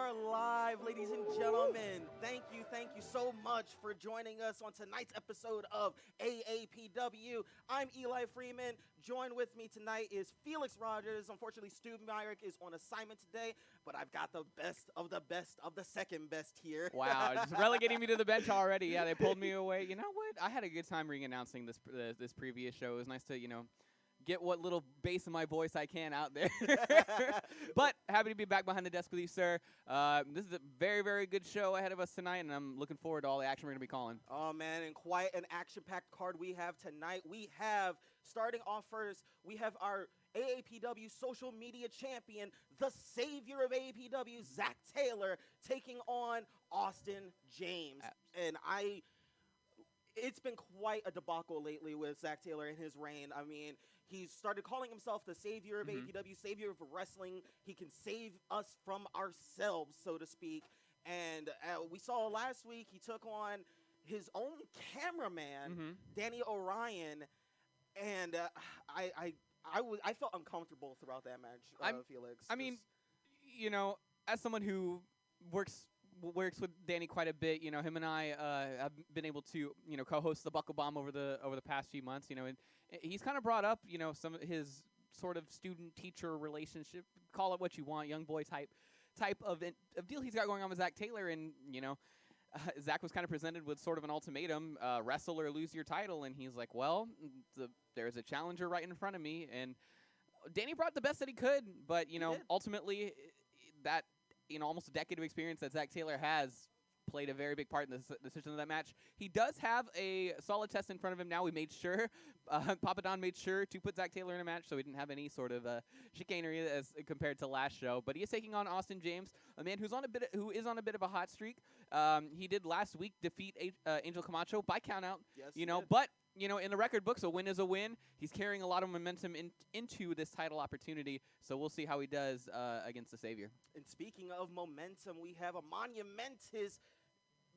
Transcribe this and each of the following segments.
are live, ladies and gentlemen. Thank you so much for joining us on tonight's episode of AAPW. I'm Eli Freeman. Joined with me tonight is Felix Rogers. Unfortunately, Stu Myrick is on assignment today, but I've got the best of the second best here. Wow, just relegating me to the bench already. Yeah, they pulled me away. You know what? I had a good time ring-announcing this previous show. It was nice to, get what little bass in my voice I can out there. But happy to be back behind the desk with you, sir. This is a very, very good show ahead of us tonight, and I'm looking forward to all the action we're going to be calling. Oh, man, and quite an action-packed card we have tonight. We have, starting off first, we have our AAPW social media champion, the savior of AAPW, Zach Taylor, taking on Austin James. And it's been quite a debacle lately with Zach Taylor in his reign. I mean, he's started calling himself the savior of AAPW, savior of wrestling. He can save us from ourselves, so to speak. And we saw last week he took on his own cameraman, Danny Orion, and I felt uncomfortable throughout that match, Felix. I mean, as someone who works with Danny quite a bit, him and I have been able to, co-host the Buckle Bomb over the past few months, and he's kind of brought up, some of his sort of student-teacher relationship, call it what you want, young boy type of deal he's got going on with Zach Taylor, and, Zach was kind of presented with sort of an ultimatum, wrestle or lose your title, and he's like, well, there's a challenger right in front of me, and Danny brought the best that he could, but, ultimately, that, almost a decade of experience that Zach Taylor has played a very big part in the decision of that match. He does have a solid test in front of him now. We made sure, Papa Don made sure to put Zach Taylor in a match so we didn't have any sort of chicanery as compared to last show. But he is taking on Austin James, a man who is on a bit of a hot streak. He did last week defeat Angel Camacho by countout. Yes, but in the record books, a win is a win. He's carrying a lot of momentum into this title opportunity, so we'll see how he does against the Savior. And speaking of momentum, we have a monumentous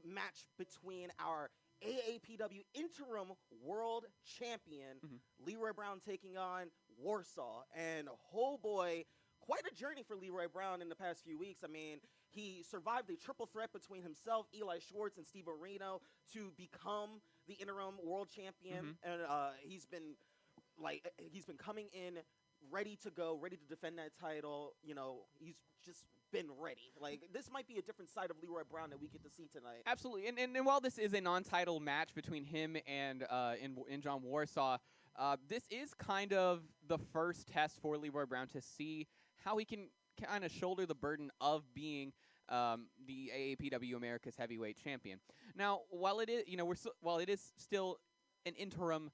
match between our AAPW interim world champion, Leroy Brown, taking on Warsaw. And oh boy, quite a journey for Leroy Brown in the past few weeks. I mean, he survived a triple threat between himself, Eli Schwartz, and Steve Areno to become the interim world champion. And he's been coming in ready to go, ready to defend that title. He's just been ready. This might be a different side of Leroy Brown that we get to see tonight. Absolutely. And while this is a non-title match between him and in John Warsaw, this is kind of the first test for Leroy Brown to see how he can kind of shoulder the burden of being the AAPW America's heavyweight champion. Now, while it is still an interim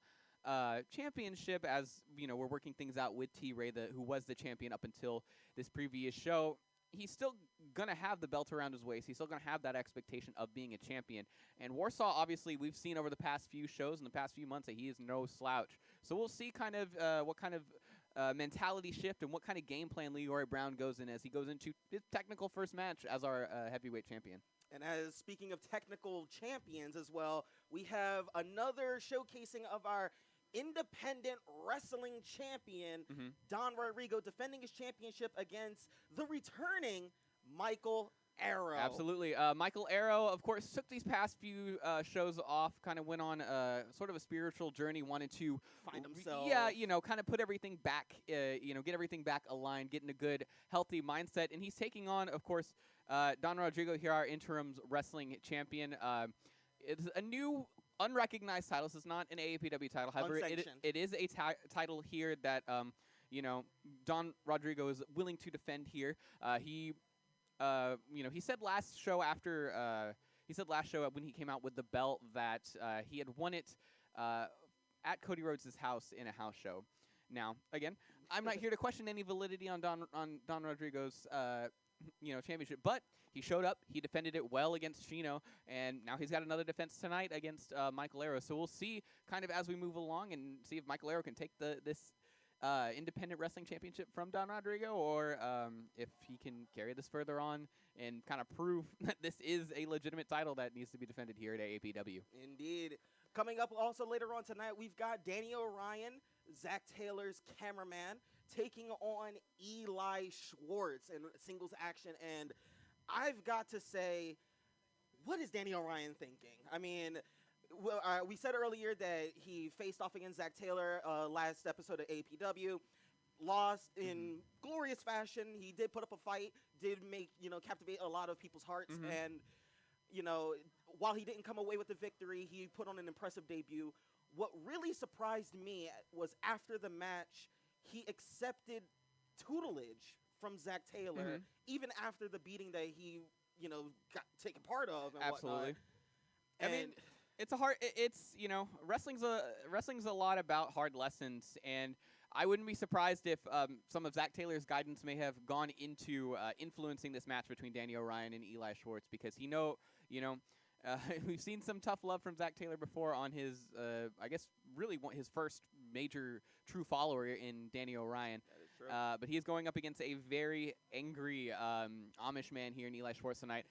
championship, as we're working things out with T. Ray, who was the champion up until this previous show, he's still gonna have the belt around his waist. He's still gonna have that expectation of being a champion. And Warsaw, obviously, we've seen over the past few shows in the past few months that he is no slouch. So we'll see kind of what kind of mentality shift and what kind of game plan Leroy Brown goes in as he goes into his technical first match as our heavyweight champion. And as speaking of technical champions as well, we have another showcasing of our independent wrestling champion, Don Rodrigo, defending his championship against the returning Michael Arrow. Absolutely. Michael Arrow, of course, took these past few shows off, kind of went on sort of a spiritual journey, wanted to find himself. Yeah, kind of put everything back, get everything back aligned, get in a good, healthy mindset. And he's taking on, of course, Don Rodrigo here, our interim wrestling champion. It's a new unrecognized title. This is not an AAPW title. However, it is a title here that, Don Rodrigo is willing to defend here. He said last show when he came out with the belt that he had won it at Cody Rhodes' house in a house show. Now, again, I'm not here to question any validity on Don Rodrigo's championship, but he showed up, he defended it well against Chino, and now he's got another defense tonight against Michael Arrow. So we'll see kind of as we move along and see if Michael Arrow can take this independent wrestling championship from Don Rodrigo, or if he can carry this further on and kind of prove that this is a legitimate title that needs to be defended here at AAPW. Indeed. Coming up also later on tonight, we've got Danny Orion, Zach Taylor's cameraman, taking on Eli Schwartz in singles action. And I've got to say, what is Danny O'Ryan thinking? I mean, well, we said earlier that he faced off against Zach Taylor last episode of APW, lost in glorious fashion. He did put up a fight, did make, captivate a lot of people's hearts, and, while he didn't come away with the victory, he put on an impressive debut. What really surprised me was after the match, he accepted tutelage from Zach Taylor, even after the beating that he, got taken part of and Absolutely. whatnot. I mean, it's a hard. It's wrestling's a lot about hard lessons, and I wouldn't be surprised if some of Zach Taylor's guidance may have gone into influencing this match between Danny O'Ryan and Eli Schwartz, because we've seen some tough love from Zach Taylor before on his, I guess, really his first major true follower in Danny O'Ryan. That is true. But he is going up against a very angry Amish man here in Eli Schwartz tonight.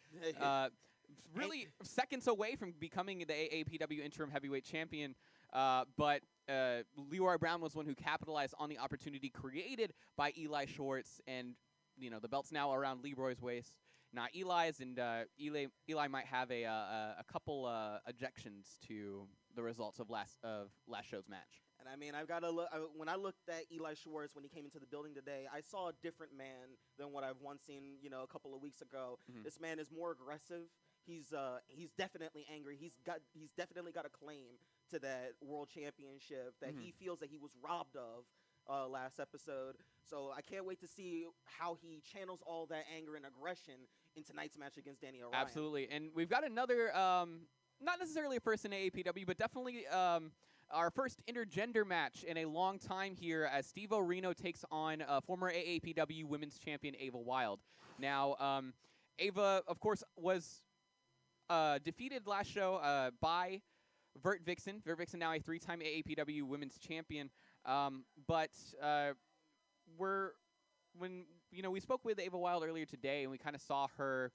Really seconds away from becoming the AAPW interim heavyweight champion. But Leroy Brown was one who capitalized on the opportunity created by Eli Schwartz, and the belt's now around Leroy's waist, not Eli's, and Eli might have a couple objections to the results of last show's match. And I mean, I've got to look. When I looked at Eli Schwartz when he came into the building today, I saw a different man than what I've once seen, a couple of weeks ago. This man is more aggressive. He's definitely angry. He's definitely got a claim to that world championship that he feels that he was robbed of last episode. So I can't wait to see how he channels all that anger and aggression in tonight's match against Danny O'Ryan. Absolutely. And we've got another, not necessarily a first in AAPW, but definitely our first intergender match in a long time here, as Steve O'Reno takes on former AAPW Women's Champion Ava Wild. Now, Ava, of course, was defeated last show by Vert Vixen. Vert Vixen, now a 3-time AAPW Women's Champion. But we spoke with Ava Wild earlier today, and we kind of saw her.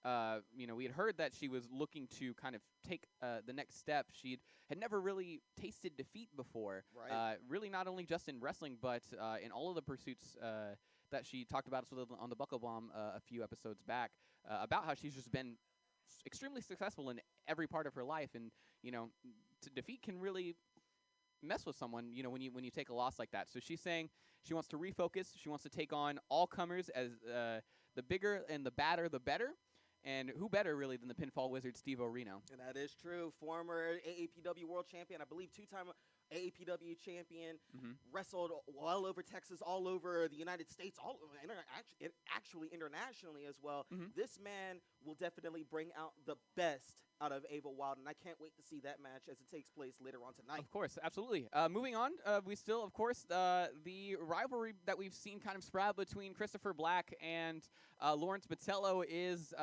We had heard that she was looking to kind of take the next step. She had never really tasted defeat before. Right. Really, not only just in wrestling, but in all of the pursuits that she talked about on the Buckle Bomb a few episodes back, about how she's just been extremely successful in every part of her life, and defeat can really mess with someone, when you take a loss like that. So she's saying she wants to refocus. She wants to take on all comers, as the bigger and the badder, the better. And who better, really, than the pinfall wizard, Steve O'Reno? And that is true. Former AAPW world champion, I believe 2-time AAPW champion, wrestled all over Texas, all over the United States, actually internationally as well. This man will definitely bring out the best out of Ava Wild, and I can't wait to see that match as it takes place later on tonight. Of course, absolutely. Moving on, we still, of course, the rivalry that we've seen kind of sprout between Christopher Black and Lawrence Botello is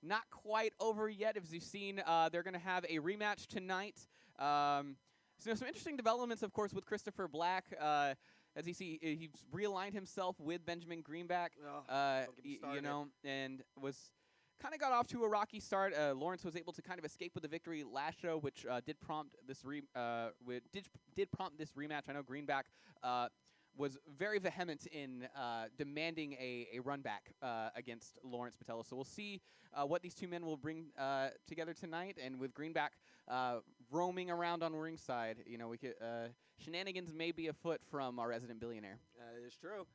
not quite over yet. As you've seen, they're going to have a rematch tonight. So some interesting developments, of course, with Christopher Black. As you see, he's realigned himself with Benjamin Greenback, and was kind of got off to a rocky start. Lawrence was able to kind of escape with the victory last show, which did prompt this prompt this rematch. I know Greenback was very vehement in demanding a run back against Lawrence Botello. So we'll see what these two men will bring together tonight. And with Greenback roaming around on ringside, we could shenanigans may be afoot from our resident billionaire. That is true.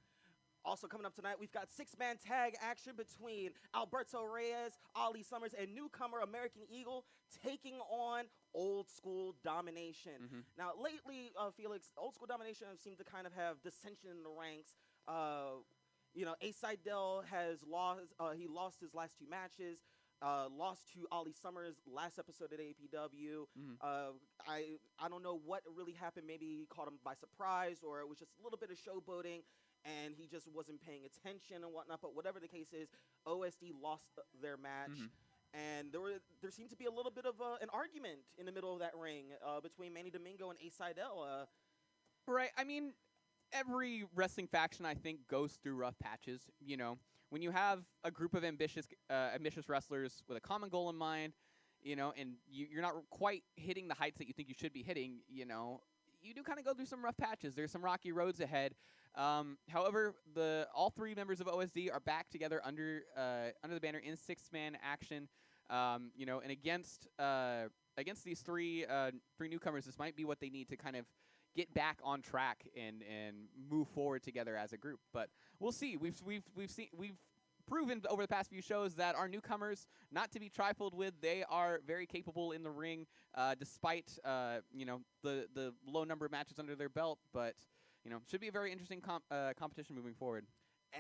Also coming up tonight, we've got 6-man tag action between Alberto Reyes, Ali Summers, and newcomer American Eagle taking on Old School Domination. Now, lately, Felix, Old School Domination seemed to kind of have dissension in the ranks. Ace Seidel has lost. He lost his last 2 matches. Lost to Ali Summers last episode at APW. I don't know what really happened. Maybe he caught him by surprise, or it was just a little bit of showboating, and he just wasn't paying attention and whatnot. But whatever the case is, OSD lost their match, and there seemed to be a little bit of an argument in the middle of that ring between Manny Domingo and Ace Seidel. Right. I mean, every wrestling faction, I think, goes through rough patches. When you have a group of ambitious wrestlers with a common goal in mind, and you're not quite hitting the heights that you think you should be hitting, you do kind of go through some rough patches. There's some rocky roads ahead. However, all three members of OSD are back together under the banner in 6-man action. And against these three newcomers, this might be what they need to kind of get back on track and move forward together as a group. But we'll see. We've proven over the past few shows that our newcomers, not to be trifled with, they are very capable in the ring, despite the low number of matches under their belt. But should be a very interesting competition moving forward.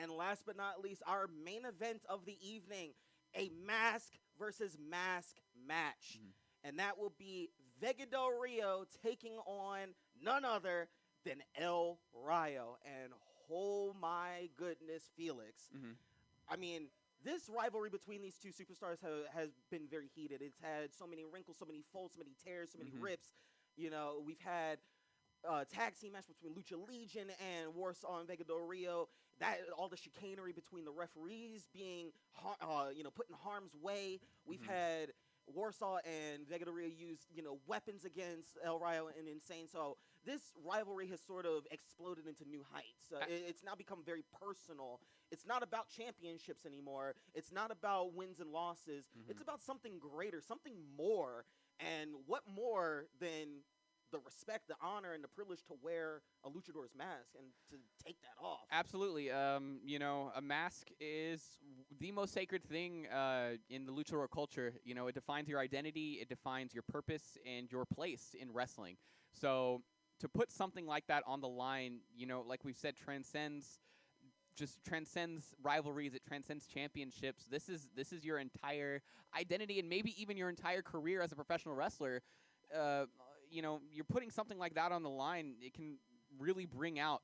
And last but not least, our main event of the evening, a mask versus mask match. Mm-hmm. And that will be Vega Del Rio taking on none other than El Rayo. And oh my goodness, Felix. Mm-hmm. I mean, this rivalry between these two superstars has been very heated. It's had so many wrinkles, so many folds, so many tears, so many Mm-hmm. rips. We've had tag team match between Lucha Legion and Warsaw and Vega Del Rio. That all the chicanery between the referees being put in harm's way. We've Mm-hmm. had Warsaw and Vega Del Rio use weapons against El Rayo and Insane. So this rivalry has sort of exploded into new heights. It's now become very personal. It's not about championships anymore. It's not about wins and losses. Mm-hmm. It's about something greater, something more. And what more than the respect, the honor, and the privilege to wear a luchador's mask and to take that off? Absolutely. A mask is the most sacred thing in the luchador culture. It defines your identity, it defines your purpose, and your place in wrestling. So to put something like that on the line, like we've said, transcends rivalries. It transcends championships. This is your entire identity and maybe even your entire career as a professional wrestler. You're putting something like that on the line. It can really bring out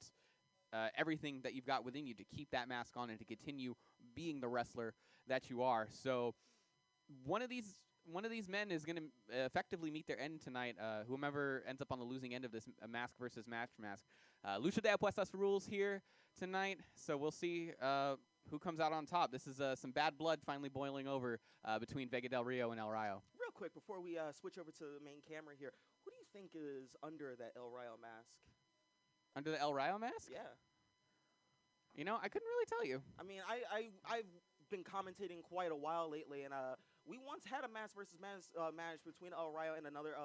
everything that you've got within you to keep that mask on and to continue being the wrestler that you are. So one of these men is going to effectively meet their end tonight. Whomever ends up on the losing end of this mask versus match mask. Lucha de Apuestas rules here tonight, so we'll see who comes out on top. This is some bad blood finally boiling over between Vega Del Rio and El Rayo. Real quick, before we switch over to the main camera here, who do you think is under that El Rayo mask? Under the El Rayo mask? Yeah. I couldn't really tell you. I mean, I've been commentating quite a while lately, and we once had a mask versus mask match between El Rayo and another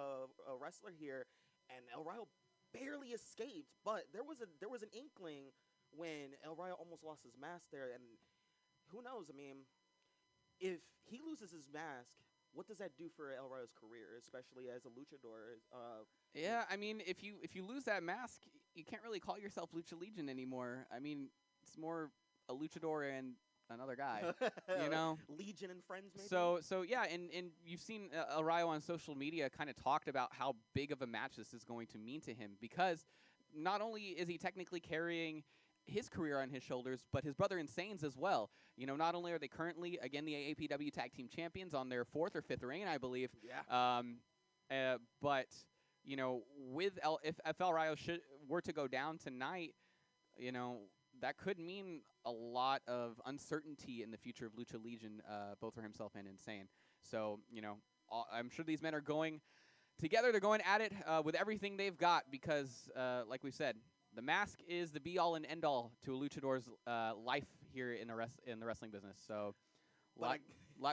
wrestler here, and El Rayo barely escaped. But there was an inkling when El Rayo almost lost his mask there, and who knows? I mean, if he loses his mask, what does that do for El Rayo's career, especially as a luchador? Yeah, I mean, if you lose that mask, you can't really call yourself Lucha Legion anymore. I mean, it's more a luchador and another guy, Legion and friends, maybe. So yeah, and you've seen El Rayo on social media kind of talked about how big of a match this is going to mean to him, because not only is he technically carrying his career on his shoulders, but his brother Insane's as well. Not only are they currently, again, the AAPW Tag Team Champions on their 4th or 5th reign, I believe. Yeah. But with if El Rayo were to go down tonight, that could mean a lot of uncertainty in the future of Lucha Legion, both for himself and Insane. So I'm sure these men are going together. They're going at it with everything they've got, because, like we said, the mask is the be-all and end-all to a luchador's life here in the wrestling business. So, lot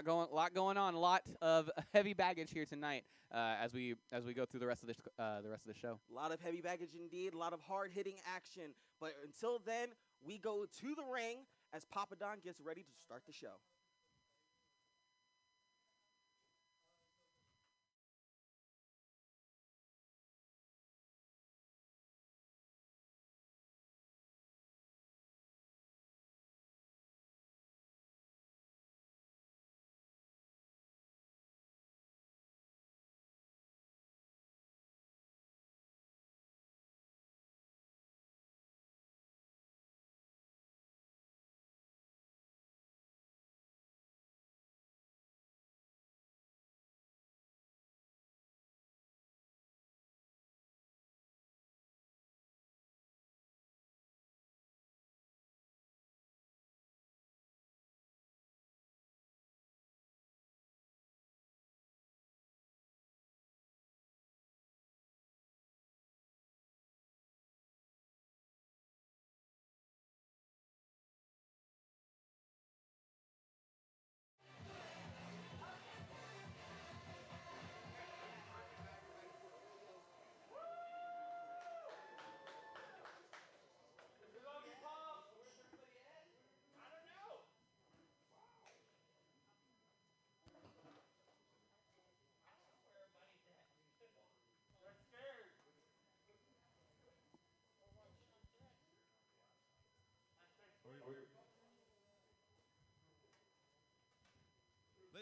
going on, a lot of heavy baggage here tonight as we go through the rest of the show. A lot of heavy baggage indeed, a lot of hard-hitting action. But until then, we go to the ring as Papa Don gets ready to start the show.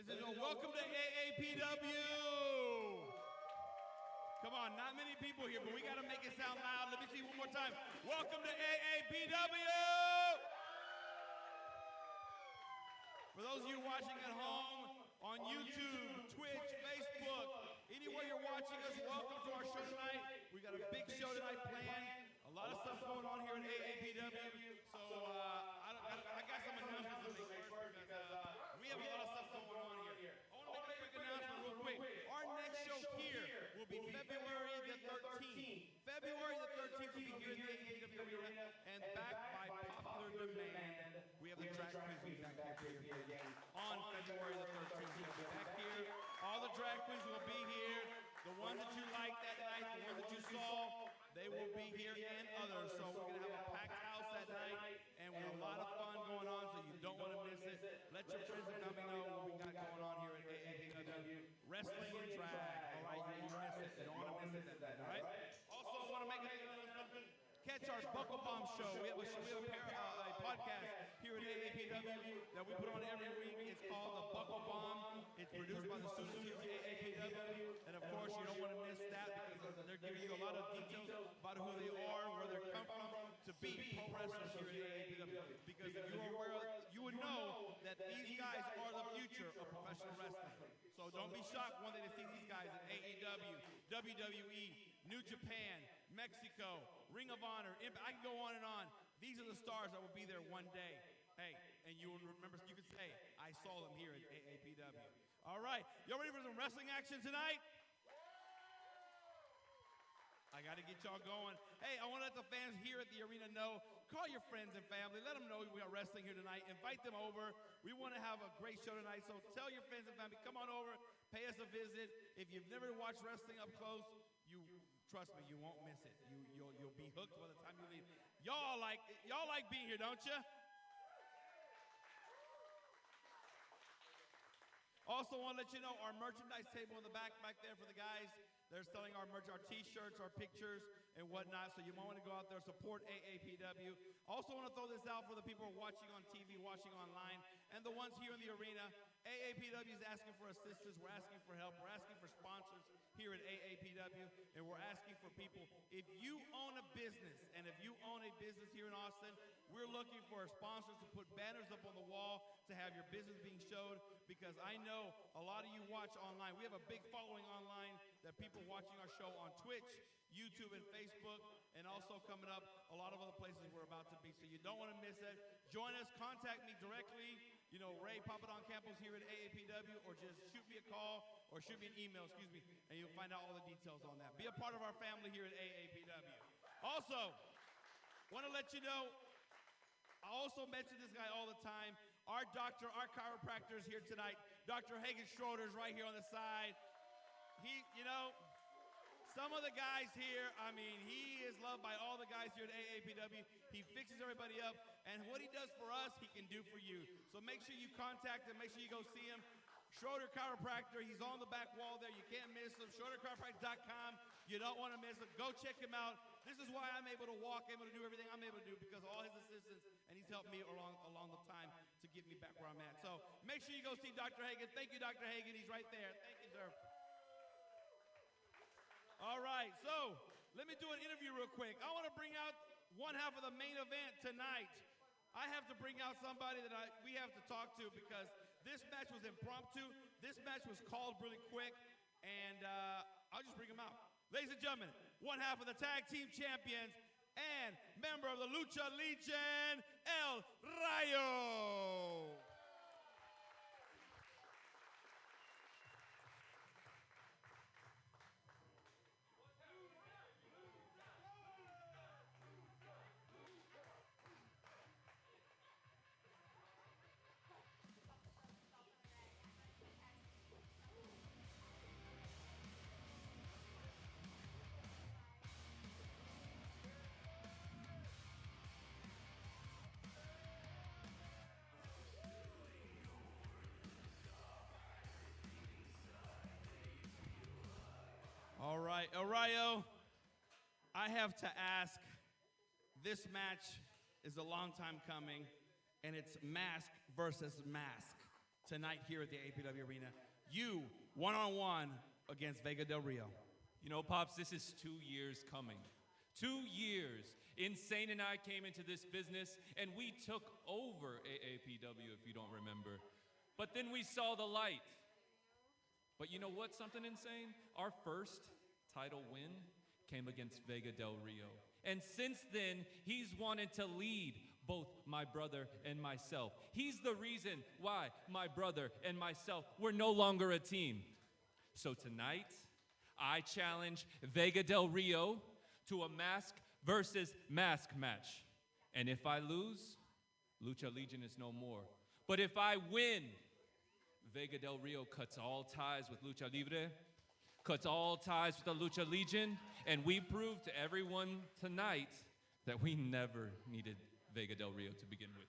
Ladies and gentlemen, welcome to AAPW. Come on, not many people here, but we got to make it sound loud. Let me see one more time. Welcome to AAPW. For those of you watching at home on YouTube, Twitch, Facebook, anywhere you're watching us, welcome to our show tonight. We got a big show tonight planned. A lot of stuff going on here at AAPW. So I got some announcements to make first because we have a lot of stuff going on here. I want to make a quick announcement real quick. Our next show here will be February the 13th. February the 13th will be here at the AAPW Arena, and backed by popular demand, we have the drag queens back here again on February the 13th. We'll be back here. All the drag queens will be here. The ones that you liked that night, the ones that you saw, they will be here and others. So we're going to have a packed house that night and with a lot of fun going on, so you don't want to miss it. Let your friends and family know what we got going on here at AAPW. Wrestling and drag. All right, you won't miss it. You don't want to miss it that night. All right? Also, I want to make an announcement. Catch our Buckle Bomb show. We have a podcast here at AAPW that we put on every week. It's called the Buckle Bomb. It's produced by the students here at AAPW. And of course, you don't want to miss that because they're giving you a lot of details about who they are, where they come from, to be pro wrestlers here at AAPW. Because if you are aware, you would know that these guys are the future of professional wrestling. So don't be shocked one day to see these guys at AAW, WWE, New Japan, Mexico, Ring of Honor. I can go on and on. These are the stars that will be there one day. Hey, and you will remember, you can say, I saw them here at AAPW. All right, y'all ready for some wrestling action tonight? I got to get y'all going. Hey, I want to let the fans here at the arena know. Call your friends and family. Let them know we got wrestling here tonight. Invite them over. We want to have a great show tonight. So tell your friends and family, come on over, pay us a visit. If you've never watched wrestling up close, trust me, you won't miss it. You'll be hooked by the time you leave. Y'all like being here, don't you? Also want to let you know our merchandise table in the back there for the guys. They're selling our merch, our t-shirts, our pictures, and whatnot. So you might want to go out there, support AAPW. Also want to throw this out for the people watching on TV, watching online, and the ones here in the arena. AAPW is asking for assistance. We're asking for help. We're asking for sponsors here at AAPW, and we're asking for people. If you own a business, and if you own a business here in Austin, we're looking for sponsors to put banners up on the wall to have your business being showed, because I know a lot of you watch online. We have a big following online that people watching our show on Twitch, YouTube, and Facebook, and also coming up a lot of other places we're about to be. So you don't want to miss it. Join us. Contact me directly. You know, Ray Papadon Campos here at AAPW, or just shoot me a call or shoot me an email, and you'll find out all the details on that. Be a part of our family here at AAPW. Also, want to let you know, I also mention this guy all the time. Our doctor, our chiropractor is here tonight. Dr. Hagen Schroeder is right here on the side. Some of the guys here, he is loved by all the guys here at AAPW. He fixes everybody up, and what he does for us, he can do for you. So make sure you contact him. Make sure you go see him. Schroeder Chiropractor, he's on the back wall there. You can't miss him. SchroederChiropractor.com. You don't want to miss him. Go check him out. This is why I'm able to walk, able to do everything I'm able to do, because of all his assistance, and he's helped me along the time to get me back where I'm at. So make sure you go see Dr. Hagen. Thank you, Dr. Hagen. He's right there. Thank you, sir. All right, so let me do an interview real quick. I want to bring out one half of the main event tonight. I have to bring out somebody that we have to talk to, because this match was impromptu. This match was called really quick, and I'll just bring him out. Ladies and gentlemen, one half of the tag team champions and member of the Lucha Legion, El Rayo. All right, El Rayo, I have to ask, this match is a long time coming, and it's mask versus mask. tonight here at the AAPW Arena. You, one-on-one against Vega Del Rio. You know, Pops, this is 2 years coming. 2 years. Insane and I came into this business, and we took over AAPW, if you don't remember. But then we saw the light. But you know what, something insane? Our first title win came against Vega Del Rio. And since then, he's wanted to lead both my brother and myself. He's the reason why my brother and myself were no longer a team. So tonight, I challenge Vega Del Rio to a mask versus mask match. And if I lose, Lucha Legion is no more. But if I win, Vega Del Rio cuts all ties with Lucha Libre, cuts all ties with the Lucha Legion, and we prove to everyone tonight that we never needed Vega Del Rio to begin with.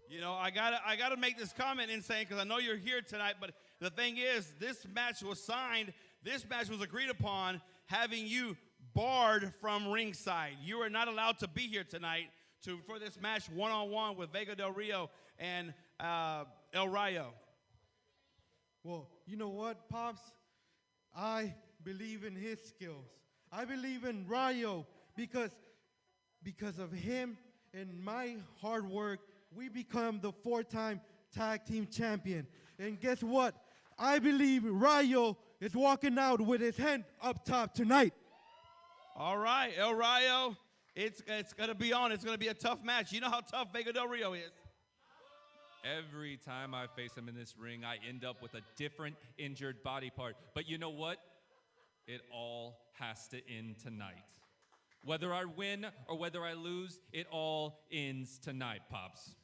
You know, I gotta make this comment, Insane, because I know you're here tonight, but the thing is, this match was signed, this match was agreed upon, having you barred from ringside. You are not allowed to be here tonight for this match one-on-one with Vega Del Rio and El Rayo. Well, you know what, Pops? I believe in his skills. I believe in Rayo because of him and my hard work, we become the 4-time tag team champion. And guess what? I believe Rayo is walking out with his hand up top tonight. All right, El Rayo, it's gonna be on. It's gonna be a tough match. You know how tough Vega Del Rio is. Every time I face him in this ring, I end up with a different injured body part. But you know what? It all has to end tonight. Whether I win or whether I lose, it all ends tonight, Pops.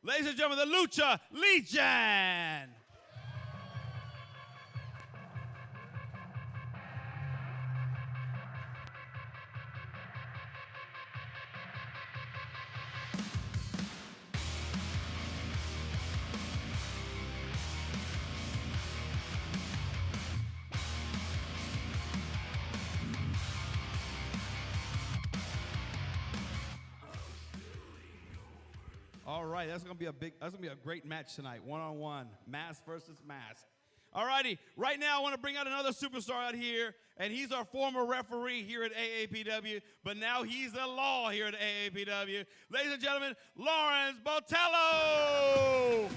Ladies and gentlemen, the Lucha Legion. All right, that's gonna be a great match tonight. One-on-one, mask versus mask. All righty, right now I want to bring out another superstar out here, and he's our former referee here at AAPW, but now he's the law here at AAPW. Ladies and gentlemen, Lawrence Botello!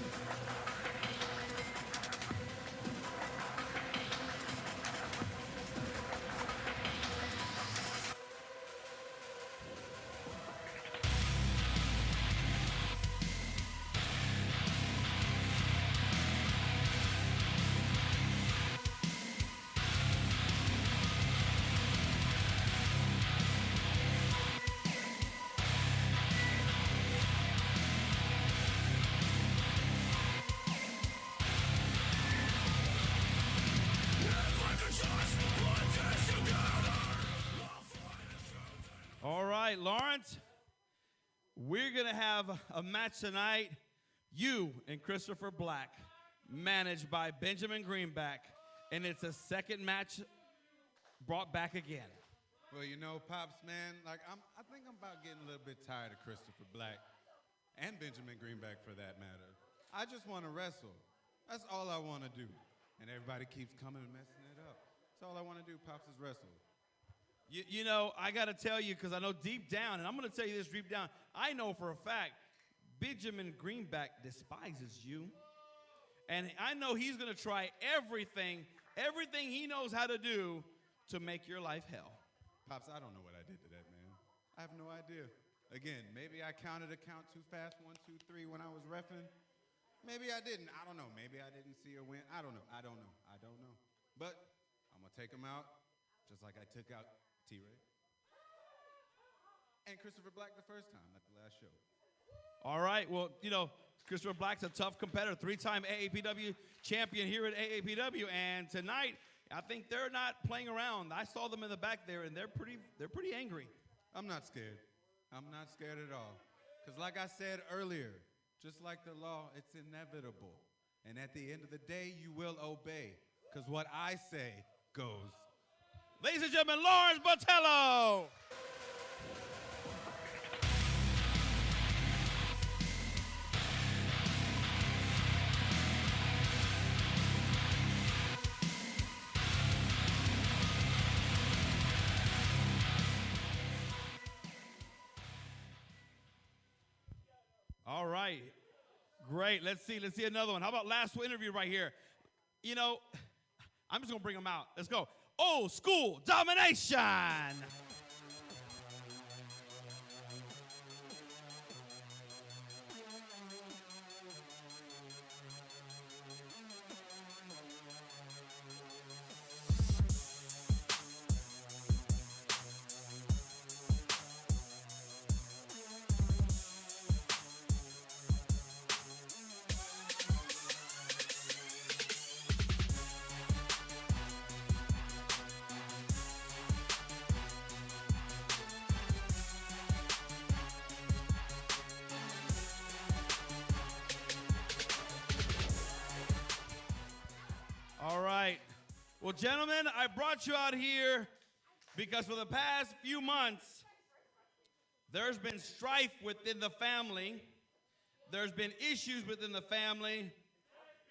All right, Lawrence, we're going to have a match tonight. You and Christopher Black, managed by Benjamin Greenback, and it's a second match brought back again. Well, you know, Pops, man, like I think I'm about getting a little bit tired of Christopher Black and Benjamin Greenback for that matter. I just want to wrestle. That's all I want to do. And everybody keeps coming and messing it up. That's all I want to do, Pops, is wrestle. You know, I got to tell you, because I know deep down, and I'm going to tell you this deep down, I know for a fact Benjamin Greenback despises you. And I know he's going to try everything he knows how to do to make your life hell. Pops, I don't know what I did to that man. I have no idea. Again, maybe I counted a count too fast, 1, 2, 3, when I was reffing. Maybe I didn't. I don't know. Maybe I didn't see her win. I don't know. But I'm going to take him out just like I took out T-Ray and Christopher Black the first time at the last show. All right, well, you know, Christopher Black's a tough competitor, 3-time AAPW champion here at AAPW, and tonight, I think they're not playing around. I saw them in the back there, and they're pretty angry. I'm not scared. I'm not scared at all. Because like I said earlier, just like the law, it's inevitable. And at the end of the day, you will obey. Because what I say goes. Ladies and gentlemen, Lawrence Botello. All right. Great. Let's see another one. How about last interview right here? You know, I'm just going to bring them out. Let's go. Old School Domination. All right. Well, gentlemen, I brought you out here because for the past few months, there's been strife within the family. There's been issues within the family.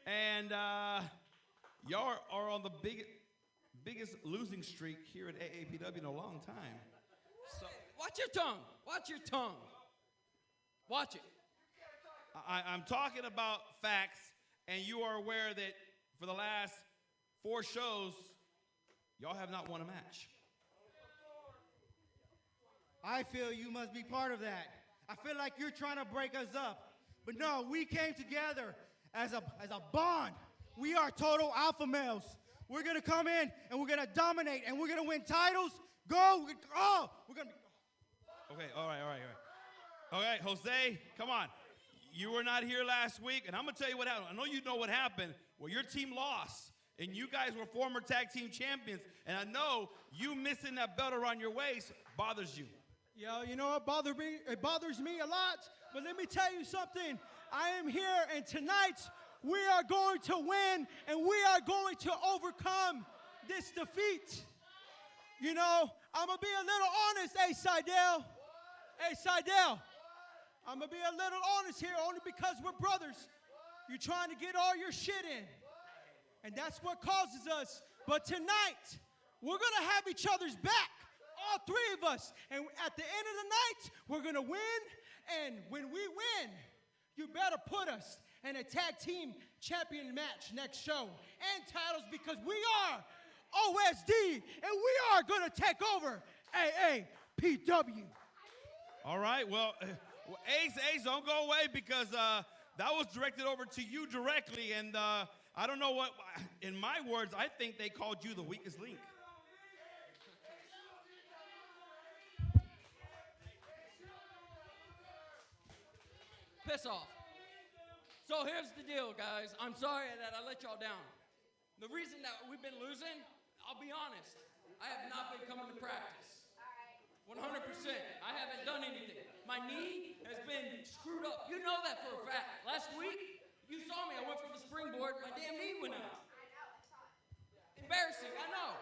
And y'all are on the biggest losing streak here at AAPW in a long time. So, watch your tongue. Watch your tongue. Watch it. I'm talking about facts, and you are aware that for the last 4 shows, y'all have not won a match. I feel you must be part of that. I feel like you're trying to break us up. But no, we came together as a bond. We are total alpha males. We're going to come in, and we're going to dominate, and we're going to win titles. We're going to... Okay, all right. All right, Jose, come on. You were not here last week, and I'm going to tell you what happened. I know you know what happened. Well, your team lost, and you guys were former tag team champions, and I know you missing that belt around your waist bothers you. Yo, you know what it bothers me a lot, but let me tell you something. I am here, and tonight we are going to win, and we are going to overcome this defeat. You know, I'm going to be a little honest, hey, Seidel. Hey, Seidel. I'm going to be a little honest here only because we're brothers. You're trying to get all your shit in, and that's what causes us. But tonight, we're going to have each other's back, all 3 of us. And at the end of the night, we're going to win, and when we win, you better put us in a tag team champion match next show and titles because we are OSD, and we are going to take over AAPW. All right, well, Ace, don't go away because that was directed over to you directly, and I don't know what, in my words, I think they called you the weakest link. Piss off. So here's the deal, guys. I'm sorry that I let y'all down. The reason that we've been losing, I'll be honest, I have not been coming to practice. 100%. I haven't done anything. My knee has been screwed up. You know that for a fact. Last week, you saw me. I went from the springboard. My damn knee went out. Embarrassing, I know.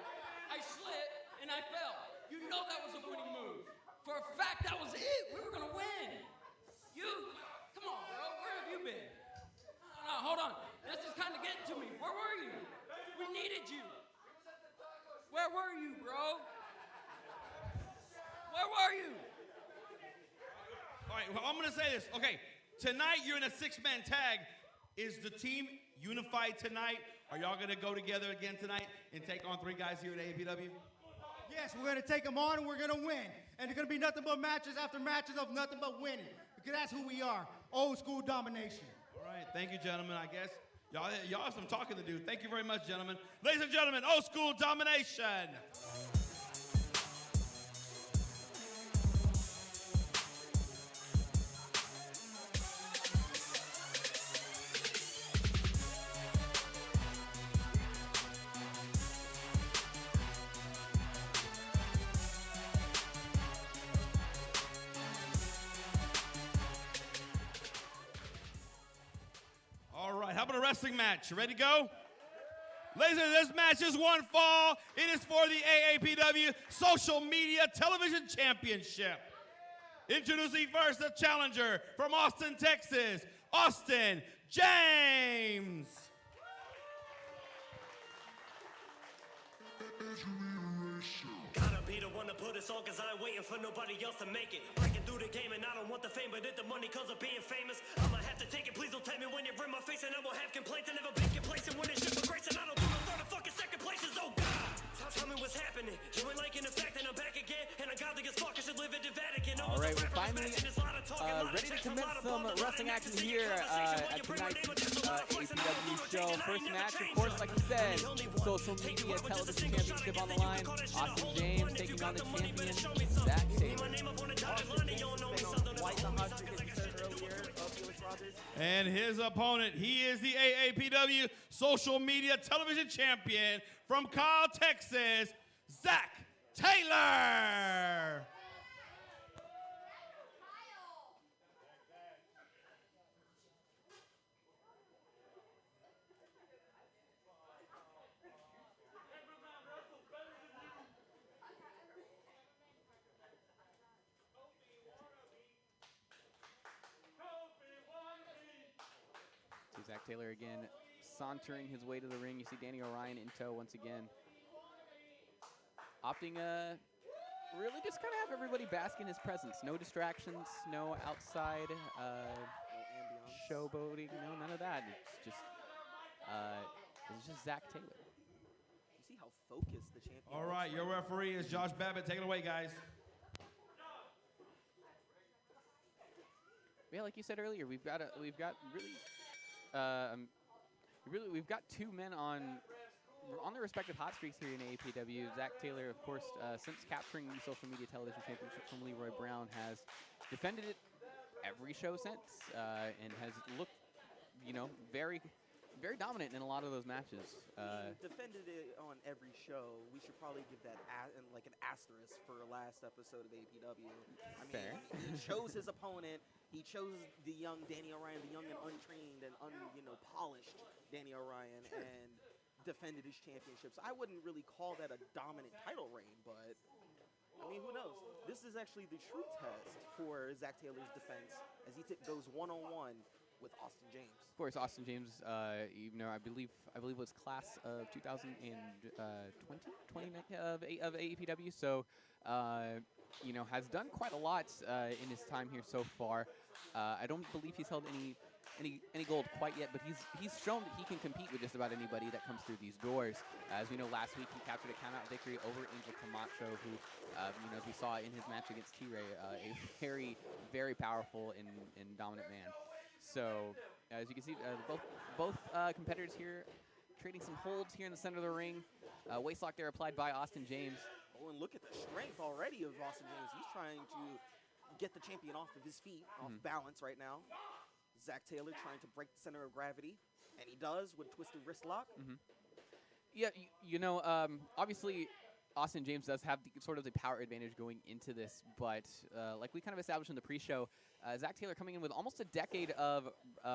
I slipped and I fell. You know that was a winning move. For a fact, that was it. We were going to win. Come on, bro. Where have you been? No, hold on. This is kind of getting to me. Where were you? We needed you. Where were you, bro? Where were you? All right, well, I'm going to say this. Okay, tonight you're in a 6-man tag. Is the team unified tonight? Are y'all going to go together again tonight and take on 3 guys here at AAPW? Yes, we're going to take them on, and we're going to win. And it's going to be nothing but matches after matches of nothing but winning. Because that's who we are, old school domination. All right, thank you, gentlemen. I guess y'all have some talking to do. Thank you very much, gentlemen. Ladies and gentlemen, old school domination. How about a wrestling match? You ready to go? Ladies and gentlemen, this match is one fall. It is for the AAPW Social Media Television Championship. Introducing first the challenger from Austin, Texas, Austin James. Gotta be the one to put us on, cause I ain't waiting for nobody else to make it. Breaking through the game and I don't want the fame, but it's the money cause of being famous. complaints and never vacant place and winning shit for grace and I don't do no third or fucking second places. Oh God, tell me what's happening. You ain't liking the fact that I'm back again and I got the fuck I should live in the Vatican. All right, we're finally ready to commence some wrestling action here at tonight's AAPW show. First match, of course, like we said, social media television championship on the line. Austin James taking on the champion, Zach Taylor. And his opponent, he is the AAPW social media television champion from Kyle, Texas, Zach Taylor. Zach Taylor again sauntering his way to the ring. You see Danny O'Ryan in tow once again. Opting really just kind of have everybody bask in his presence. No distractions, no outside showboating, no, none of that. It's just Zach Taylor. You see how focused the champion is. All right, your referee is Josh Babbitt. Take it away, guys. Yeah, like you said earlier, we've got two men on their respective hot streaks here in AAPW. Zach Taylor, of course, since capturing the social media television championship from Leroy Brown, has defended it every show since, and has looked, very, very dominant in a lot of those matches. He defended it on every show. We should probably give that like an asterisk for last episode of APW. I mean, Fair. He chose his opponent. He chose the young Danny O'Ryan, the young and untrained and polished Danny O'Ryan, Sure. and defended his championships. I wouldn't really call that a dominant title reign, but I mean, who knows? This is actually the true test for Zach Taylor's defense as he goes one-on-one with Austin James. Of course, Austin James, I believe was class of 2020 of AAPW, so has done quite a lot in his time here so far. I don't believe he's held any gold quite yet, but he's shown that he can compete with just about anybody that comes through these doors. As we know, last week he captured a countout victory over Angel Camacho, who, as we saw in his match against T-Ray, a very, very powerful and dominant man. So, as you can see, both competitors here trading some holds here in the center of the ring. Waistlock there applied by Austin James. Oh, and look at the strength already of Austin James. He's trying to get the champion off of his feet, off balance right now. Zach Taylor trying to break the center of gravity, and he does with twisted wrist lock. Yeah, obviously, Austin James does have sort of the power advantage going into this, but like we kind of established in the pre-show, Zach Taylor coming in with almost a decade of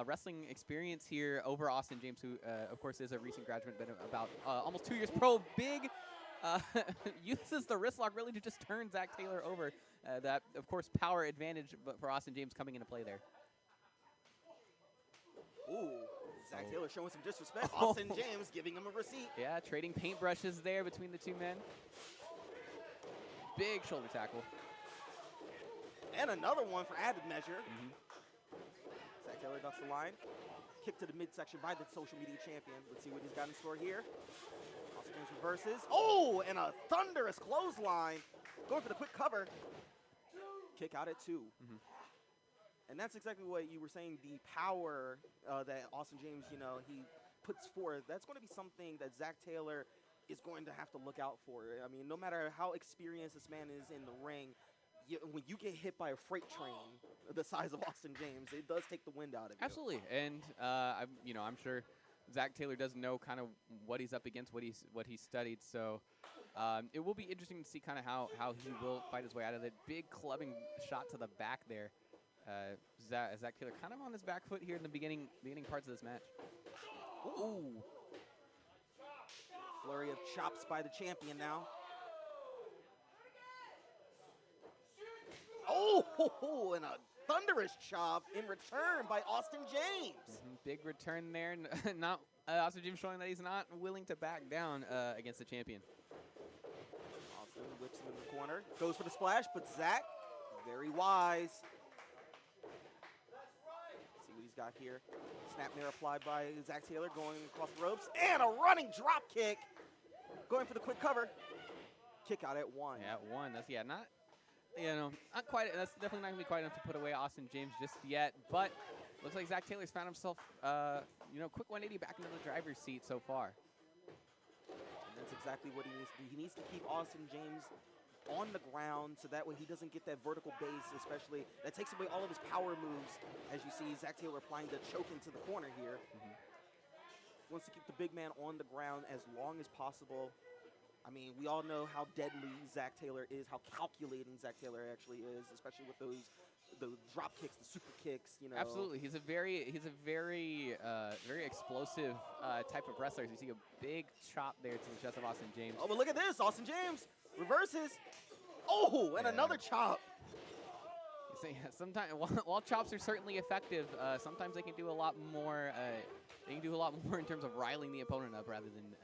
wrestling experience here over Austin James, who, of course, is a recent graduate, been about almost 2 years pro. Big uses the wrist lock really to just turn Zach Taylor over. That, of course, power advantage for Austin James coming into play there. Ooh, Zach Taylor showing some disrespect. Austin James giving him a receipt. Yeah, trading paintbrushes there between the two men. Big shoulder tackle. And another one for added measure. Zach Taylor ducks the line. Kick to the midsection by the social media champion. Let's see what he's got in store here. Austin James reverses. Oh, and a thunderous clothesline. Going for the quick cover. Kick out at 2. And that's exactly what you were saying, the power that Austin James, he puts forth. That's going to be something that Zach Taylor is going to have to look out for. I mean, no matter how experienced this man is in the ring, when you get hit by a freight train the size of Austin James, it does take the wind out of you. Absolutely, and I'm sure Zach Taylor does know kind of what he's up against, what he's studied. So it will be interesting to see kind of how he will fight his way out of it. Big clubbing shot to the back there. Zach Taylor kind of on his back foot here in the beginning parts of this match. Ooh. Flurry of chops by the champion now. Oh, and a thunderous chop in return by Austin James. Big return there. Not Austin James showing that he's not willing to back down against the champion. Austin whips him in the corner. Goes for the splash, but Zach, very wise. he's got here. Snap mirror applied by Zach Taylor going across the ropes. And a running drop kick. Going for the quick cover. Kick out at 1. Yeah, at 1. That's, yeah, not, not quite. That's definitely not going to be quite enough to put away Austin James just yet. But looks like Zach Taylor's found himself, quick 180 back into the driver's seat so far. And that's exactly what he needs to do. He needs to keep Austin James on the ground so that way he doesn't get that vertical base, especially. That takes away all of his power moves. As you see, Zach Taylor applying the choke into the corner here. Wants to keep the big man on the ground as long as possible. I mean, we all know how deadly Zach Taylor is, how calculating Zach Taylor actually is, especially with the drop kicks, the super kicks, Absolutely. He's a very very explosive type of wrestler. You see a big chop there to the chest of Austin James. Oh, but look at this. Austin James reverses. Oh, and another chop. So, yeah, sometimes while chops are certainly effective, sometimes they can do a lot more. They can do a lot more in terms of riling the opponent up rather than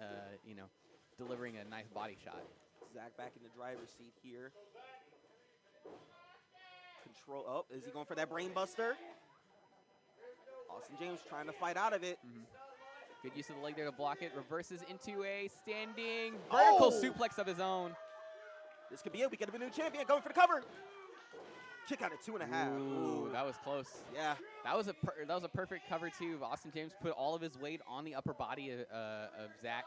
delivering a nice body shot. Zach back in the driver's seat here. Control. Oh, is he going for that brain buster? Austin James trying to fight out of it. Good use of the leg there to block it. Reverses into a standing vertical suplex of his own. This could be it. We could have a new champion going for the cover. Kick out at 2.5. Ooh, that was close. Yeah. That was a perfect cover too. Austin James put all of his weight on the upper body of Zach,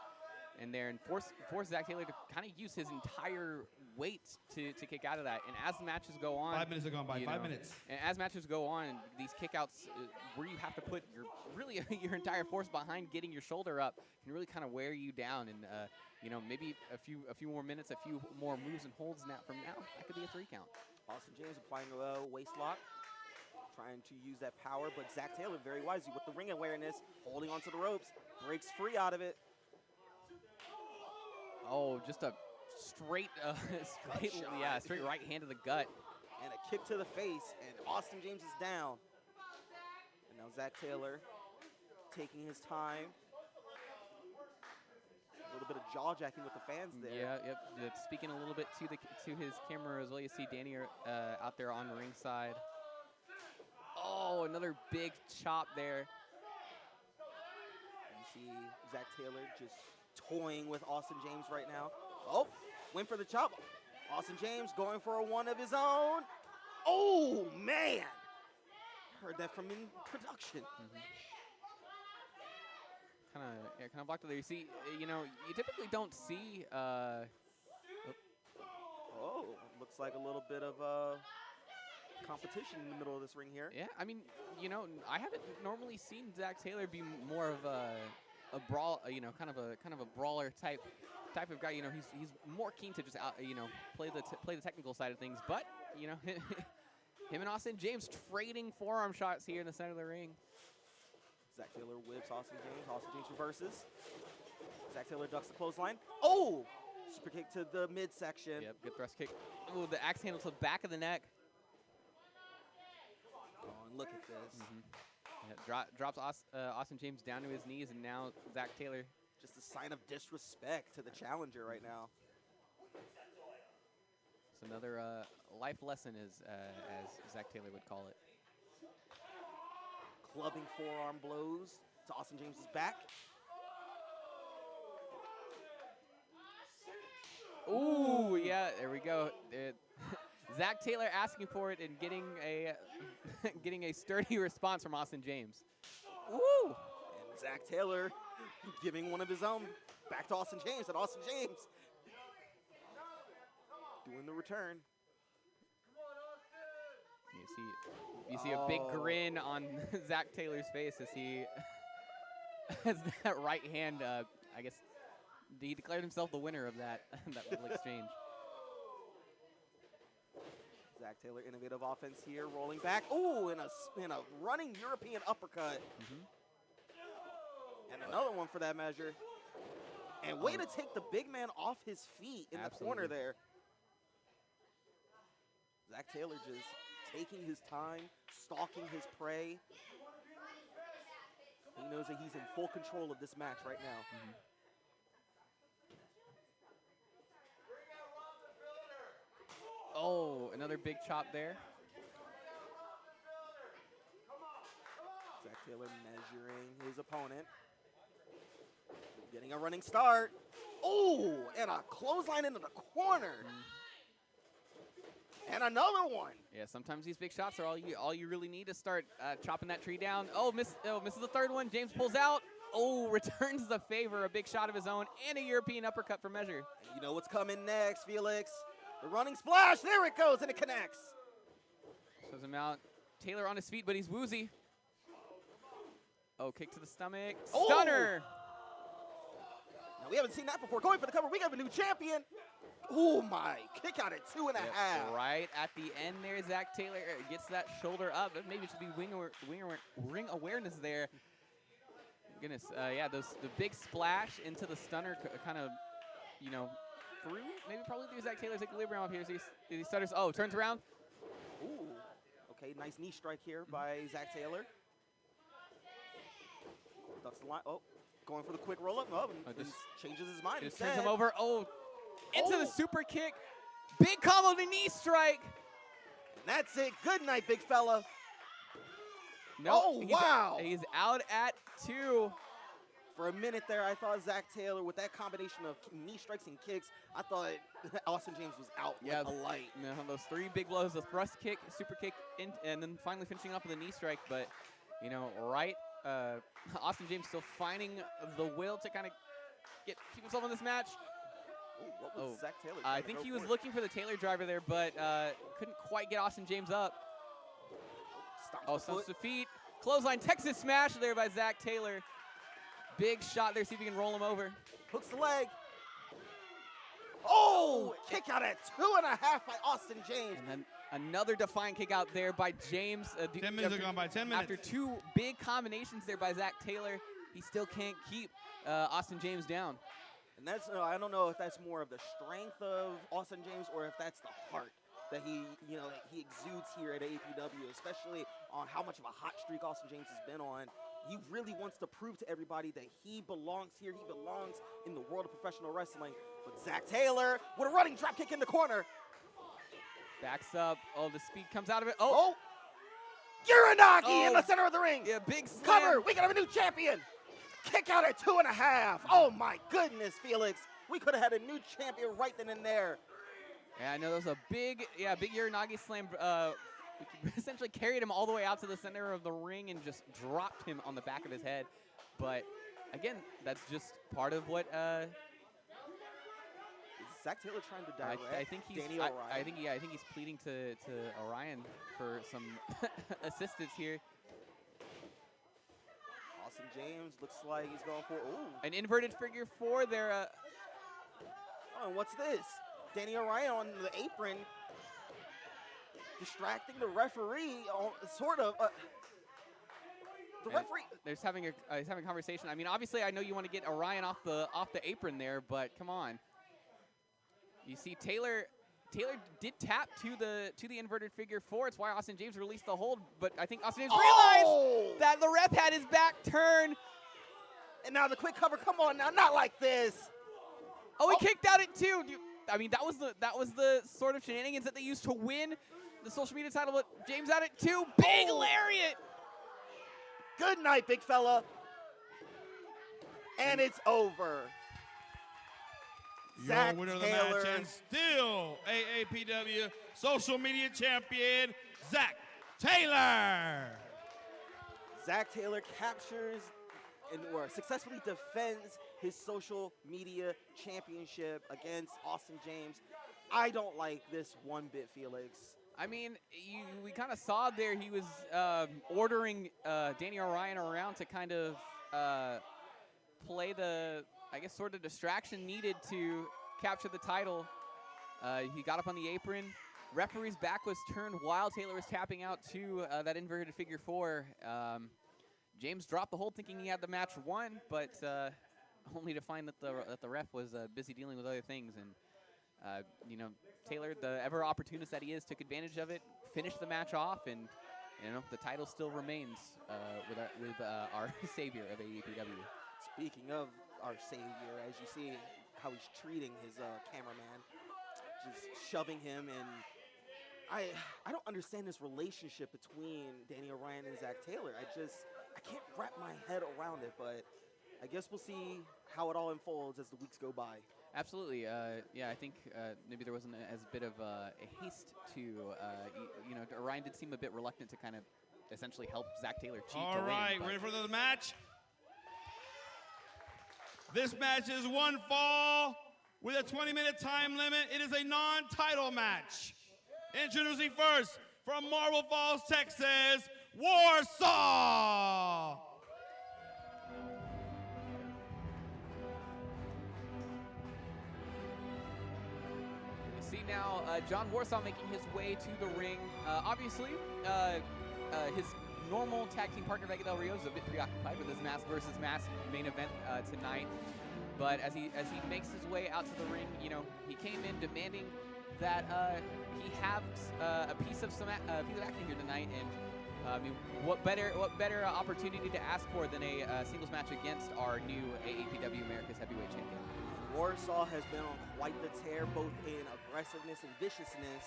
and there and force Zach Taylor to kind of use his entire weight to kick out of that. And as the matches go on, 5 minutes have gone by. 5 minutes. And as matches go on, these kickouts where you have to put your entire force behind getting your shoulder up can really kind of wear you down. And maybe a few more minutes, a few more moves and holds from now, that could be a 3 count. Austin James applying a waist lock, trying to use that power, but Zach Taylor very wisely with the ring awareness, holding onto the ropes, breaks free out of it. Oh, just a straight right hand to the gut. And a kick to the face, and Austin James is down. And now Zach Taylor taking his time. A little bit of jaw jacking with the fans there. Yeah, speaking a little bit to his camera as well. You see Danny out there on the ringside. Oh, another big chop there. You see Zach Taylor just toying with Austin James right now. Oh, went for the chop. Austin James going for one of his own. Oh, man. Heard that from in production. Kind of blocked it there. You see, you typically don't see. Looks like a little bit of competition in the middle of this ring here. Yeah, I mean, I haven't normally seen Zach Taylor be more of a brawl, kind of a brawler type of guy. He's more keen to just play the technical side of things. But him and Austin James trading forearm shots here in the center of the ring. Zach Taylor whips Austin James. Austin James reverses. Zach Taylor ducks the clothesline. Oh! Super kick to the midsection. Yep, good thrust kick. Oh, the axe handle to the back of the neck. Oh, and look at this. Yeah, drops Austin James down to his knees, and now Zach Taylor. Just a sign of disrespect to the challenger right now. It's another life lesson, as Zach Taylor would call it. Clubbing forearm blows to Austin James's back. Ooh, yeah, there we go. Zach Taylor asking for it and getting a sturdy response from Austin James. Woo! And Zach Taylor giving one of his own back to Austin James, and Austin James doing the return. You see a big grin on Zach Taylor's face as he has that right hand. I guess he declared himself the winner of that little exchange. Zach Taylor, innovative offense here, rolling back. Ooh, in a running European uppercut. And another one for that measure. And way to take the big man off his feet in the corner there. Zach Taylor just taking his time, stalking his prey. He knows that he's in full control of this match right now. Oh, another big chop there. Zach Taylor measuring his opponent. Getting a running start. Oh, and a clothesline into the corner. And another one. Yeah, sometimes these big shots are all you really need to start chopping that tree down. Misses the third one. James pulls out. Returns the favor. A big shot of his own and a European uppercut for measure. And you know what's coming next, Felix. The running splash. There it goes, and it connects. Shows him out. Taylor on his feet, but he's woozy. Kick to the stomach. Stunner. Now, we haven't seen that before. Going for the cover. We have a new champion. Oh, my. Kick out at 2.5. Right at the end there, Zach Taylor gets that shoulder up. Maybe it should be ring awareness there. Goodness. The big splash into the stunner kind of, through. Maybe probably through Zach Taylor's equilibrium up here. So he stutters. Turns around. Ooh. Okay, nice knee strike here by Zach Taylor. Ducks the line. Going for the quick roll-up. Just changes his mind. Just turns him over. Into the super kick. Big combo to knee strike. And that's it. Good night, big fella. No, wow. He's out at 2. For a minute there, I thought Zach Taylor, with that combination of knee strikes and kicks, I thought Austin James was out like a light. Those 3 big blows, the thrust kick, super kick, and then finally finishing off with a knee strike. But, Austin James still finding the will to kind of keep himself in this match. What was Zach Taylor? I think he was looking for the Taylor driver there, but couldn't quite get Austin James up. Stomps to feet. Clothesline Texas smash there by Zach Taylor. Big shot there. See if he can roll him over. Hooks the leg. Kick out at 2.5 by Austin James. And then another defiant kick out there by James. 10 minutes are gone by. 10 minutes. After 2 big combinations there by Zach Taylor, he still can't keep Austin James down. And that's, I don't know if that's more of the strength of Austin James or if that's the heart that he exudes here at AAPW, especially on how much of a hot streak Austin James has been on. He really wants to prove to everybody that he belongs here. He belongs in the world of professional wrestling. But Zach Taylor with a running drop kick in the corner. Backs up. The speed comes out of it. Uranagi in the center of the ring. Yeah, big slam. Cover. We can have a new champion. Kick out at 2.5. Oh, my goodness, Felix. We could have had a new champion right then and there. Yeah, I know that was a big Uranagi slam. Essentially carried him all the way out to the center of the ring and just dropped him on the back of his head. But, again, that's just part of what... Is Zach Taylor trying to direct I think he's, Danny Orion? I think he's pleading to Orion for some assistance here. Austin James looks like he's going for an inverted figure 4 there. And what's this? Danny Orion on the apron, distracting the referee. Sort of. The referee. He's having a conversation. I mean, obviously, I know you want to get Orion off the apron there, but come on. You see, Taylor did tap to the inverted figure 4. It's why Austin James released the hold, but I think Austin James realized that the ref had his back turned. And now the quick cover. Come on now, not like this. He kicked out at 2. I mean, that was the sort of shenanigans that they used to win the social media title. But James out at 2. Big lariat. Good night, big fella. And it's over. Your winner of the match and still AAPW social media champion, Zach Taylor. Zach Taylor captures or successfully defends his social media championship against Austin James. I don't like this one bit, Felix. I mean, we kind of saw there he was ordering Danny Orion around to kind of play the, I guess, sort of distraction needed to capture the title. He got up on the apron. Referee's back was turned while Taylor was tapping out to that inverted figure 4. James dropped the hold thinking he had the match won, but only to find that the ref was busy dealing with other things. And, Taylor, the ever opportunist that he is, took advantage of it, finished the match off, and the title still remains with our savior of AAPW. Speaking of our savior, as you see how he's treating his cameraman, just shoving him, and I don't understand this relationship between Danny Orion and Zach Taylor. I can't wrap my head around it, but I guess we'll see how it all unfolds as the weeks go by. Absolutely. Yeah, I think maybe there wasn't as bit of a haste to, Orion did seem a bit reluctant to kind of essentially help Zach Taylor cheat All to win. right, ready for the match? This match is one fall with a 20-minute time limit. It is a non-title match. Introducing first from Marble Falls, Texas, Warsaw. We see now John Warsaw making his way to the ring. Obviously, his normal tag team partner Vega Del Rio is a bit preoccupied with his mask versus mask main event tonight. But as he makes his way out to the ring, he came in demanding that he have a piece of action here tonight. And I mean, what better opportunity to ask for than a singles match against our new AAPW America's Heavyweight Champion? Warsaw has been on quite the tear, both in aggressiveness and viciousness.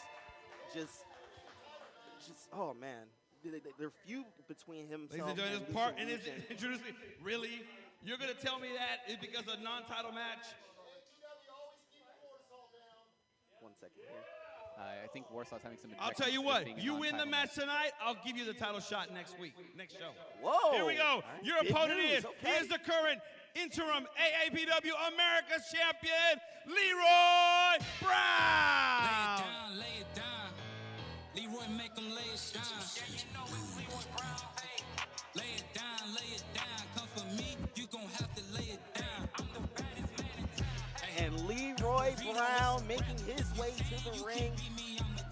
Just oh man, they're few between himself. Ladies and gentlemen, and this part, Lisa and it's Lucian. introducing, really? You're gonna tell me that is because of a non-title match? One second here. I think Warsaw's having some. I'll tell you objections to what, this being a you win the non-title match tonight, I'll give you the title shot next week, next show. Whoa! Here we go. All right, Your big opponent news, is, okay. he is the current interim AAPW America's Champion, Leroy Brown. Lay it down. Leroy, make them lay it down. Yeah, you know it's Leroy Brown. Hey, lay it down, come for me, you gon' have to lay it down. I'm the baddest man in town. And Leroy Brown making his way to the ring.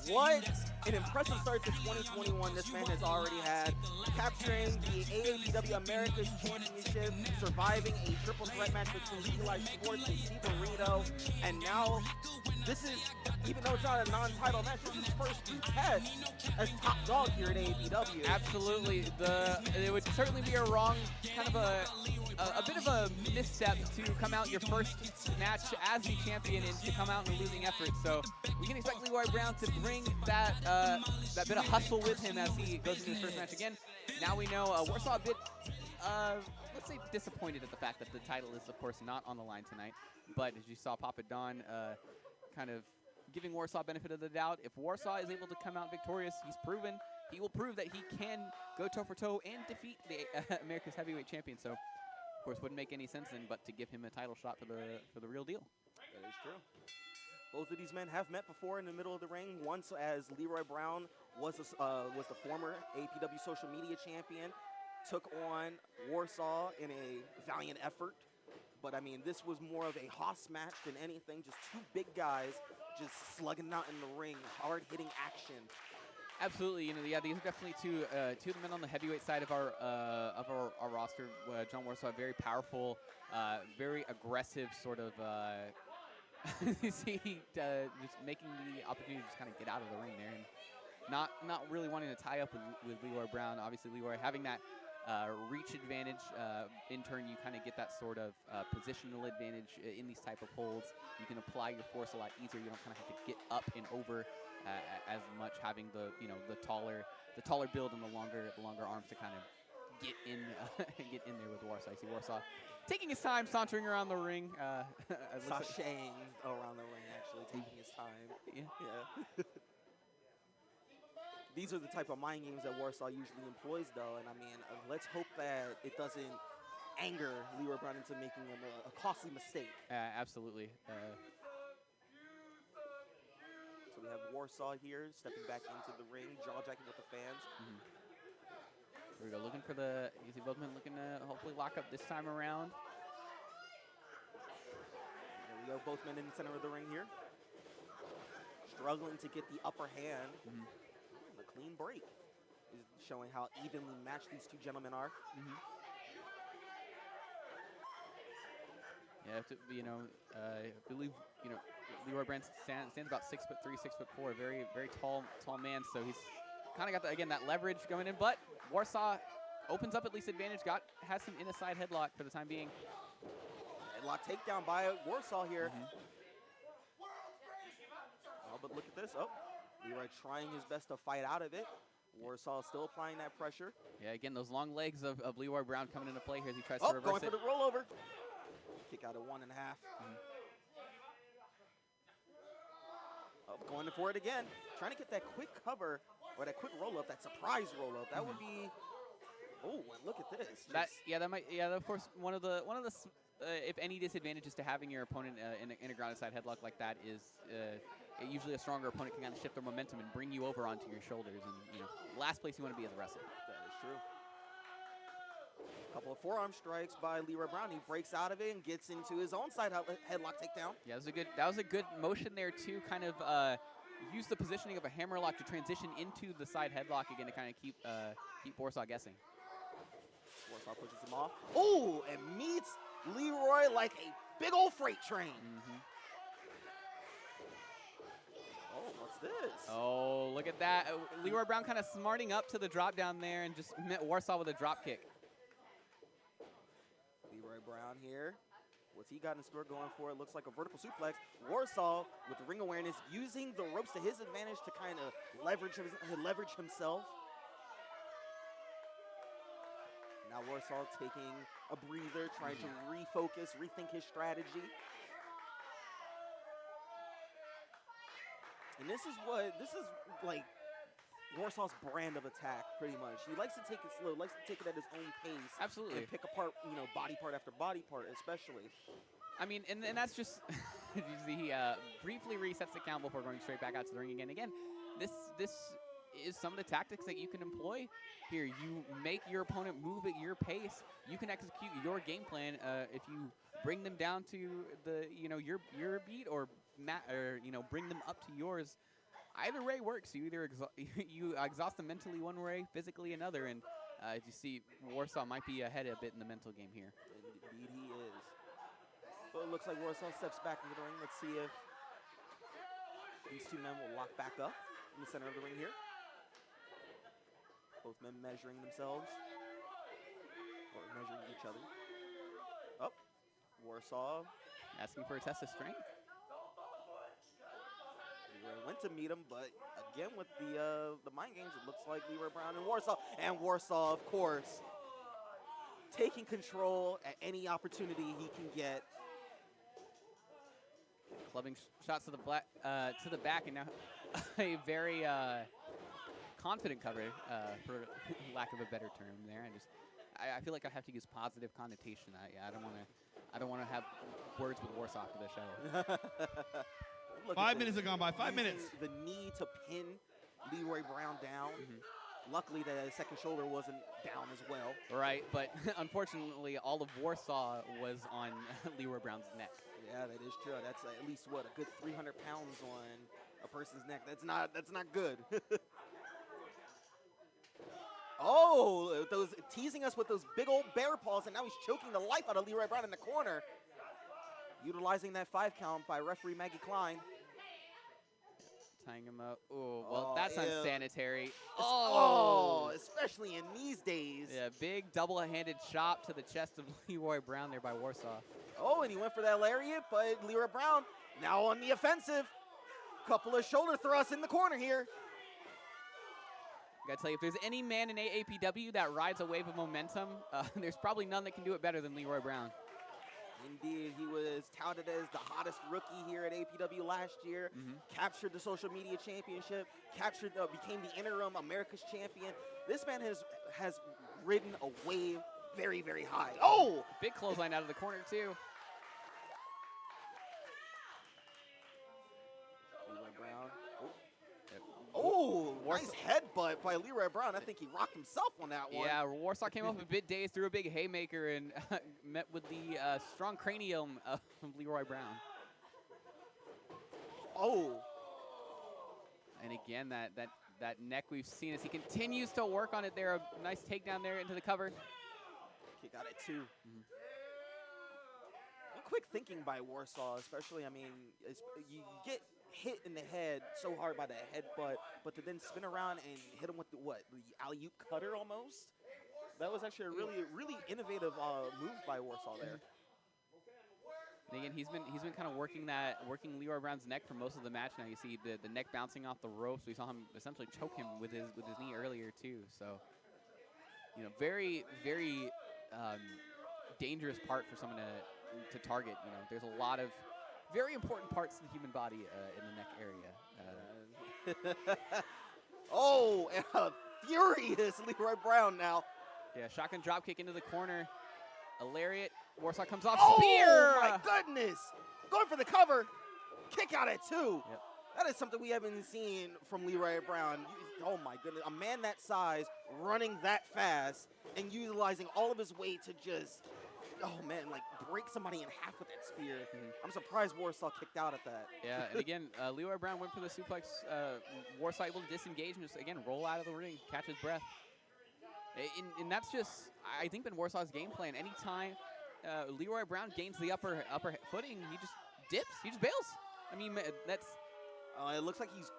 What an impressive start to 2021 this man has already had. Capturing the AAPW America's Championship, surviving a triple threat match between Eli Schwartz and Steve Rito. And now, this is, even though it's not a non-title match, this is his first test as top dog here at AAPW. Absolutely. It would certainly be a wrong, kind of a bit of a misstep to come out your first match as the champion and to come out in a losing effort. So we can expect Leroy Brown to bring that bit of hustle with him as he goes into his first match again. Now we know Warsaw a bit, let's say, disappointed at the fact that the title is, of course, not on the line tonight. But as you saw, Papa Don kind of giving Warsaw benefit of the doubt. If Warsaw is able to come out victorious, he will prove that he can go toe-for-toe and defeat the America's Heavyweight Champion. So, of course, wouldn't make any sense then but to give him a title shot for the real deal. That is true. Both of these men have met before in the middle of the ring. Once as Leroy Brown was the former APW social media champion, took on Warsaw in a valiant effort. But, I mean, this was more of a hoss match than anything. Just two big guys just slugging out in the ring, hard-hitting action. Absolutely, these are definitely two of the men on the heavyweight side of our roster. John Warsaw, very powerful, very aggressive, sort of. You see, just making the opportunity to just kind of get out of the ring there, and not really wanting to tie up with Leroy Brown. Obviously, Leroy having that reach advantage. In turn, you kind of get that sort of positional advantage in these type of holds. You can apply your force a lot easier. You don't kind of have to get up and over as much, having the taller build and the longer arms to kind of get in there with Warsaw. You see Warsaw taking his time, sauntering around the ring. Sashaying around the ring, actually, taking his time. Yeah. These are the type of mind games that Warsaw usually employs, though, and I mean, let's hope that it doesn't anger Leroy Brown into making him a costly mistake. Absolutely. So we have Warsaw here, stepping back into the ring, jaw-jacking with the fans. Mm-hmm. Here we go, looking for you see both men looking to hopefully lock up this time around. There we go, both men in the center of the ring here. Struggling to get the upper hand. Mm-hmm. A clean break is showing how evenly matched these two gentlemen are. Mm-hmm. Yeah, I believe, Leroy Brown stands about 6'3", 6'4", very, very tall man. So he's kind of got that leverage going in. But Warsaw opens up at least advantage. Has some inside headlock for the time being. Headlock takedown by Warsaw here. Mm-hmm. Oh, but look at this. Oh, Leroy trying his best to fight out of it. Warsaw still applying that pressure. Yeah, again, those long legs of Leroy Brown coming into play here as he tries Oh, to reverse going it. for the rollover. Kick out at 1.5. Oh, going for it again. Trying to get that quick cover or that quick roll-up, that surprise roll-up. That would be. Oh, look at this. That might. Yeah, of course. One of the if any disadvantages to having your opponent in a grounded side headlock like that is usually a stronger opponent can kind of shift their momentum and bring you over onto your shoulders. And last place you want to be as a wrestler. That is true. Couple of forearm strikes by Leroy Brown. He breaks out of it and gets into his own side headlock takedown. Yeah, that was a good motion there too. Kind of use the positioning of a hammerlock to transition into the side headlock again to kind of keep Warsaw guessing. Warsaw pushes him off. Oh, and meets Leroy like a big old freight train. Oh, what's this? Oh, look at that. Leroy Brown kind of smarting up to the drop down there and just met Warsaw with a drop kick. Leroy Brown here. What's he got in store going for? It looks like a vertical suplex. Warsaw with the ring awareness, using the ropes to his advantage to kind of leverage himself. Now Warsaw taking a breather, trying to refocus, rethink his strategy. And this is like Warsaw's brand of attack, pretty much. He likes to take it slow, likes to take it at his own pace. Absolutely. And pick apart, body part after body part, especially. I mean, and that's just, he briefly resets the count before going straight back out to the ring again. Again, this is some of the tactics that you can employ here. You make your opponent move at your pace. You can execute your game plan if you bring them down to the your beat or bring them up to yours. Either way works. You either you exhaust them mentally one way, physically another, and as you see, Warsaw might be ahead a bit in the mental game here. Indeed he is. So it looks like Warsaw steps back into the ring. Let's see if these two men will lock back up in the center of the ring here. Both men measuring themselves, or measuring each other. Oh, Warsaw asking for a test of strength. Leroy went to meet him, but again with the mind games, it looks like Leroy Brown and Warsaw, of course, taking control at any opportunity he can get. Clubbing shots to the back, and now a very confident cover, for lack of a better term. There, I feel like I have to use positive connotation. I don't want to have words with Warsaw after the show. Look, 5 minutes have gone by. 5 minutes. The knee to pin Leroy Brown down. Luckily, the second shoulder wasn't down as well. Right, but unfortunately, all of Warsaw was on Leroy Brown's neck. Yeah, that is true. That's at least a good 300 pounds on a person's neck. That's not good. Oh, those teasing us with those big old bear paws, and now he's choking the life out of Leroy Brown in the corner. Utilizing that 5 count by referee Maggie Klein. Tying him up. Oh, well, that's ew. Unsanitary. Especially in these days. Yeah, big double-handed chop to the chest of Leroy Brown there by Warsaw. Oh, and he went for that lariat, but Leroy Brown now on the offensive. Couple of shoulder thrusts in the corner here. Gotta tell you, if there's any man in AAPW that rides a wave of momentum, there's probably none that can do it better than Leroy Brown. Indeed, he was touted as the hottest rookie here at APW last year. Captured the social media championship. Became the interim America's champion. This man has ridden a wave very, very high. Oh! Big clothesline out of the corner, too. Leroy Brown. Oh, nice headbutt by Leroy Brown. I think he rocked himself on that one. Yeah, Warsaw came up a bit dazed, threw a big haymaker, and met with the strong cranium of Leroy Brown. Oh. And again, that neck we've seen as he continues to work on it there. A nice takedown there into the cover. Kick out at 2. Quick thinking by Warsaw, especially, you get hit in the head so hard by the headbutt, but to then spin around and hit him with the alley-oop cutter almost? That was actually a really, really innovative move by Warsaw there. And again, he's been kind of working Leroy Brown's neck for most of the match. Now you see the neck bouncing off the ropes. We saw him essentially choke him with his knee earlier too. So, you know, very dangerous part for someone to target. You know, there's a lot of very important parts of the human body in the neck area. Oh, and a furious Leroy Brown now. Yeah, shotgun drop kick into the corner. A lariat. Warsaw comes off. Oh, Spear! my goodness. Going for the cover. Kick out at 2. Yep. That is something we haven't seen from Leroy Brown. Oh, my goodness. A man that size running that fast and utilizing all of his weight to just, oh, man, like break somebody in half with that spear. I'm surprised Warsaw kicked out at that. Yeah, and again, Leroy Brown went for the suplex. Warsaw able to disengage and just, again, roll out of the ring, catch his breath. And that's just, I think, been Warsaw's game plan. Anytime Leroy Brown gains the upper footing, he just dips. He just bails. I mean, that's... It looks like he's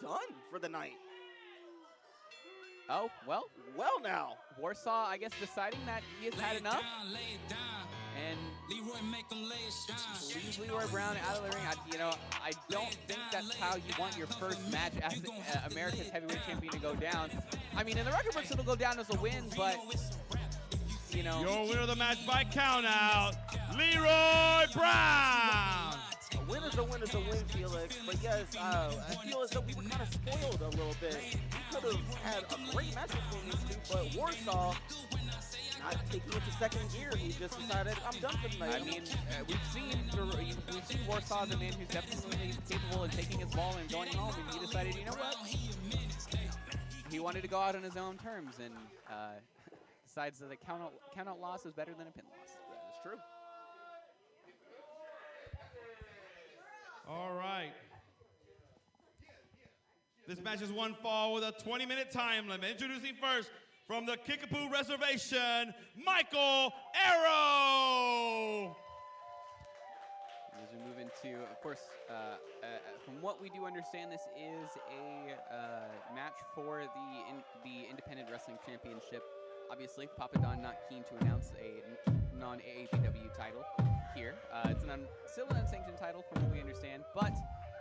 done for the night. Oh, well. Well now. Warsaw, I guess, deciding that he has had enough. And leaves Leroy Brown out of the ring. I don't think that's how you want your first match as America's heavyweight champion to go down. I mean, in the record books, it'll go down as a win, but, you know. Your winner of the match by countout, Leroy Brown. A win is a win is a win, Felix. But yes, I feel as though we were kind of spoiled a little bit. We could have had a great match between these two, but Warsaw not taking it to second gear. He just decided, I'm done for the night. I mean, we've seen Warsaw as a man who's definitely capable of taking his ball and going home, and he decided, you know what? He wanted to go out on his own terms, and decides that a count-out loss is better than a pin loss. That is true. All right. This match is one fall with a 20-minute time limit. Introducing first from the Kickapoo Reservation, Michael Arrow. As we move into, of course, from what we do understand, this is a match for the Independent Wrestling Championship. Obviously, Papa Don not keen to announce a non-AAPW title here. It's still an unsanctioned title from what we understand, but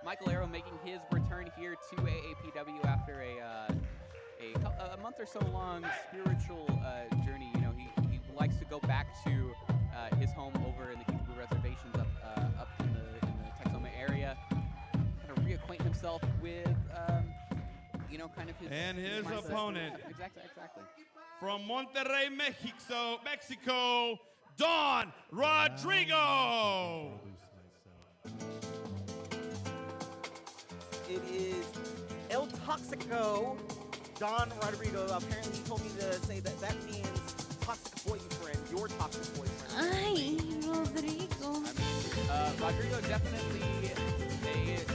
Michael Arrow making his return here to AAPW after a month or so long spiritual journey. You know, he likes to go back to his home over in the Kickapoo Reservations up in the Texoma area, kind of reacquaint himself with you know, kind of his mindset. Opponent. Exactly. From Monterrey, Mexico, Don Rodrigo. It is El Toxico, Don Rodrigo. Apparently he told me to say that means toxic boyfriend, your toxic boyfriend. Ay, Rodrigo. Rodrigo definitely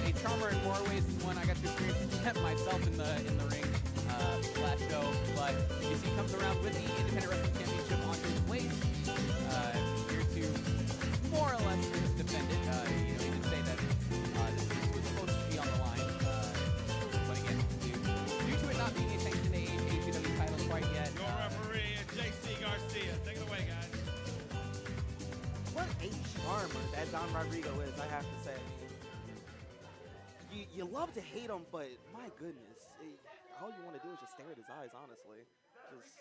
a charmer in more ways than one. I got to experience myself in the ring last show, but you see he comes around with the Independent Wrestling Championship on his waist, here to more or less defend it. You know, he did say that this was supposed to be on the line, but again, due to it not being a sanctioned AAPW title quite yet. Your referee, JC Garcia. Take it away, guys. What a charmer that Don Rodrigo is, I have to say. You love to hate him, but my goodness, all you want to do is just stare at his eyes, honestly. Just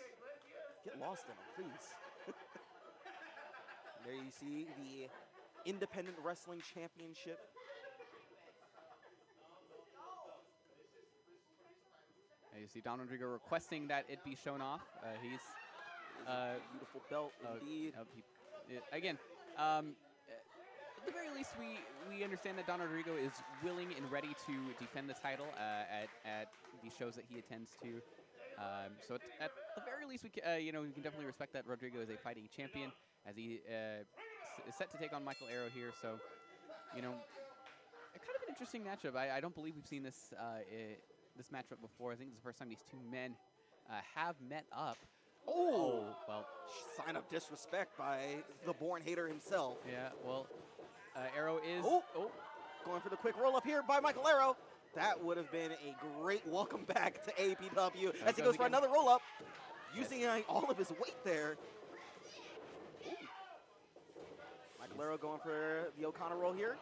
get lost in him, please. There you see the Independent Wrestling Championship. You see Don Rodrigo requesting that it be shown off. He's beautiful belt, indeed. Again, at the very least, we understand that Don Rodrigo is willing and ready to defend the title at the shows that he attends to. So at the very least, we can definitely respect that Rodrigo is a fighting champion, as he is set to take on Michael Arrow here. So, you know, kind of an interesting matchup. I don't believe we've seen this this matchup before. I think this is the first time these two men have met up. Oh, well, sign of disrespect by the born hater himself. Yeah, well, Arrow is going for the quick roll up here by Michael Arrow. That would have been a great welcome back to AAPW as he goes for another roll up, using all of his weight there. Ooh. Michael Arrow going for the O'Connor roll here.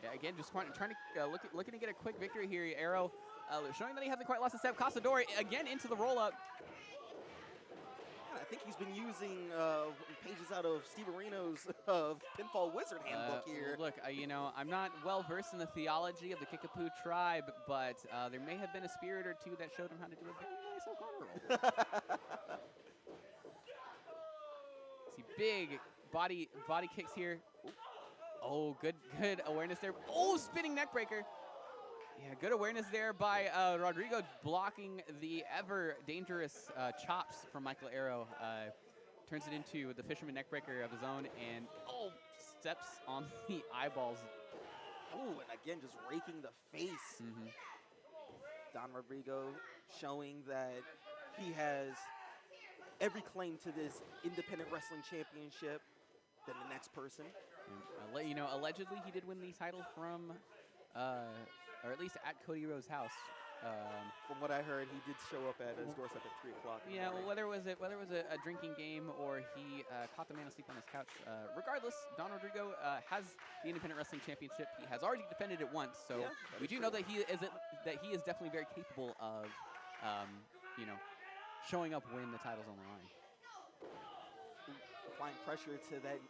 Yeah, again, just trying to looking to get a quick victory here. Arrow showing that he hasn't quite lost a step. Casadori again into the roll-up. I think he's been using pages out of Steve Areno's Pinfall Wizard handbook here. Look, you know, I'm not well-versed in the theology of the Kickapoo tribe, but there may have been a spirit or two that showed him how to do a very nice O'Connor roll. See, big body kicks here. Oh, good awareness there. Oh, spinning neck breaker. Yeah, good awareness there by Rodrigo, blocking the ever dangerous chops from Michael Arrow. Turns it into the fisherman neck breaker of his own, and steps on the eyeballs. Oh, and again, just raking the face. Don Rodrigo showing that he has every claim to this independent wrestling championship than the next person. You know, allegedly he did win the title from, or at least at Cody Rhodes' house. From what I heard, he did show up at his doorstep at 3 o'clock. Yeah, well, whether it was a drinking game or he caught the man asleep on his couch, regardless, Don Rodrigo has the Independent Wrestling Championship. He has already defended it once, so we do know that he is definitely very capable of, you know, showing up when the title's on the line. Applying pressure to that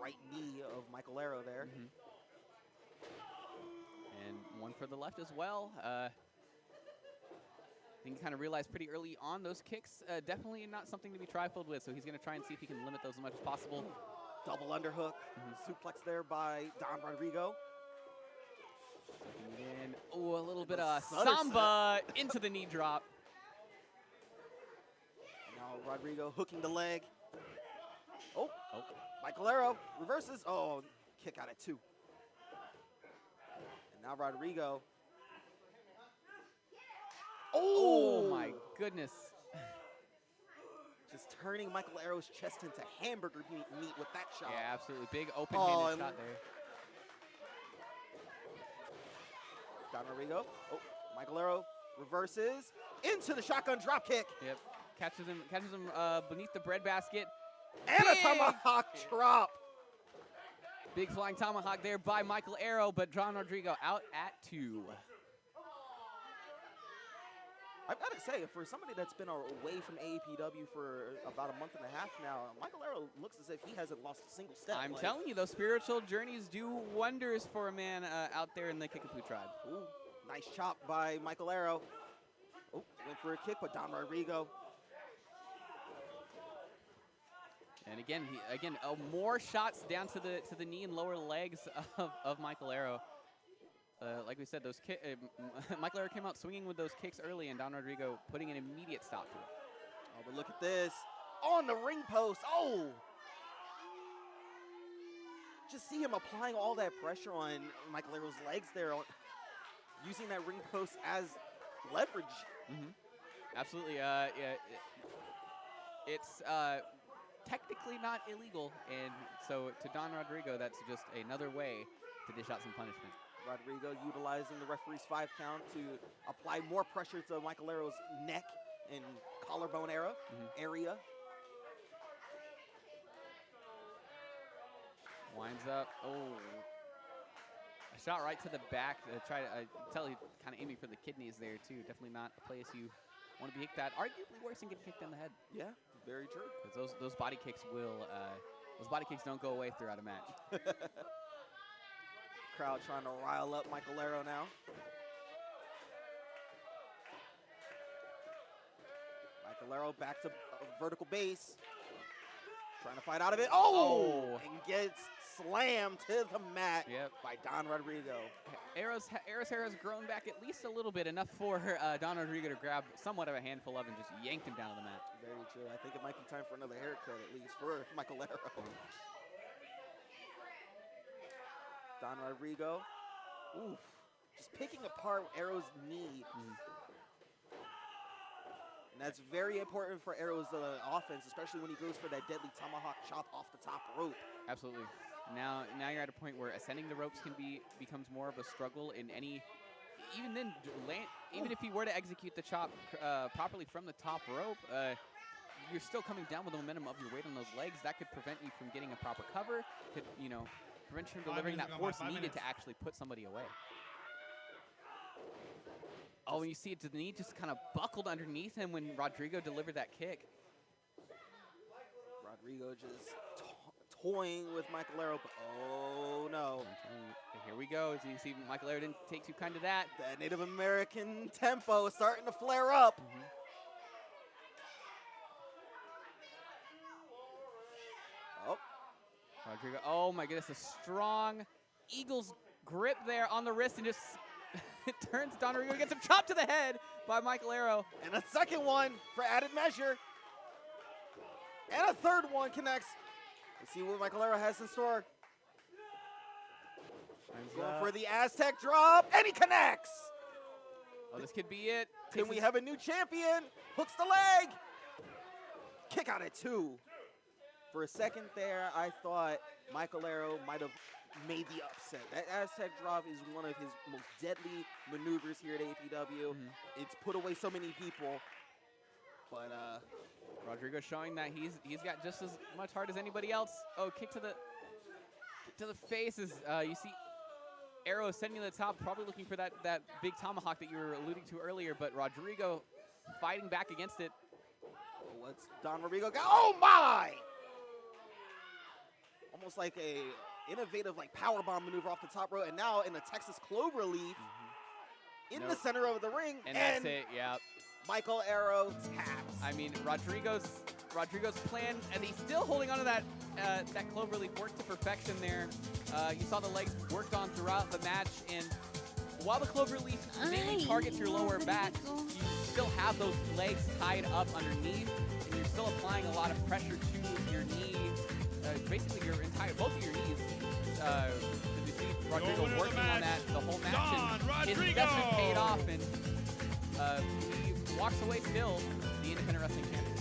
right knee of Michael Arrow there. And one for the left as well. I think he kind of realized pretty early on those kicks, definitely not something to be trifled with, so he's going to try and see if he can limit those as much as possible. Double underhook, suplex there by Don Rodrigo. And a little bit of samba into the knee drop. Now Rodrigo hooking the leg. Oh. Michael Arrow reverses. Oh, kick out at 2. And now Rodrigo. Oh my goodness. Just turning Michael Arrow's chest into hamburger meat with that shot. Yeah, absolutely. Big open-handed shot there. Don Rodrigo. Oh, Michael Arrow reverses into the shotgun drop kick. Yep. Catches him beneath the breadbasket. And a tomahawk drop. Big flying tomahawk there by Michael Arrow, but Don Rodrigo out at 2. I've got to say, for somebody that's been away from AAPW for about a month and a half now, Michael Arrow looks as if he hasn't lost a single step. I'm telling you, those spiritual journeys do wonders for a man out there in the Kickapoo tribe. Ooh, nice chop by Michael Arrow. Oh, went for a kick, but Don Rodrigo. And again, more shots down to the knee and lower legs of Michael Arrow. Like we said, those Michael Arrow came out swinging with those kicks early, and Don Rodrigo putting an immediate stop to it. Oh, but look at this. On the ring post. Oh! Just see him applying all that pressure on Michael Arrow's legs there, using that ring post as leverage. Absolutely. It's technically not illegal, and so to Don Rodrigo, that's just another way to dish out some punishment. Rodrigo utilizing the referee's 5 count to apply more pressure to Michael Arrow's neck and collarbone area. Winds up. Oh. A shot right to the back. Tell he kind of aiming for the kidneys there, too. Definitely not a place you want to be kicked at. Arguably worse than getting kicked in the head. Yeah, very true. Because those body kicks those body kicks don't go away throughout a match. Crowd trying to rile up Michael Arrow now. Michael Arrow back to vertical base. Trying to fight out of it. Oh! And gets slammed to the mat by Don Rodrigo. Arrow's hair has grown back at least a little bit, enough for Don Rodrigo to grab somewhat of a handful of and just yanked him down to the mat. Very true. I think it might be time for another haircut at least for Michael Arrow. Don Rodrigo. Oof. Just picking apart Arrow's knee. And that's very important for Arrow's offense, especially when he goes for that deadly tomahawk chop off the top rope. Absolutely. Now you're at a point where ascending the ropes becomes more of a struggle in any. Even then, even if he were to execute the chop properly from the top rope, you're still coming down with the momentum of your weight on those legs. That could prevent you from getting a proper cover. Could, you know, prevent you from delivering that force needed to actually put somebody away. Oh, and you see it, the knee just kind of buckled underneath him when Rodrigo delivered that kick. Rodrigo just toying with Michael Arrow, but oh no. Here we go. As you see, Michael Arrow didn't take too kind to that. That Native American tempo is starting to flare up. Oh. Rodrigo, oh my goodness, a strong Eagles grip there on the wrist, and just it turns Don Rodrigo, gets him chopped to the head by Michael Arrow. And a second one for added measure. And a third one connects. Let's see what Michael Arrow has in store. Going for the Aztec drop, and he connects. Oh, this could be it. Can we have a new champion? Hooks the leg. Kick out at 2. For a second there, I thought Michael Arrow might have made the upset. That Aztec drop is one of his most deadly maneuvers here at AAPW. It's put away so many people. But Rodrigo showing that he's got just as much heart as anybody else. Oh, kick to the face as you see Arrow ascending to the top, probably looking for that big tomahawk that you were alluding to earlier, but Rodrigo fighting back against it. What's Don Rodrigo got? Oh my! Almost like a innovative powerbomb maneuver off the top rope, and now in a Texas cloverleaf in the center of the ring. And that's it, yeah. Michael Arrow taps. I mean, Rodrigo's plan, and he's still holding on to that cloverleaf, worked to perfection there. You saw the legs worked on throughout the match, and while the cloverleaf mainly targets your lower back, you still have those legs tied up underneath, and you're still applying a lot of pressure to your knee, basically both of your knees. You see Rodrigo working on that the whole match, and his investment paid off, and he walks away still the independent wrestling champion.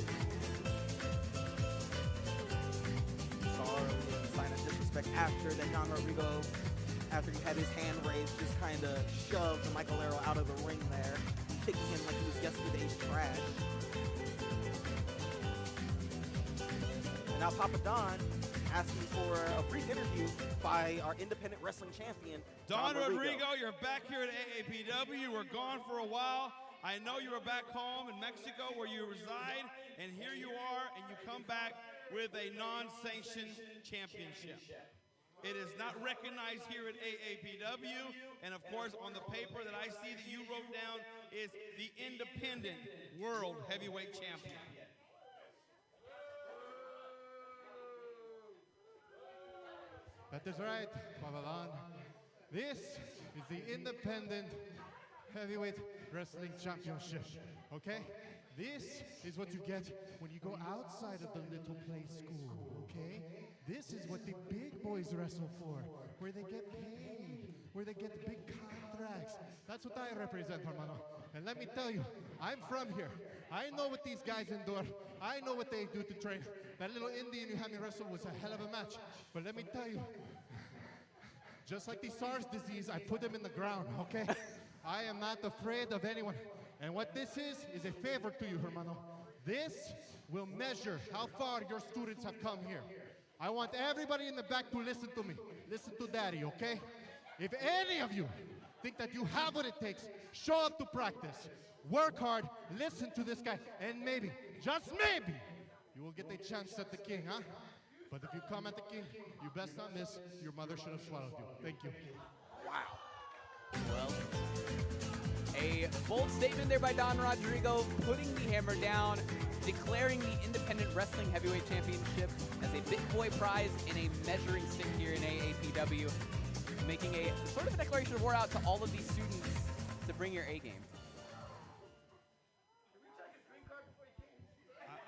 Saw a sign of disrespect after that Don Rodrigo, after he had his hand raised, just kind of shoved Michael Arrow out of the ring there, kicking him like he was yesterday's trash. And now Papa Don asking for a brief interview by our independent wrestling champion, Don Rodrigo. You're back here at AAPW. You were gone for a while. I know you were back home in Mexico where you reside, and here you are, and you come back with a non-sanctioned championship. It is not recognized here at AAPW, and of course on the paper that I see that you wrote down is the Independent World Heavyweight Champion. That is right, Pavalan. This is the Independent Heavyweight Wrestling Championship, okay? This is what you get when you go outside of the little play school, okay? This is what the big boys wrestle for, where they get paid, where they get big contracts. That's what I represent, hermano. And let me tell you, I'm from here. I know what these guys endure. I know what they do to train. That little Indian you had me wrestle was a hell of a match. But let me tell you, just like the SARS disease, I put them in the ground, okay? I am not afraid of anyone. And what this is a favor to you, hermano. This will measure how far your students have come here. I want everybody in the back to listen to me. Listen to Daddy, okay? If any of you think that you have what it takes, show up to practice. Work hard, listen to this guy, and maybe, just maybe, you will get a chance at the king, huh? But if you come at the king, you best not miss. Your mother should have swallowed you. Thank you. Wow. Well, a bold statement there by Don Rodrigo, putting the hammer down, declaring the Independent Wrestling Heavyweight Championship as a big boy prize and a measuring stick here in AAPW, making a sort of a declaration of war out to all of these students to bring your A game.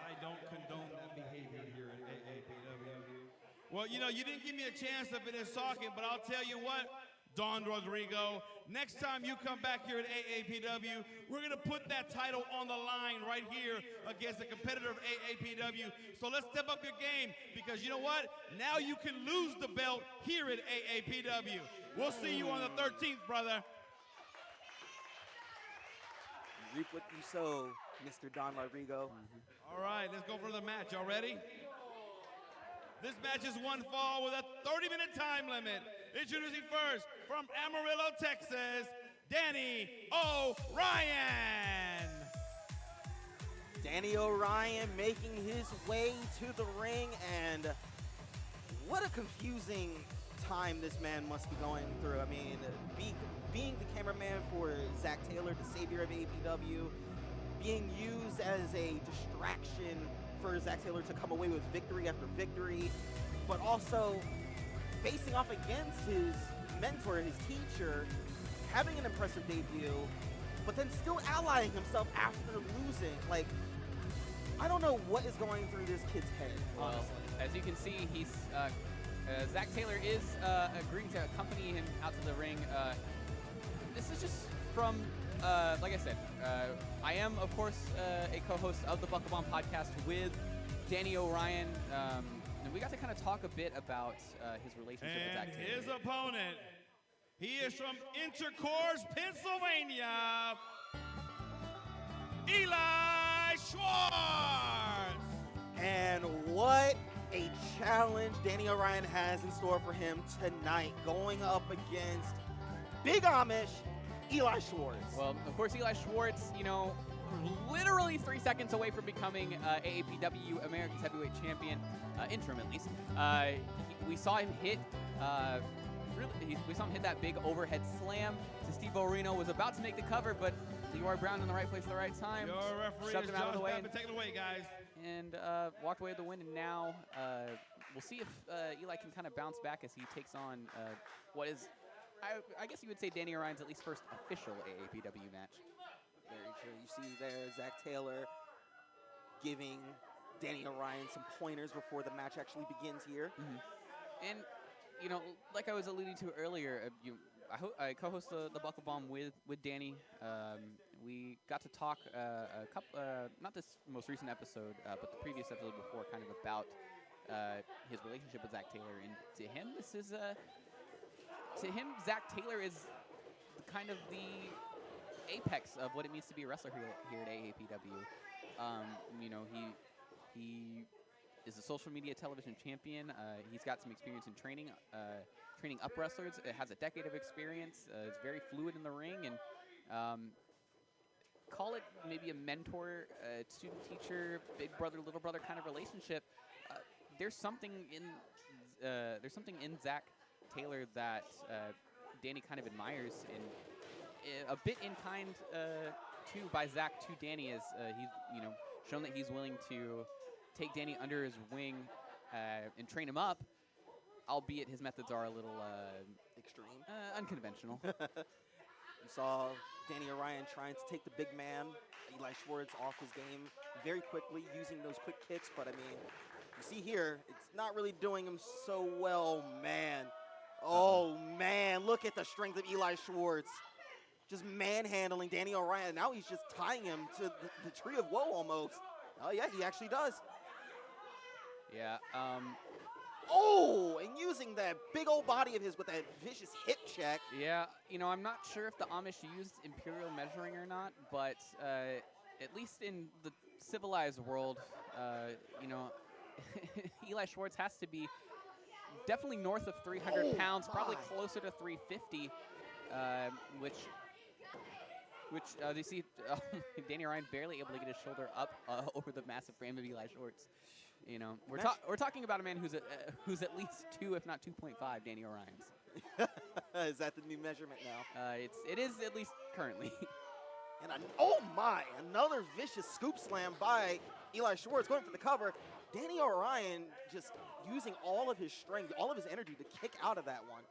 I don't condone that behavior here at AAPW. Well, you know, you didn't give me a chance to finish talking, but I'll tell you what, Don Rodrigo, next time you come back here at AAPW, we're going to put that title on the line right here against a competitor of AAPW. So let's step up your game, because you know what? Now you can lose the belt here at AAPW. We'll see you on the 13th, brother. You reap what you sow. Mr. Don Rodrigo. All right, let's go for the match. Y'all ready? This match is one fall with a 30-minute time limit. Introducing first from Amarillo, Texas, Danny O'Ryan. Danny O'Ryan making his way to the ring, and what a confusing time this man must be going through. I mean, being the cameraman for Zach Taylor, the savior of AAPW, being used as a distraction for Zach Taylor to come away with victory after victory, but also facing off against his mentor, his teacher, having an impressive debut, but then still allying himself after losing. Like, I don't know what is going through this kid's head, honestly. As you can see, he's Zach Taylor is agreeing to accompany him out to the ring. This is just from, like I said, I am, of course, a co-host of the Buckle Bomb podcast with Danny O'Ryan. And we got to kind of talk a bit about his relationship with Zach Taylor. And his opponent, he is from Intercourse, Pennsylvania, Eli Schwartz. And what a challenge Danny O'Ryan has in store for him tonight, going up against Big Amish Eli Schwartz. Well, of course, Eli Schwartz, you know, literally 3 seconds away from becoming AAPW America's Heavyweight Champion, interim at least. We saw him hit. We saw him hit that big overhead slam to Steve O'Reno. Was about to make the cover, but Leroy Brown in the right place at the right time. Your referee shoved is him out of the way. Take it away, guys. And walked away with the win. And now we'll see if Eli can kind of bounce back as he takes on what is, I guess you would say, Danny O'Ryan's at least first official AAPW match. Very true. You see there Zach Taylor giving Danny O'Ryan some pointers before the match actually begins here. And, you know, like I was alluding to earlier, I co-host the Buckle Bomb with Danny. We got to talk a couple, not this most recent episode, but the previous episode before, kind of about his relationship with Zach Taylor. And to him, Zach Taylor is kind of the apex of what it means to be a wrestler here at AAPW. You know, he is a social media television champion. He's got some experience in training up wrestlers. It has a decade of experience. It's very fluid in the ring, and call it maybe a mentor, student teacher, big brother, little brother kind of relationship. There's something in Zach Taylor that Danny kind of admires, and a bit in kind too by Zach to Danny, as he's shown that he's willing to take Danny under his wing and train him up, albeit his methods are a little extreme, unconventional. You saw Danny O'Ryan trying to take the big man, Eli Schwartz, off his game very quickly, using those quick kicks. But I mean, you see here, it's not really doing him so well, man. Oh man, look at the strength of Eli Schwartz. Just manhandling Danny O'Ryan. Now he's just tying him to the tree of woe almost. Oh yeah, he actually does. Yeah. Oh, and using that big old body of his with that vicious hip check. Yeah, you know, I'm not sure if the Amish used imperial measuring or not, but at least in the civilized world, you know, Eli Schwartz has to be definitely north of 300 pounds, probably closer to 350, which you see Danny O'Ryan barely able to get his shoulder up over the massive frame of Eli Schwartz. You know, we're talking about a man who's at least 2, if not 2.5, Danny O'Ryan's. Is that the new measurement now? It is at least currently. And oh my, another vicious scoop slam by Eli Schwartz, going for the cover. Danny O'Ryan just using all of his strength, all of his energy to kick out of that one.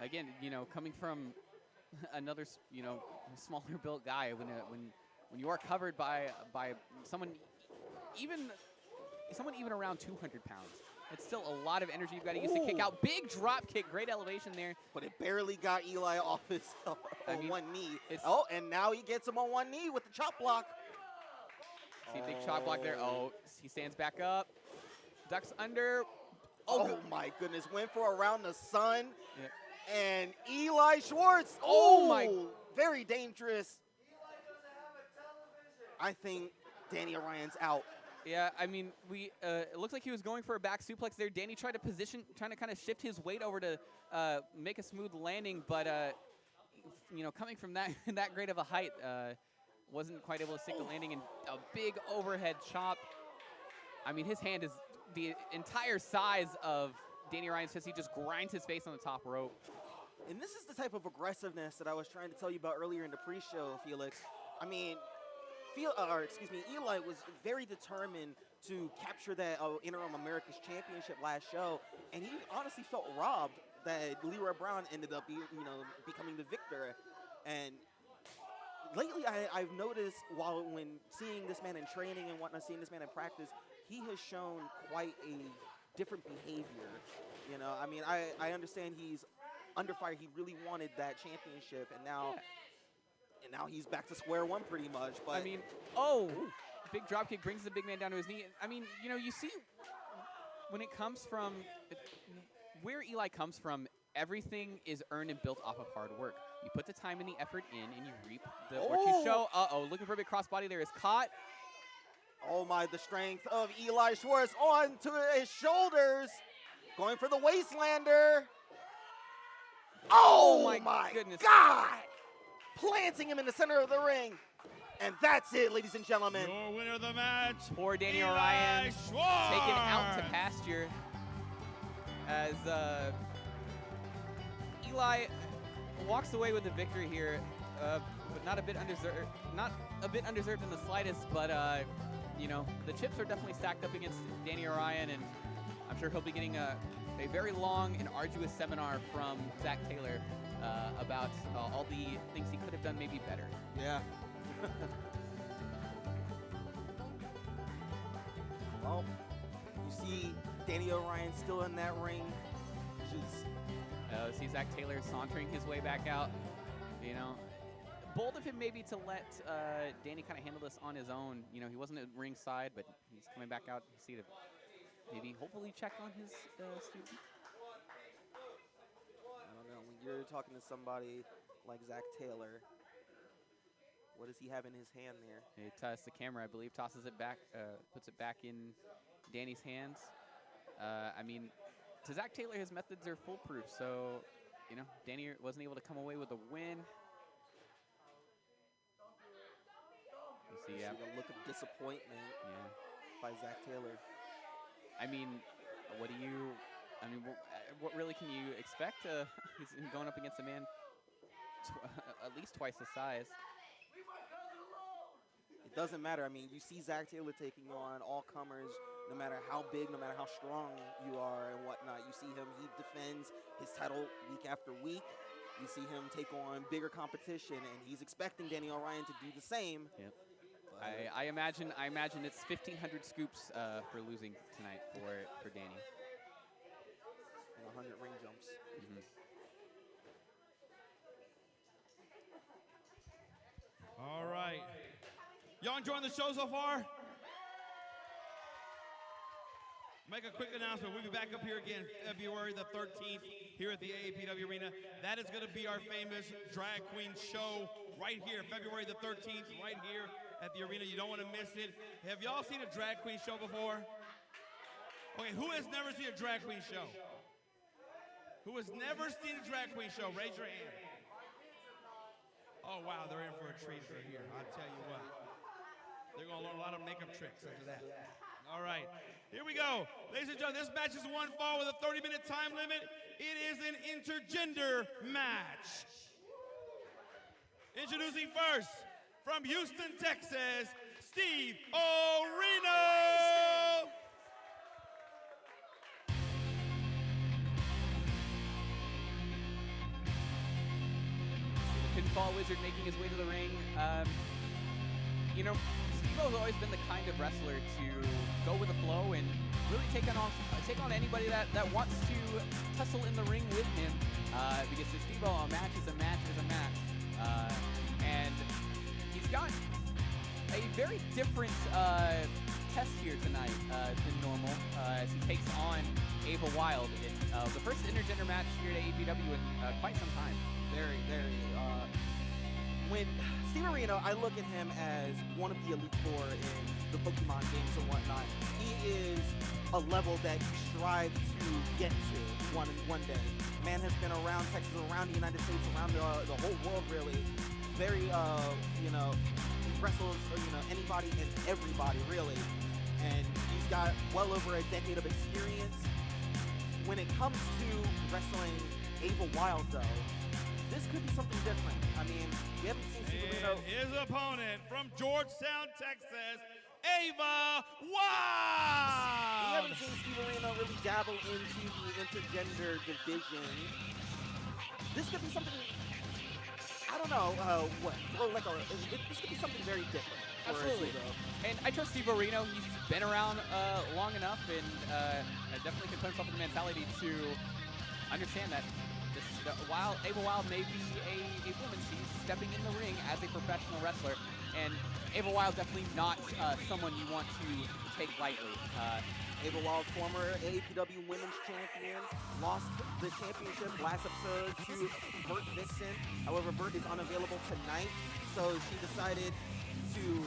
Again, you know, coming from another, you know, smaller built guy, when you are covered by someone even around 200 pounds, it's still a lot of energy you've got to use to kick out. Big drop kick, great elevation there. But it barely got Eli off his one knee. Oh, and now he gets him on one knee with the chop block. See a big chop block there. Oh, he stands back up, ducks under. Oh my goodness, went for around the sun. Yeah. And Eli Schwartz, oh my, very dangerous. I think Danny Orion's out. Yeah, I mean, it looks like he was going for a back suplex there. Danny tried to trying to kind of shift his weight over to make a smooth landing, but coming from that that great of a height, wasn't quite able to stick the landing, and a big overhead chop. I mean, his hand is the entire size of Danny Orion's fist. He just grinds his face on the top rope. And this is the type of aggressiveness that I was trying to tell you about earlier in the pre-show, Felix. I mean, Eli was very determined to capture that Interim America's Championship last show, and he honestly felt robbed that Leroy Brown ended up becoming the victor. And lately, I've noticed when seeing this man in training and whatnot, seeing this man in practice, he has shown quite a different behavior. I mean, I understand he's under fire. He really wanted that championship, and now. Yeah. And now he's back to square one pretty much. But I mean, big drop kick brings the big man down to his knee. I mean, you see when it comes from where Eli comes from, everything is earned and built off of hard work. You put the time and the effort in, and you reap what you show. Looking for a big crossbody there, is caught. Oh my, the strength of Eli Schwartz onto his shoulders. Going for the Wastelander. Oh my goodness. God! Planting him in the center of the ring. And that's it, ladies and gentlemen. Your winner of the match, Poor Danny Eli Orion Schwartz. taken out to pasture as Eli walks away with the victory here, but not a bit undeserved in the slightest. But the chips are definitely stacked up against Danny Orion, and I'm sure he'll be getting a very long and arduous seminar from Zach Taylor about all the things he could have done maybe better. Yeah. Well, you see Danny Orion still in that ring. See Zach Taylor sauntering his way back out. Bold of him maybe to let Danny kind of handle this on his own. He wasn't at ringside, but he's coming back out. You see, to maybe hopefully check on his student. I don't know. When you're talking to somebody like Zach Taylor, what does he have in his hand there? He tosses the camera, I believe, tosses it back, puts it back in Danny's hands. I mean, to Zach Taylor, his methods are foolproof. So, Danny wasn't able to come away with a win. You see, the look of disappointment by Zach Taylor. I mean, what really can you expect? He's going up against a man at least twice his size. It doesn't matter. I mean, you see Zach Taylor taking on all comers, no matter how big, no matter how strong you are and whatnot. You see him, he defends his title week after week. You see him take on bigger competition, and he's expecting Danny Orion to do the same. Yep. I imagine it's 1,500 scoops for losing tonight for Danny. And 100 ring jumps. Mm-hmm. All right. Y'all enjoying the show so far? Make a quick announcement. We'll be back up here again February the 13th here at the AAPW Arena. That is going to be our famous drag queen show right here, February the 13th, right here at the arena. You don't want to miss it. Have y'all seen a drag queen show before? Okay, who has never seen a drag queen show? Who has never seen a drag queen show? Raise your hand. Oh, wow, they're in for a treat right here. I'll tell you what. They're going to learn a lot of makeup tricks after that. All right, here we go. Ladies and gentlemen, this match is one fall with a 30-minute time limit. It is an intergender match. Introducing first, from Houston, Texas, Steve Orino. Pinfall Wizard making his way to the ring. Steve-O's always been the kind of wrestler to go with the flow and really take on anybody that wants to tussle in the ring with him. Because to Steve-O, a match is a match is a match. And he's got a very different test here tonight than normal as he takes on Ava Wild in the first intergender match here at AAPW in quite some time. Very, very. when Steve Arena, I look at him as one of the Elite Four in the Pokemon games and whatnot. He is a level that he strives to get to one day. Man has been around Texas, around the United States, around the whole world, really. Very, he wrestles, anybody and everybody, really. And he's got well over a decade of experience. When it comes to wrestling Ava Wild, though, this could be something different. I mean, we haven't seen Steve Arena. His opponent from Georgetown, Texas, Ava Wild! We haven't seen Steve Arena really dabble into the intergender division. This could be something, I don't know, this could be something very different. Absolutely. And I trust Steve Arena. He's been around long enough, and definitely can put himself in the mentality to understand that Ava Wild may be a woman. She's stepping in the ring as a professional wrestler, and Ava Wild definitely not someone you want to take lightly. Ava Wild, former AAPW Women's Champion, lost the championship last episode to Bert Vixen. However, Bert is unavailable tonight, so she decided to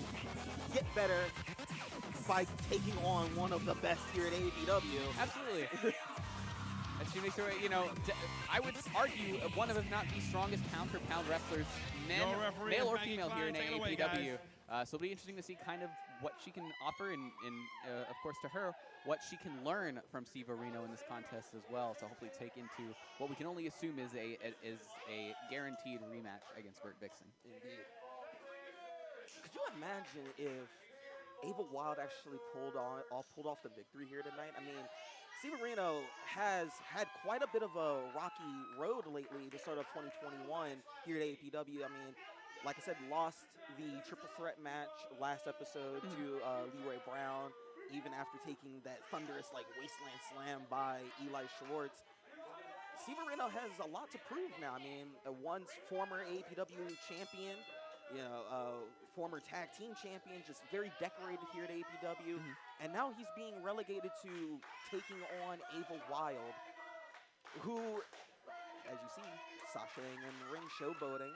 get better by taking on one of the best here at AAPW. Absolutely. And she makes her, I would argue one of, if not the strongest pound-for-pound wrestlers, male or female, here in AAPW. So it'll be interesting to see kind of what she can offer, and of course to her, what she can learn from Steve Arena in this contest as well. So hopefully take into what we can only assume is a guaranteed rematch against Bert Vixen. Indeed. Could you imagine if Ava Wild actually pulled off the victory here tonight? I mean, Steve Arena has had quite a bit of a rocky road lately to start of 2021 here at AAPW. I mean, like I said, lost the triple threat match last episode to Leroy Brown, even after taking that thunderous wasteland slam by Eli Schwartz. Steve Arena has a lot to prove now. I mean, once former AAPW champion, former tag team champion, just very decorated here at AAPW. And now he's being relegated to taking on Ava Wild, who, as you see, sashaying in the ring, showboating.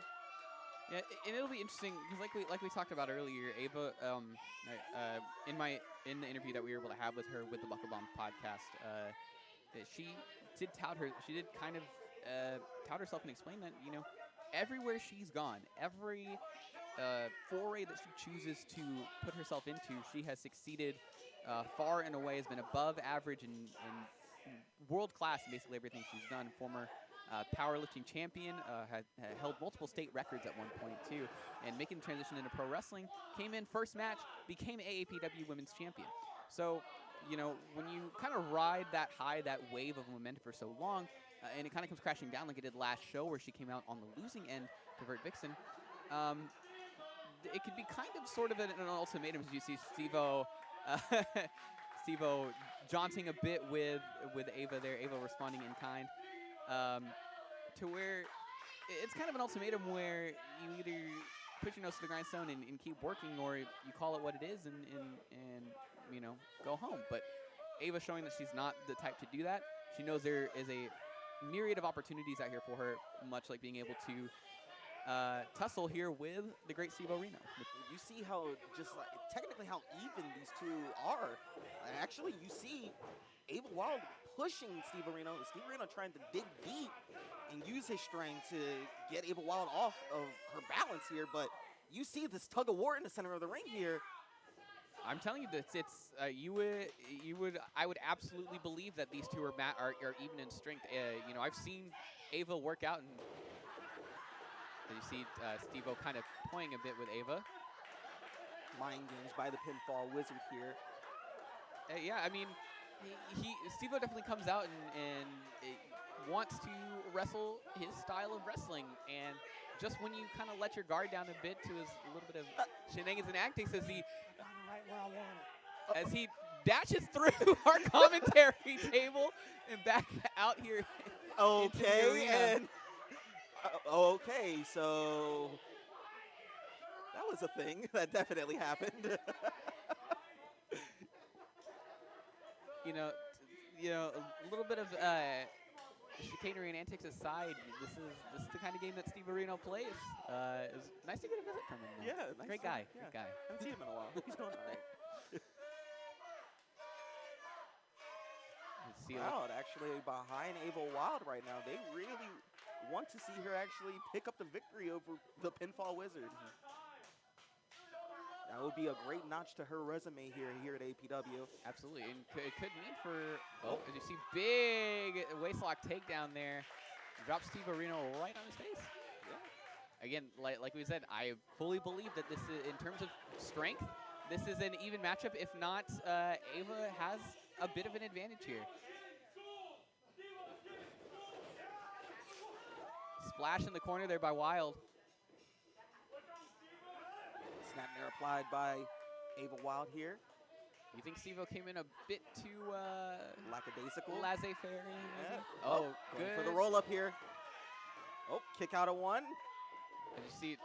Yeah, and it'll be interesting because, like we talked about earlier, Ava, in the interview that we were able to have with her with the Buckle Bomb podcast, she did she did kind of tout herself and explain that everywhere she's gone, every foray that she chooses to put herself into, she has succeeded far and away, has been above average and world class in basically everything she's done. Former powerlifting champion, had held multiple state records at one point too, and making the transition into pro wrestling, came in first match, became AAPW Women's Champion. So, when you kind of ride that high, that wave of momentum for so long, and it kind of comes crashing down like it did last show where she came out on the losing end to Bert Vixen, it could be kind of sort of an ultimatum as you see Steve-O jaunting a bit with Ava there, Ava responding in kind. To where it's kind of an ultimatum where you either put your nose to the grindstone and keep working, or you call it what it is and go home. But Ava showing that she's not the type to do that. She knows there is a myriad of opportunities out here for her, much like being able to tussle here with the great Steve Arena. You see how technically how even these two are. Actually, you see Ava Wild pushing Steve Arena. Steve Arena trying to dig deep and use his strength to get Ava Wild off of her balance here. But you see this tug of war in the center of the ring here. I'm telling you, I would absolutely believe that these two are even in strength. I've seen Ava work out, and you see Steve-O kind of playing a bit with Ava. Mind games by the pinfall wizard here. Yeah, I mean, Steve-O definitely comes out and wants to wrestle his style of wrestling, and just when you kind of let your guard down a bit to his little bit of shenanigans and antics as he dashes through our commentary table and back out here. Okay, okay, so that was a thing that definitely happened. A little bit of chicanery and antics aside, this is the kind of game that Steve Areno plays. It was nice to get a visit from him. Though. Yeah, nice great to- guy. yeah. Great guy. Haven't seen him in a while. He's doing all right. Let's see Wild actually behind Ava Wild right now. They really want to see her actually pick up the victory over the Pinfall Wizard. That would be a great notch to her resume here at APW. Absolutely, and it could mean for, as you see, big waistlock takedown there. Drops Steve Areno right on his face. Yeah. Again, like we said, I fully believe that this is, in terms of strength, this is an even matchup. If not, Ava has a bit of an advantage here. Splash in the corner there by Wild. Snapmare applied by Ava Wild here. You think Stevo came in a bit too Lackadaisical. laissez-faire? Yeah. Oh, going good. for the roll up here. Oh, kick out of one. And you see,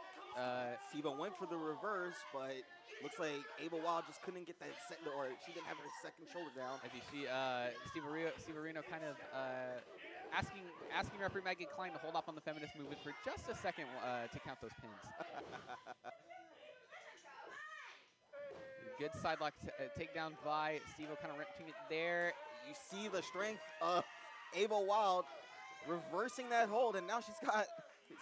Siva went for the reverse, but looks like Ava Wild just couldn't get that second, or she didn't have her second shoulder down. as you see, Steve Areno kind of asking referee Maggie Klein to hold off on the feminist movement for just a second to count those pins. Good side lock takedown by Stevo, kind of wrenching it there. You see the strength of Ava Wild reversing that hold, and now she's got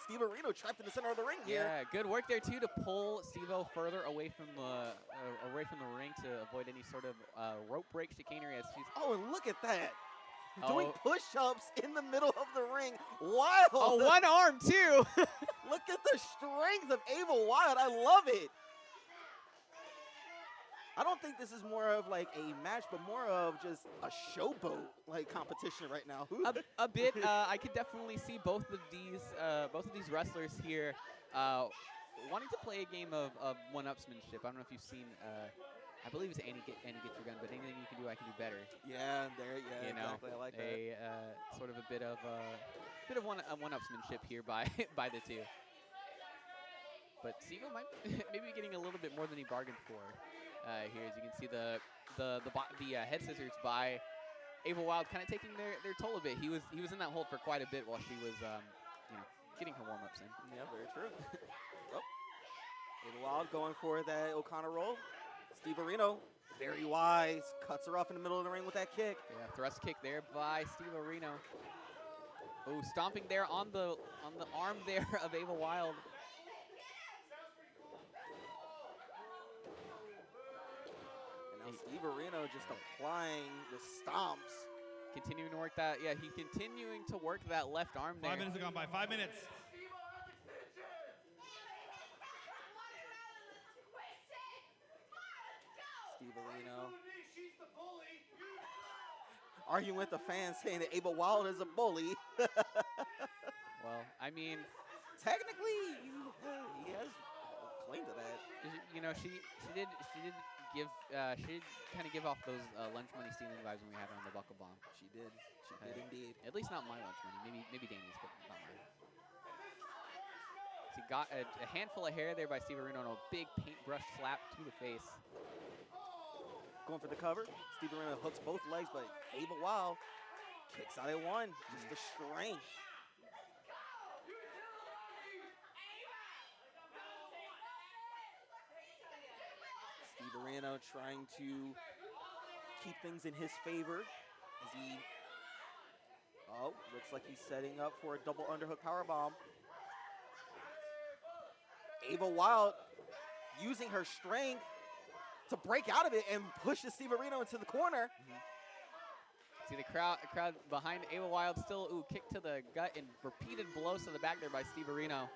Steve Areno trapped in the center of the ring here. Yeah, good work there too to pull Stevo further away from the ring to avoid any sort of rope break chicanery as she's. Oh, and look at that. Oh. Doing push-ups in the middle of the ring. Wild. Oh, one arm too. Look at the strength of Ava Wild. I love it. I don't think this is more of like a match, but more of just a showboat like competition right now. a bit. I could definitely see both of these wrestlers here wanting to play a game of one-upsmanship. I don't know if you've seen. I believe it's Annie get your gun, but anything you can do, I can do better. Yeah, you know, exactly. I like that. Sort of a bit of one-upsmanship here by by the two. But Stevo might maybe be getting a little bit more than he bargained for. Here, as you can see, the head scissors by Ava Wild kind of taking their toll a bit. He was in that hold for quite a bit while she was getting her warm-ups in. Yeah, very true. Oh. Ava Wild going for that O'Connor roll. Steve Areno, very wise, cuts her off in the middle of the ring with that kick. Yeah, thrust kick there by Steve Areno. Oh, stomping there on the arm there of Ava Wild. And now Steve Areno just applying the stomps. Continuing to work that, yeah, he's continuing to work that left arm there. 5 minutes have gone by, 5 minutes. Steve Areno arguing with the fans, saying that Ava Wild is a bully. Well, I mean, technically, he has a claim to that. You know, she did kind of give off those lunch money stealing vibes when we had her on the Buckle Bomb. She did indeed. At least not my lunch money. Maybe Danny's, but not mine. So he got a handful of hair there by Steve Areno and a big paintbrush slap to the face. Going for the cover. Steve Areno hooks both legs, but Ava Wild kicks out at one. Just the strength. Steve Areno trying to keep things in his favor as he, looks like he's setting up for a double underhook powerbomb. Ava Wild using her strength to break out of it and pushes Steve Areno into the corner. See the crowd behind Ava Wild still, kick to the gut and repeated blows to the back there by Steve Areno.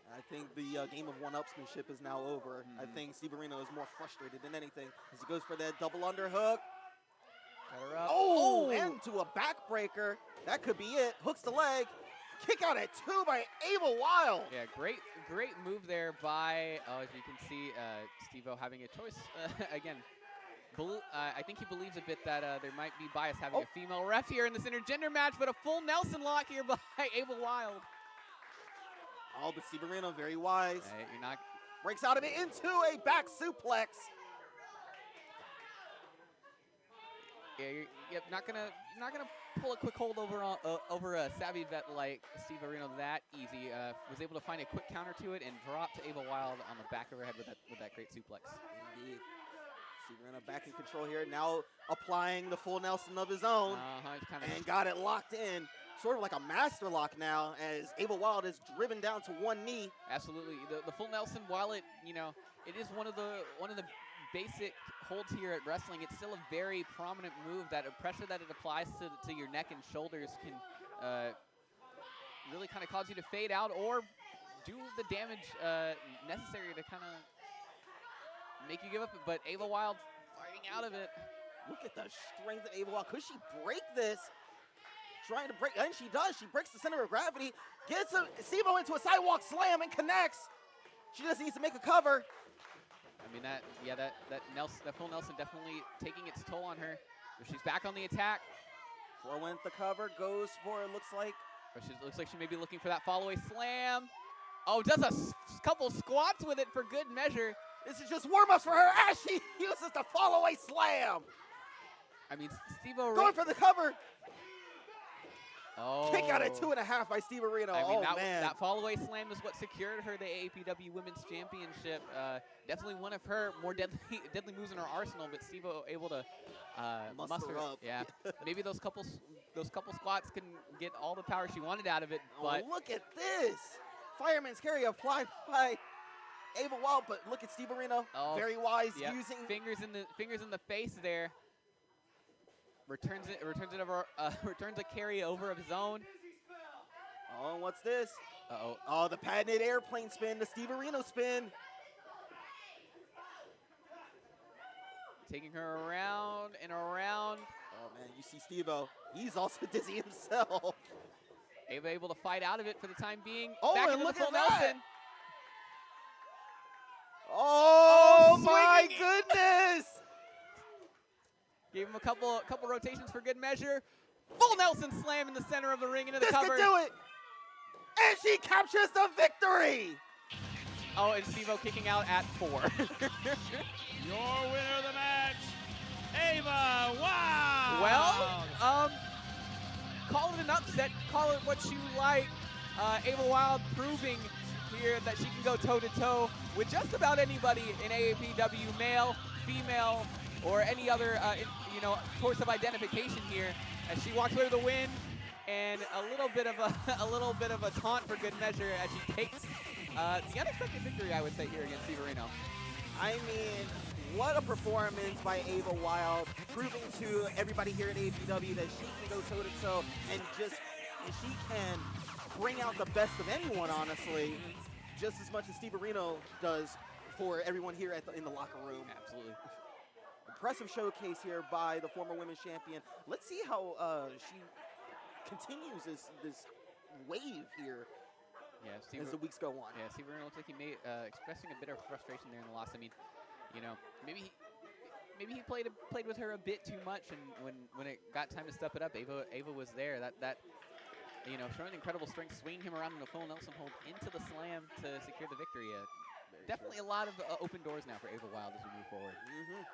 I think the game of one-upsmanship is now over. I think Steve Areno is more frustrated than anything as he goes for that double underhook. Got her up. Oh, and to a backbreaker. That could be it. Hooks the leg. Kick out at two by Ava Wild. Yeah, great move there by, as you can see, Steve-O having a choice. Again, I think he believes a bit that there might be bias having a female ref here in this intergender match, but a full Nelson lock here by Ava Wild. Oh, but Steve Areno very wise. You're not. Breaks out of it into a back suplex. Yeah, yep. Not gonna pull a quick hold over a savvy vet like Steve Areno that easy. Was able to find a quick counter to it and dropped Ava Wild on the back of her head with that great suplex. Indeed. Steve Areno back in control here. Now applying the full Nelson of his own. And got it locked in. Sort of like a master lock now, as Ava Wild is driven down to one knee. Absolutely, the full Nelson. While it it is one of the basic holds here at wrestling, it's still a very prominent move. That pressure that it applies to your neck and shoulders can really kind of cause you to fade out or do the damage necessary to kind of make you give up. But Ava Wild fighting out of it. Look at the strength of Ava Wild. Could she break this? Trying to break, and she does. She breaks the center of gravity, gets Stevo into a sidewalk slam and connects. She just needs to make a cover. I mean, that full Nelson definitely taking its toll on her. But she's back on the attack. Forewent the cover, goes for it, looks like. Looks like she may be looking for that fall-away slam. Oh, does a couple squats with it for good measure. This is just warm-ups for her as she uses the fall-away slam. I mean, Stevo going for the cover. Oh. Kick out at 2.5 by Steve Areno. I mean, man. That fall-away slam is what secured her the AAPW Women's Championship. Definitely one of her more deadly moves in her arsenal, but Stevo able to muster up. Yeah, maybe those couple squats can get all the power she wanted out of it. But look at this. Fireman's carry applied by Ava Wild, but look at Steve Areno. Very wise, using fingers in the face there. Returns a carry over of his own. Oh, and what's this? Uh-oh. Oh, the patented airplane spin, the Steve Areno spin. Taking her around and around. Oh, man, you see Steve-O. He's also dizzy himself. Ava able to fight out of it for the time being. Oh, back and into look the full at that. Nelson. Oh my goodness. Gave him a couple rotations for good measure. Full Nelson slam in the center of the ring into the this cover. This could do it. And she captures the victory. Oh, and Stevo kicking out at 4. Your winner of the match, Ava Wild. Well, call it an upset. Call it what you like. Ava Wild proving here that she can go toe-to-toe with just about anybody in AAPW, male, female, or any other course of identification here, as she walks away with a win and a little bit of a taunt for good measure as she takes the unexpected victory, I would say, here against Steve Areno. I mean, what a performance by Ava Wild, proving to everybody here at AAPW that she can go toe-to-toe and she can bring out the best of anyone, honestly, just as much as Steve Areno does for everyone here in the locker room. Absolutely. Impressive showcase here by the former women's champion. Let's see how she continues this wave here as the weeks go on. Yeah, Steve Areno looks like he may expressing a bit of frustration there in the loss. I mean, maybe he played with her a bit too much, and when it got time to step it up, Ava was there. That showing incredible strength, swinging him around in a full Nelson hold into the slam to secure the victory. Definitely a lot of open doors now for Ava Wild as we move forward. Mm-hmm.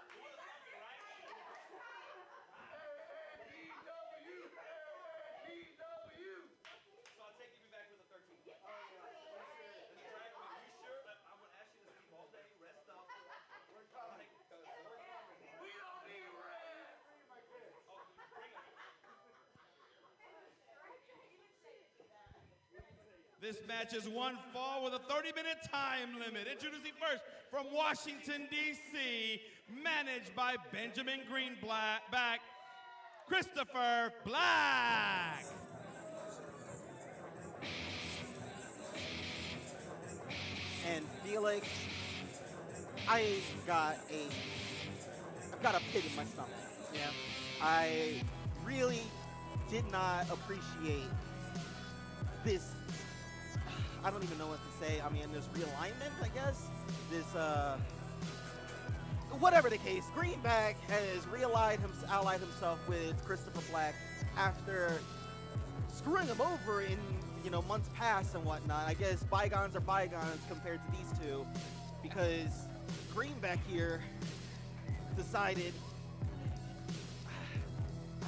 This match is one fall with a 30-minute time limit. Introducing first from Washington, D.C., managed by Benjamin Greenback, Christopher Black. And Felix, I've got a pit in my stomach. Yeah. I really did not appreciate this. I don't even know what to say. I mean, this realignment, I guess. This, whatever the case, Greenback has allied himself with Christopher Black after screwing him over in, months past and whatnot. I guess bygones are bygones compared to these two, because Greenback here decided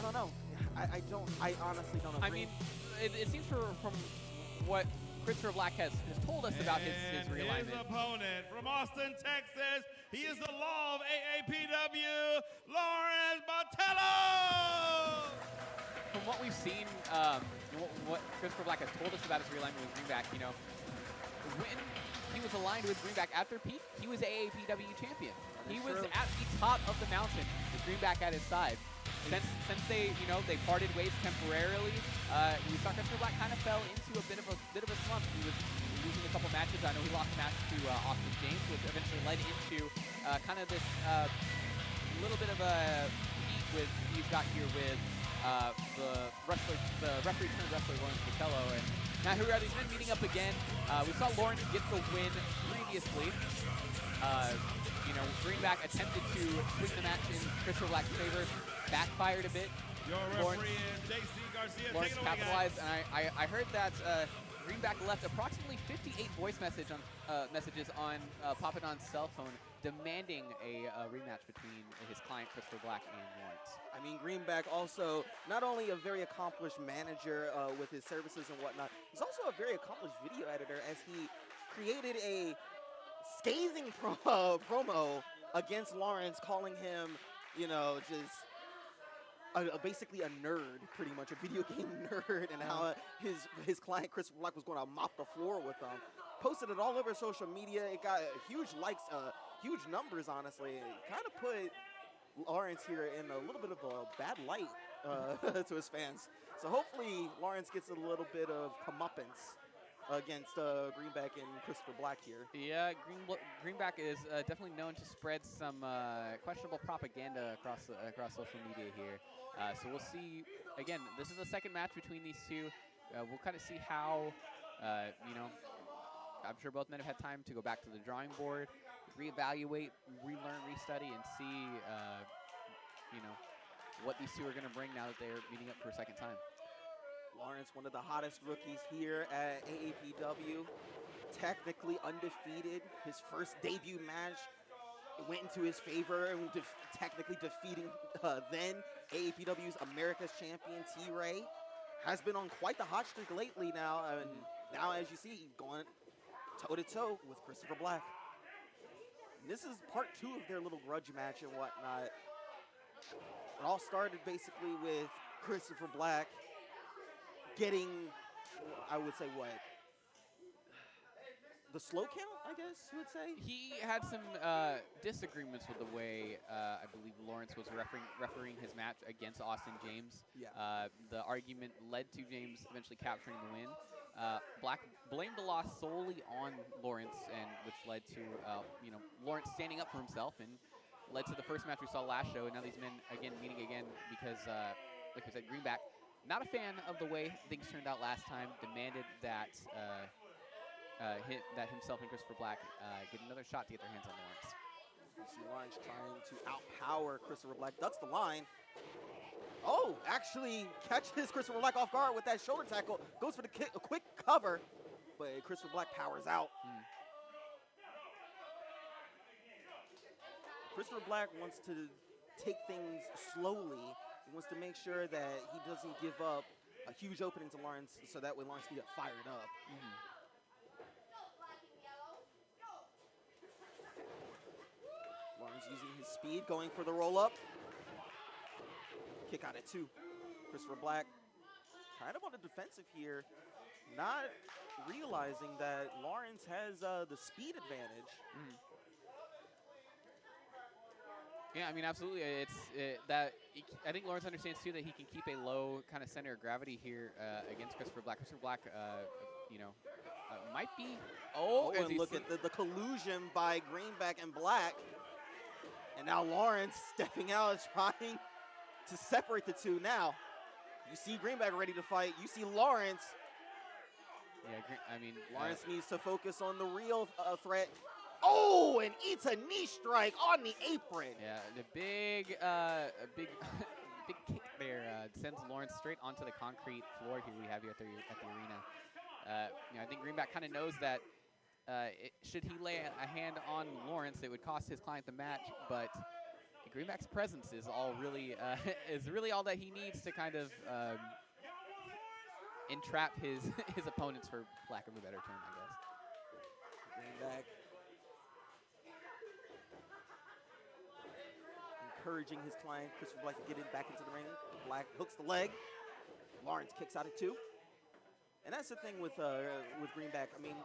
don't know. I honestly don't know. I mean, it seems from what Christopher Black has told us about his And realignment. his opponent from Austin, Texas, he is the law of AAPW, Lawrence Botello! From what we've seen, what Christopher Black has told us about his realignment with Greenback, you know, when he was aligned with Greenback after peak, he was AAPW champion. He was at the top of the mountain with Greenback at his side. Since they, you know, they parted ways temporarily, we saw Christopher Black kind of fell into a bit of a slump. He was losing a couple matches. I know he lost a match to Austin James, which eventually led into kind of this little bit of a heat he's got here with the referee turned wrestler Lawrence Botello, and now here are these men meeting up again. We saw Lawrence get the win previously. You know, Greenback attempted to swing the match in Christopher Black's favor, backfired a bit. Your referee is JC Garcia. Lawrence Take it away, capitalized, guys. and I heard that Greenback left approximately 58 voice messages on Papadon's cell phone demanding a rematch between his client Christopher Black and Lawrence. I mean, Greenback also not only a very accomplished manager with his services and whatnot, he's also a very accomplished video editor, as he created a scathing promo against Lawrence, calling him, you know, just basically a nerd, pretty much a video game nerd, and how his client Christopher Black was going to mop the floor with him. Posted it all over social media. It got huge likes, huge numbers, honestly. It kind of put Lawrence here in a little bit of a bad light to his fans. So hopefully Lawrence gets a little bit of comeuppance against Greenback and Christopher Black here. Yeah, Greenback is definitely known to spread some questionable propaganda across social media here. So we'll see. Again, this is the second match between these two. We'll kind of see how, you know, I'm sure both men have had time to go back to the drawing board, reevaluate, relearn, restudy, and see, you know, what these two are going to bring now that they're meeting up for a second time. Lawrence, one of the hottest rookies here at AAPW, technically undefeated. His first debut match went into his favor, and technically defeating then AAPW's America's champion T-Ray. Has been on quite the hot streak lately now, and now, as you see, going toe-to-toe with Christopher Black. And this is part 2 of their little grudge match and whatnot. It all started basically with Christopher Black getting, I would say, what? The slow count, I guess you would say? He had some disagreements with the way I believe Lawrence was refereeing his match against Austin James. Yeah. The argument led to James eventually capturing the win. Black blamed the loss solely on Lawrence, and which led to you know, Lawrence standing up for himself, and led to the first match we saw last show. And now these men again meeting again because, like I said, Greenback, not a fan of the way things turned out last time. Demanded that that himself and Christopher Black get another shot to get their hands on Lawrence. You see Lawrence trying to outpower Christopher Black. That's the line. Oh, actually catches Christopher Black off guard with that shoulder tackle. Goes for the a quick cover, but Christopher Black powers out. Christopher Black wants to take things slowly. He wants to make sure that he doesn't give up a huge opening to Lawrence, so that way Lawrence can get fired up. Lawrence using his speed, going for the roll-up. Kick out at 2. Christopher Black kind of on the defensive here, not realizing that Lawrence has the speed advantage. Yeah, I mean, absolutely. I think Lawrence understands too that he can keep a low kind of center of gravity here against Christopher Black. Christopher Black, you know, might be. Oh, and look at the collusion by Greenback and Black, and now Lawrence stepping out, trying to separate the two. Now, you see Greenback ready to fight. You see Lawrence. Yeah, I mean, Lawrence needs to focus on the real threat. Oh, and eats a knee strike on the apron. Yeah, the big big kick there sends Lawrence straight onto the concrete floor here we have here at the arena. You know, I think Greenback kind of knows that should he lay a hand on Lawrence, it would cost his client the match, but Greenback's presence is all really is really all that he needs to kind of entrap his his opponents, for lack of a better term, I guess. Greenback encouraging his client, Christopher Black, to get it back into the ring. Black hooks the leg. Lawrence kicks out at 2. And that's the thing with Greenback. I mean,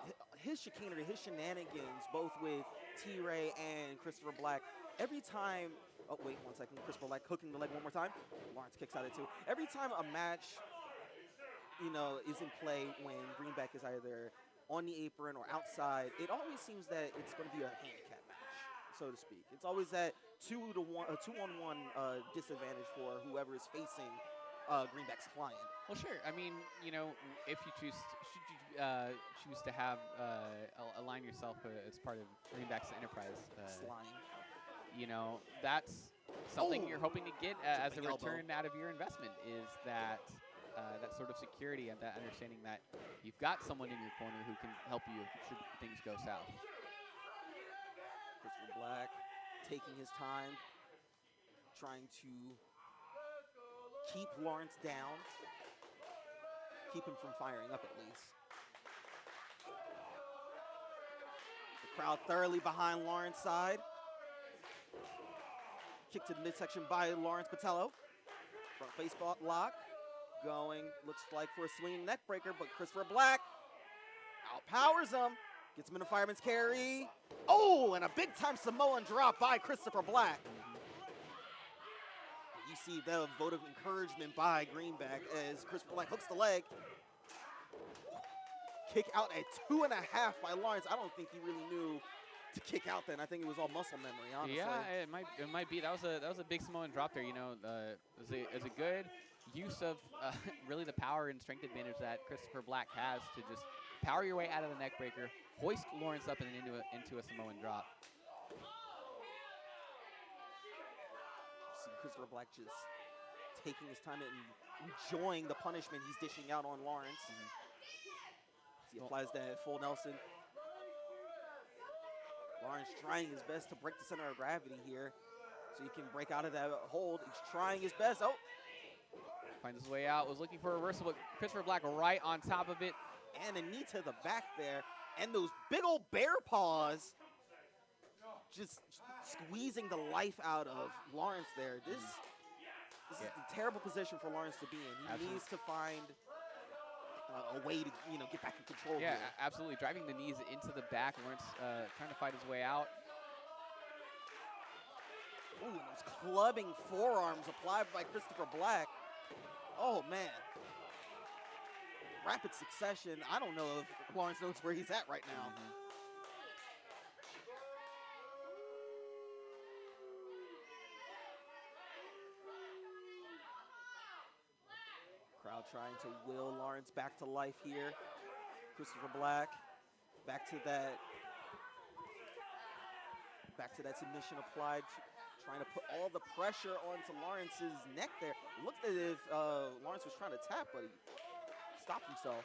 his chicanery, his shenanigans, both with T-Ray and Christopher Black, every time, oh, wait 1 second, Christopher Black hooking the leg one more time. Lawrence kicks out at 2. Every time a match, is in play when Greenback is either on the apron or outside, it always seems that it's going to be a handicap match, so to speak. It's always that 2-on-1 disadvantage for whoever is facing Greenback's client. Well, sure. I mean, if you choose to have align yourself as part of Greenback's enterprise, that's something you're hoping to get as a return out of your investment. Is that that sort of security and that understanding that you've got someone in your corner who can help you should things go south. Christopher Black taking his time, trying to keep Lawrence down, keep him from firing up at least. The crowd thoroughly behind Lawrence's side. Kick to the midsection by Lawrence Patello. Front face lock. Going, looks like for a swinging neck breaker, but Christopher Black outpowers him. Gets him in a fireman's carry. Oh, and a big-time Samoan drop by Christopher Black. You see the vote of encouragement by Greenback as Christopher Black hooks the leg. Kick out at 2.5 by Lawrence. I don't think he really knew to kick out then. I think it was all muscle memory, honestly. Yeah, it might be. That was a big Samoan drop there. It was a good use of really the power and strength advantage that Christopher Black has to just power your way out of the neck breaker, hoist Lawrence up and into a Samoan drop. See Christopher Black just taking his time and enjoying the punishment he's dishing out on Lawrence. He applies that full Nelson. Lawrence trying his best to break the center of gravity here so he can break out of that hold. He's trying his best. Oh! Finds his way out, was looking for a reversal, but Christopher Black right on top of it. And a knee to the back there. And those big old bear paws just squeezing the life out of Lawrence there. This is a terrible position for Lawrence to be in. He needs to find a way to get back in control. Yeah, here. Absolutely. Driving the knees into the back. Lawrence trying to fight his way out. Ooh, and those clubbing forearms applied by Christopher Black. Oh, man. Rapid succession. I don't know if Lawrence knows where he's at right now. Crowd trying to will Lawrence back to life here. Christopher Black back to that submission applied. Trying to put all the pressure onto Lawrence's neck there. Looked as if Lawrence was trying to tap, but he stopped himself.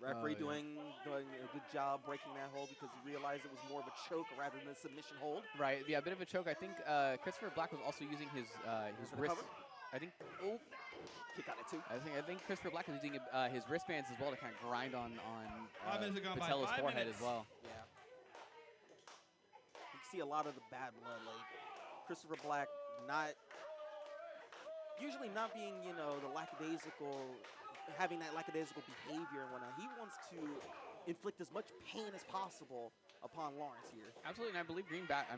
The referee doing a good job breaking that hold because he realized it was more of a choke rather than a submission hold. Right, yeah, a bit of a choke. I think Christopher Black was also using his wrist. I think. Oh. Kick out at 2. I think Christopher Black was using his wristbands as well to kind of grind on 5 minutes ago, Patello's 5 forehead minutes. as well. Yeah. You can see a lot of the bad blood. Like Christopher Black usually not being, the lackadaisical, having that lackadaisical behavior and whatnot. He wants to inflict as much pain as possible upon Lawrence here. Absolutely, and I believe Greenback's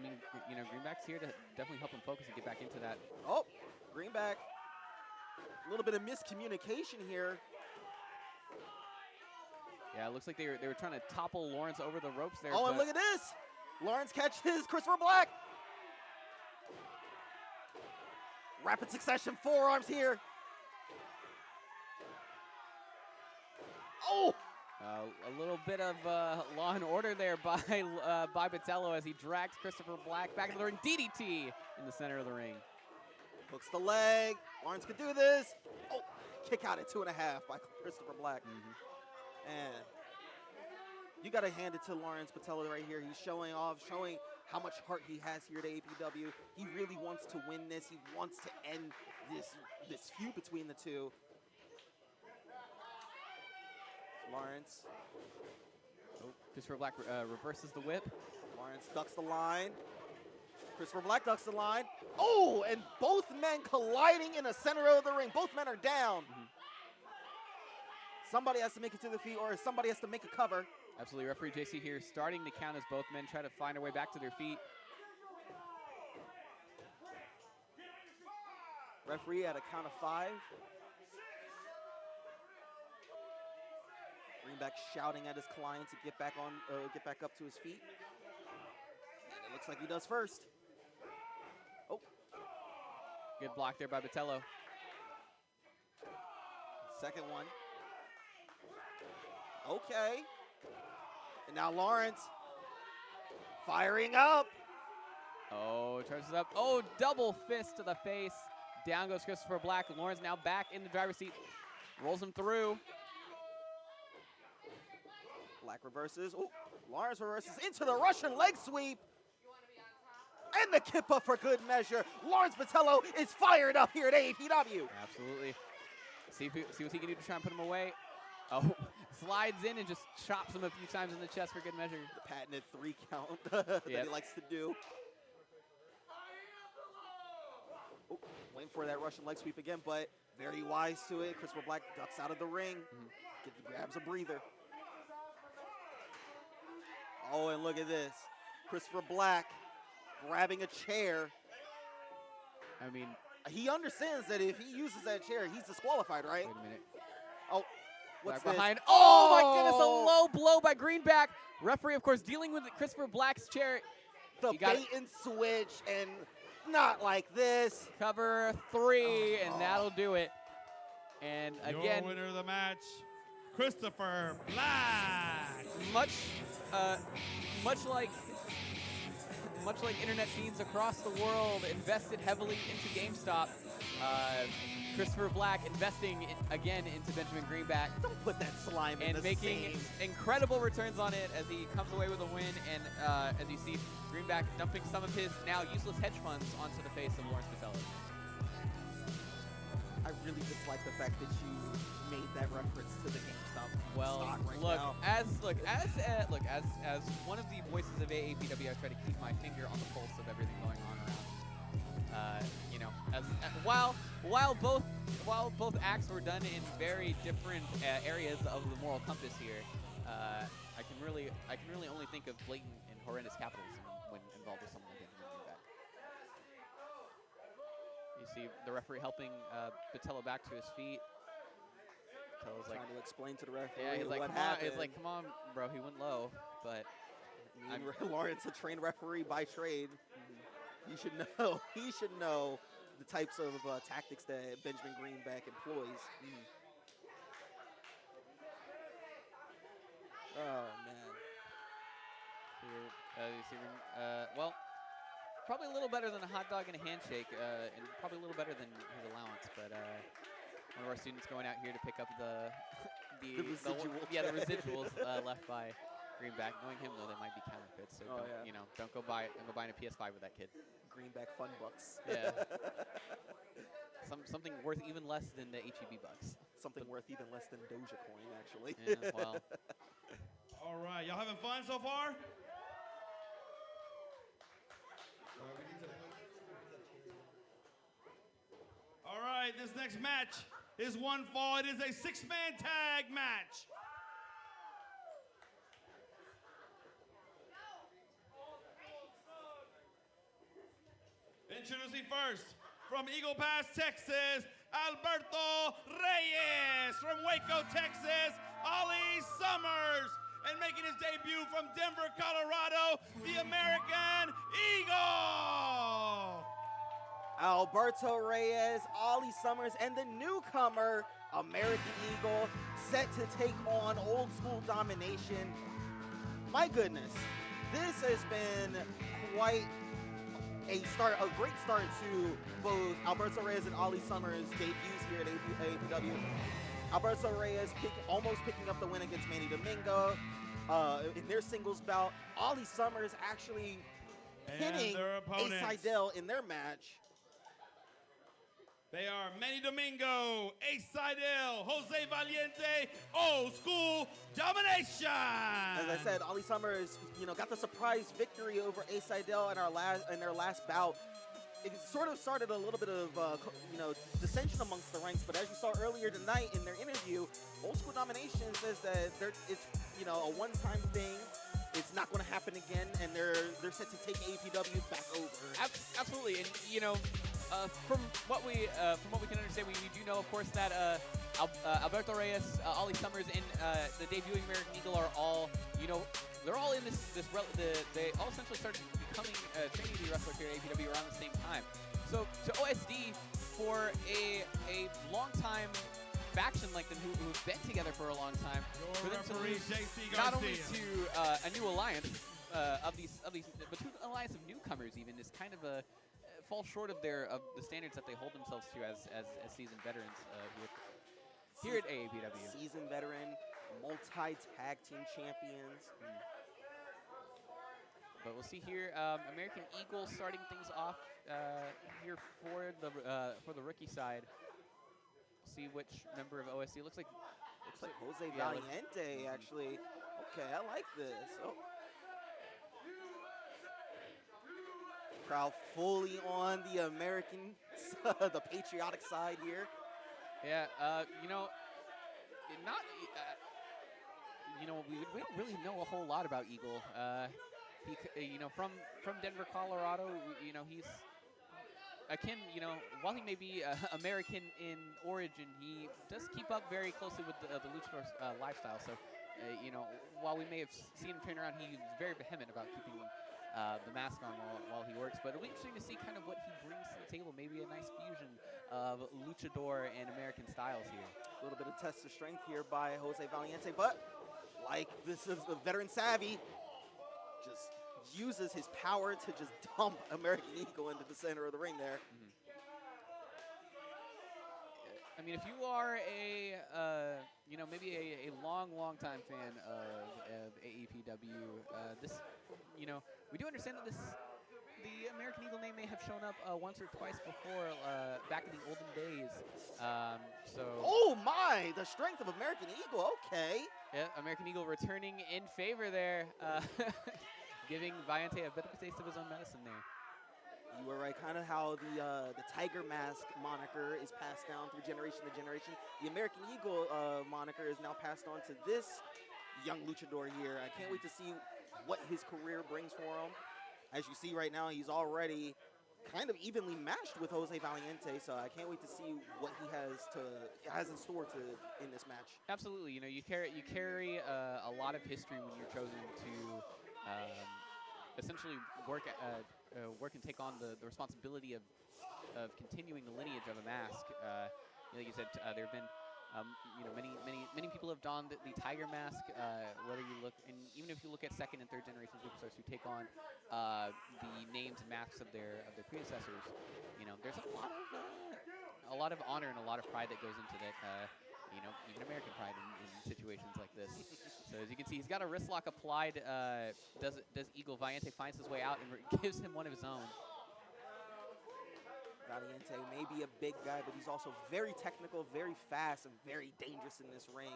here to definitely help him focus and get back into that. Oh, Greenback. A little bit of miscommunication here. Yeah, it looks like they were trying to topple Lawrence over the ropes there. Oh, and look at this. Lawrence catches Christopher Black. Rapid succession forearms here. Oh! A little bit of law and order there by Patello as he drags Christopher Black back into the ring. DDT in the center of the ring. Hooks the leg. Lawrence could do this. Oh, kick out at 2.5 by Christopher Black. And you got to hand it to Lawrence Patella right here. He's showing off, showing how much heart he has here at AAPW. He really wants to win this. He wants to end this feud between the two. Lawrence. Oh, Christopher Black reverses the whip. Lawrence ducks the line. Christopher Black ducks the line. Oh, and both men colliding in the center of the ring. Both men are down. Somebody has to make it to the feet, or somebody has to make a cover. Absolutely. Referee JC here starting to count as both men try to find their way back to their feet. Referee at a count of 5. Greenback shouting at his client to get back up to his feet. And it looks like he does first. Oh. Good block there by Botello. Second one. Okay. And now Lawrence firing up. Oh, charges up. Oh, double fist to the face. Down goes Christopher Black. Lawrence now back in the driver's seat. Rolls him through. Black reverses. Oh, Lawrence reverses into the Russian leg sweep. And the kip up for good measure. Lawrence Botello is fired up here at AAPW. Absolutely. See what he can do to try and put him away. Oh, slides in and just chops him a few times in the chest for good measure. The patented 3 count that he likes to do. Oh, waiting for that Russian leg sweep again, but very wise to it. Christopher Black ducks out of the ring. Grabs a breather. Oh, and look at this. Christopher Black grabbing a chair. I mean, he understands that if he uses that chair, he's disqualified, right? Wait a minute. Oh, what's Black this? behind. Oh, my goodness, a low blow by Greenback. Referee, of course, dealing with Christopher Black's chair. The bait and switch, and not like this. Cover 3, and that'll do it. And again, your winner of the match, Christopher Black. Much like internet fiends across the world invested heavily into GameStop, Christopher Black investing again into Benjamin Greenback. Don't put that slime in and the making same. incredible returns on it as he comes away with a win. And as you see, Greenback dumping some of his now useless hedge funds onto the face of Lawrence Botello. I really dislike the fact that you made that reference to the GameStop stock right now. As one of the voices of AAPW, I try to keep my finger on the pulse of everything going on around. While both acts were done in very different areas of the moral compass here, I can really only think of blatant and horrendous capitalism when involved with someone like Benjamin Greenback. You see the referee helping Botello back to his feet. Botello's Trying to explain to the referee yeah, he's like, what come on. happened. He's like, come on, bro. He went low, but Lawrence, a trained referee by trade, he should know. He should know the types of tactics that Benjamin Greenback employs. Oh man. Here, you see, well, probably a little better than a hot dog and a handshake, and probably a little better than his allowance. But one of our students going out here to pick up the residuals left by Greenback. Knowing him though, they might be counterfeits. So don't go buying a PS5 with that kid. Greenback fun bucks. Yeah. Something worth even less than the HEB bucks. Something worth even less than Dogecoin, actually. Yeah, well. All right, y'all having fun so far? All right, this next match is one fall. It is a 6-man tag match. Introducing first, from Eagle Pass, Texas, Alberto Reyes. From Waco, Texas, Ollie Summers. And making his debut from Denver, Colorado, the American Eagle. Alberto Reyes, Ollie Summers, and the newcomer, American Eagle, set to take on Old School Domination. My goodness, this has been quite a great start to both Alberto Reyes and Ollie Summers' debuts here at AAPW. Alberto Reyes almost picking up the win against Manny Domingo. In their singles bout, Ollie Summers actually hitting their Ace opponents. Seidel in their match. They are Manny Domingo, Ace Seidel, Jose Valiente, Old School Domination. As I said, Ollie Summers, got the surprise victory over Ace Seidel in their last bout. It sort of started a little bit of, dissension amongst the ranks. But as you saw earlier tonight in their interview, Old School Domination says that it's a one-time thing. It's not going to happen again, and they're set to take AAPW back over. Absolutely, and from what we can understand, we do know, of course, that Alberto Reyes, Ollie Summers, and the debuting American Eagle are all, they're all in they all essentially started becoming training to be wrestlers here at AAPW around the same time. So to OSD, for a long-time faction like them who've been together for a long time, for them to lose not only to a new alliance but to an alliance of newcomers even is kind of falls short of the standards that they hold themselves to as seasoned veterans here at AAPW. Seasoned veteran, multi-tag team champions. But we'll see here, American Eagle starting things off here for the rookie side. See which member of OSC. Looks like Jose Valiente, actually. Okay, I like this. Oh. Crowd fully on the American, the patriotic side here. Yeah, we don't really know a whole lot about Eagle. From Denver, Colorado, he's akin, while he may be American in origin, he does keep up very closely with the luchador lifestyle. So, while we may have seen him turn around, he's very vehement about keeping the mask on while he works. But it'll be interesting to see kind of what he brings to the table. Maybe a nice fusion of luchador and American styles here. A little bit of test of strength here by Jose Valiente, but like this is the veteran savvy, just uses his power to just dump American Eagle into the center of the ring there. I mean, if you are maybe a long time fan of AAPW, we do understand that the American Eagle name may have shown up once or twice before, back in the olden days. Oh my, the strength of American Eagle, okay. Yeah, American Eagle returning in favor there, giving Valiente a bit of a taste of his own medicine there. You were right, kind of how the Tiger Mask moniker is passed down through generation to generation. The American Eagle moniker is now passed on to this young luchador here. I can't wait to see what his career brings for him. As you see right now, he's already kind of evenly matched with Jose Valiente, so I can't wait to see what he has in store in this match. Absolutely, you carry a lot of history when you're chosen to essentially work and take on the responsibility of continuing the lineage of a mask. Like you said, there have been many people have donned the Tiger Mask. Whether you look, and even if you look at second and third generation superstars who take on the names and masks of their predecessors, there's a lot of honor and a lot of pride that goes into that. Even American pride in situations like this. So as you can see, he's got a wrist lock applied. Does Eagle Valiente finds his way out and gives him one of his own. Valiente may be a big guy, but he's also very technical, very fast, and very dangerous in this ring.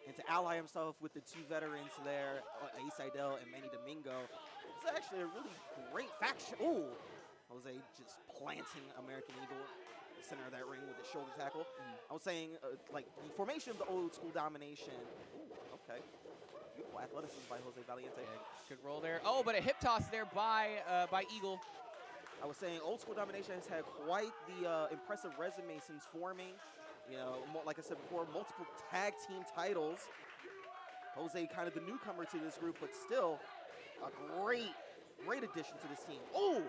And to ally himself with the two veterans there, Ace Seidel and Manny Domingo, it's actually a really great faction. Ooh, Jose just planting American Eagle in the center of that ring with the shoulder tackle. I was saying, like, the formation of the Old School Domination. Ooh, okay. Beautiful athleticism by Jose Valiente. Yeah, good roll there. Oh, but a hip toss there by Eagle. I was saying Old School Domination has had quite the impressive resume since forming. Like I said before, multiple tag team titles. Jose kind of the newcomer to this group, but still a great addition to this team. Oh!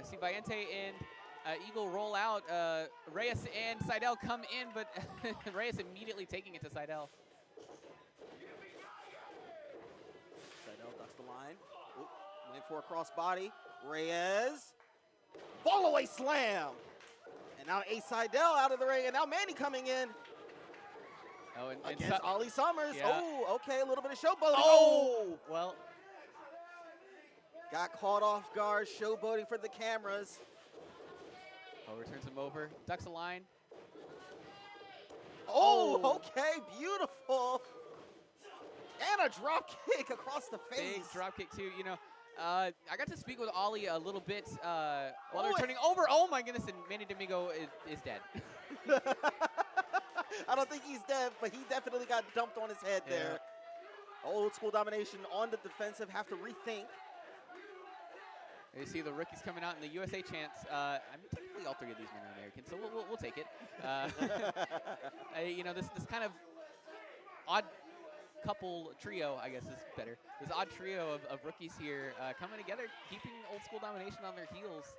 See Valiente and Eagle roll out. Reyes and Seidel come in, but Reyes immediately taking it to Seidel. Seidel ducks the line. Ooh, went for a crossbody. Reyes, fall away slam. And now Ace Seidel out of the ring, and now Manny coming in. Oh, and Against Ollie Summers. Yeah. Oh, okay, a little bit of showboating. Oh! Well, Got caught off guard, showboating for the cameras. returns him over. Ducks a line. Oh, okay, beautiful. And a drop kick across the face. Big drop kick, too. You know, I got to speak with Ollie a little bit while Oh, they're turning over. Oh, my goodness, and Manny Domingo is dead. I don't think he's dead, but he definitely got dumped on his head there. Old school domination on the defensive, have to rethink. You see the rookies coming out in the USA chants. I mean, technically all three of these men are American, so we'll take it. You know, this kind of odd couple trio, I guess is better. This odd trio of rookies here coming together, keeping old school domination on their heels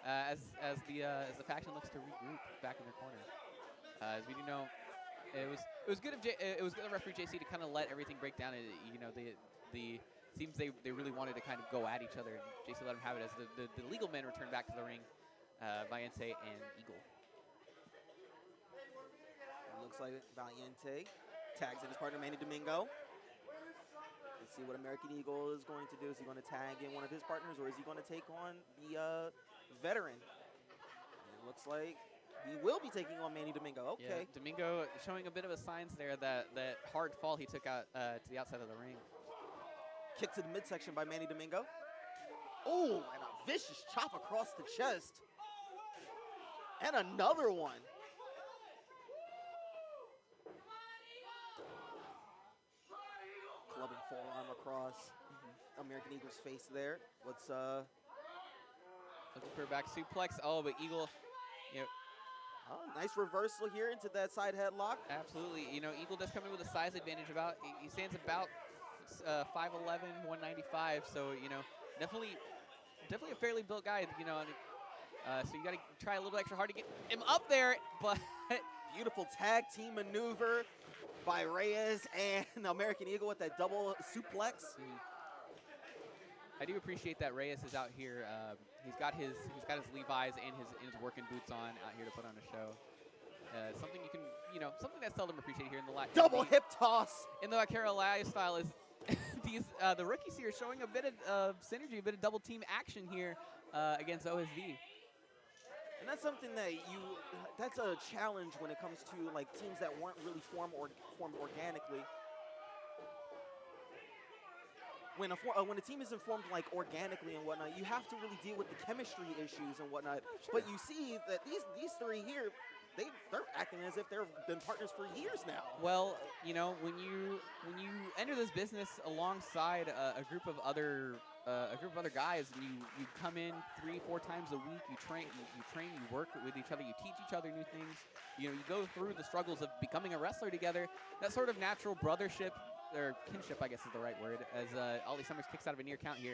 as the faction looks to regroup back in their corner. As we do know, it was good of the referee JC to kind of let everything break down. You know, the seems they really wanted to kind of go at each other, and JC let him have it as the legal men return back to the ring, Valiente and Eagle. It looks like Valiente tags in his partner Manny Domingo. Let's see what American Eagle is going to do. Is he going to tag in one of his partners, or is he going to take on the veteran? And it looks like he will be taking on Manny Domingo. Okay. Yeah, Domingo showing a bit of a signs there that hard fall he took out to the outside of the ring. Kick to the midsection by Manny Domingo. Oh, and a vicious chop across the chest. And another one. Clubbing forearm across American Eagle's face there. Let's looking for a back suplex. Oh, but Eagle, you know, nice reversal here into that side headlock. absolutely. You know, Eagle does come in with a size advantage. He stands about 5'11", 195. So you know, definitely a fairly built guy. You know, so you got to try a little extra hard to get him up there. But beautiful tag team maneuver by Reyes and American Eagle with that double suplex. I do appreciate that Reyes is out here. He's got his Levi's and his working boots on out here to put on a show. Something you can, you know, something that's seldom appreciated here in the Latin. Double hip toss. In the Vaquero style is the rookies here showing a bit of synergy, a bit of double team action here against OSD. And that's something that's a challenge when it comes to like teams that weren't really formed organically. When a team isn't formed like organically and whatnot, you have to really deal with the chemistry issues and whatnot. Sure. But you see that these three here, they're acting as if they've been partners for years now. Well, you know, when you enter this business alongside a group of other guys, and you come in 3-4 times a week, you train, you work with each other, you teach each other new things. You know, you go through the struggles of becoming a wrestler together. That sort of natural brothership, or kinship, I guess is the right word, as Ollie Summers kicks out of a near count here.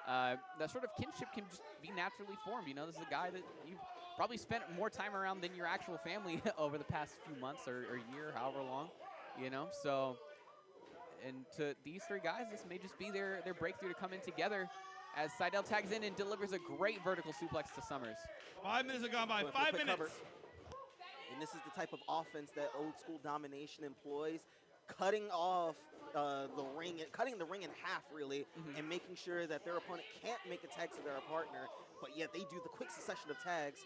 That sort of kinship can just be naturally formed. You know, this is a guy that you've probably spent more time around than your actual family over the past few months or year, however long, you know. So, and to these three guys, this may just be their breakthrough to come in together as Seidel tags in and delivers a great vertical suplex to Summers. 5 minutes have gone by. 5 minutes. Cover. And this is the type of offense that old school domination employs, cutting off cutting the ring in half, really, and making sure that their opponent can't make a tag to their partner, but yet they do the quick succession of tags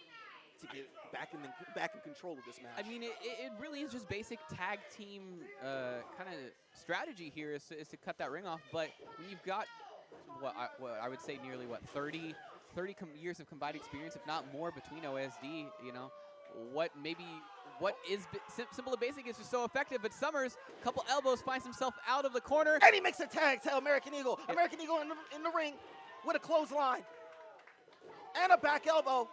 to get back in control of this match. I mean, it really is just basic tag team kind of strategy here is to cut that ring off. But when you've got what I would say nearly 30 years of combined experience, if not more, between OSD, you know, what is simple and basic is just so effective. But Summers, couple elbows, finds himself out of the corner. And he makes a tag to American Eagle. American Eagle in the ring with a clothesline. And a back elbow.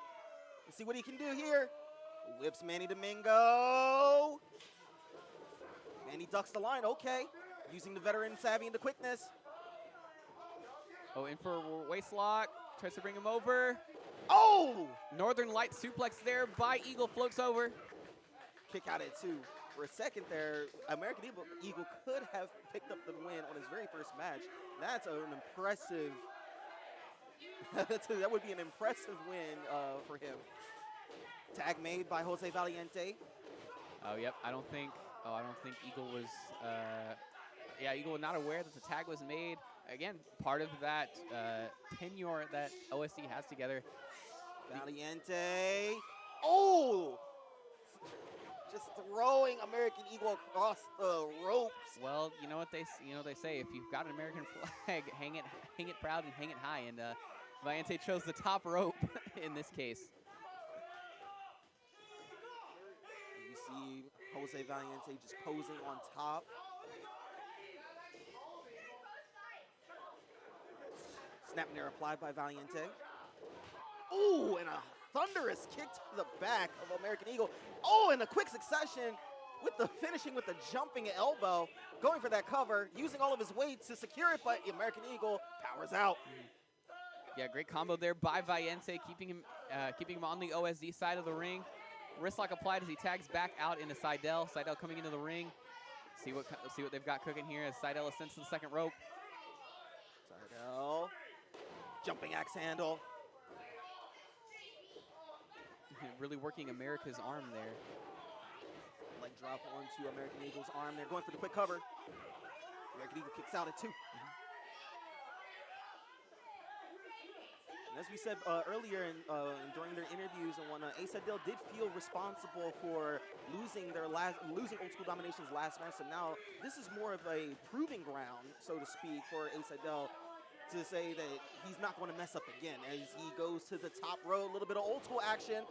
Let's see what he can do here. Whips Manny Domingo. Manny ducks the line. Okay. Using the veteran savvy and the quickness. Oh, in for a waist lock. Tries to bring him over. Oh! Northern Light suplex there by Eagle, floats over. Kick out at 2. For a second there, American Eagle could have picked up the win on his very first match. That's an impressive, that would be an impressive win for him. Tag made by Jose Valiente. Oh, yep. I don't think Oh, I don't think Eagle was, yeah, Eagle was not aware that the tag was made. Again, part of that tenure that OSD has together. Valiente. Oh! Just throwing American Eagle across the ropes. Well, you know what they say. If you've got an American flag, hang it proud and hang it high. And Valiente chose the top rope in this case. You see Jose Valiente just posing on top. Snap nair applied by Valiente. Ooh, and a thunderous kick to the back of American Eagle. Oh, in a quick succession with the finishing with the jumping elbow, going for that cover, using all of his weight to secure it, but American Eagle powers out. Yeah, great combo there by Valiente, keeping him on the OSD side of the ring. Wrist lock applied as he tags back out into Seidel. Seidel coming into the ring. See what they've got cooking here as Seidel ascends to the second rope. Seidel, jumping axe handle. Really working America's arm there. Leg drop onto American Eagle's arm. They're going for the quick cover. American Eagle kicks out at 2. And as we said earlier during their interviews and whatnot, Seidel did feel responsible for losing Old School Domination's last match. So now this is more of a proving ground, so to speak, for Seidel to say that he's not going to mess up again as he goes to the top row, a little bit of old school action,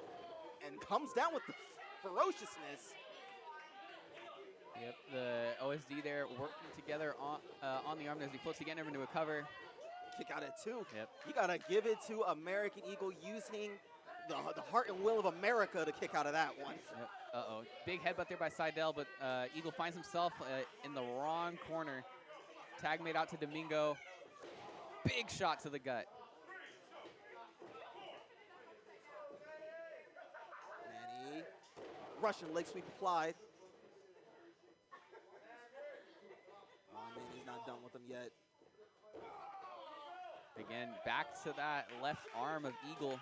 and comes down with the ferociousness. Yep, the OSD there working together on the arm as he floats again over into a cover. Kick out at 2. Yep. You got to give it to American Eagle using the heart and will of America to kick out of that one. Yep. Uh-oh. Big headbutt there by Seidel, but Eagle finds himself in the wrong corner. Tag made out to Domingo. Big shot to the gut. Manny. Russian leg sweep applied. Oh, man, he's not done with him yet. Again, back to that left arm of Eagle.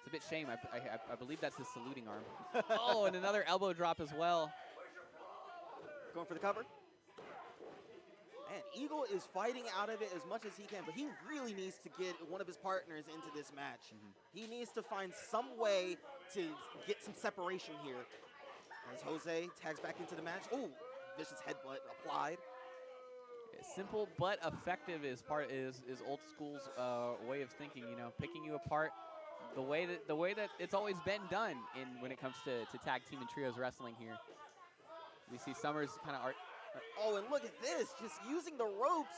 It's a bit shame. I believe that's his saluting arm. Oh, and another elbow drop as well. Going for the cover. Man, Eagle is fighting out of it as much as he can, but he really needs to get one of his partners into this match. He needs to find some way to get some separation here. As Jose tags back into the match. Oh, vicious headbutt applied. Simple but effective is old school's way of thinking. You know, picking you apart the way that it's always been done when it comes to tag team and trios wrestling here. We see Summers kind of Oh, and look at this, just using the ropes.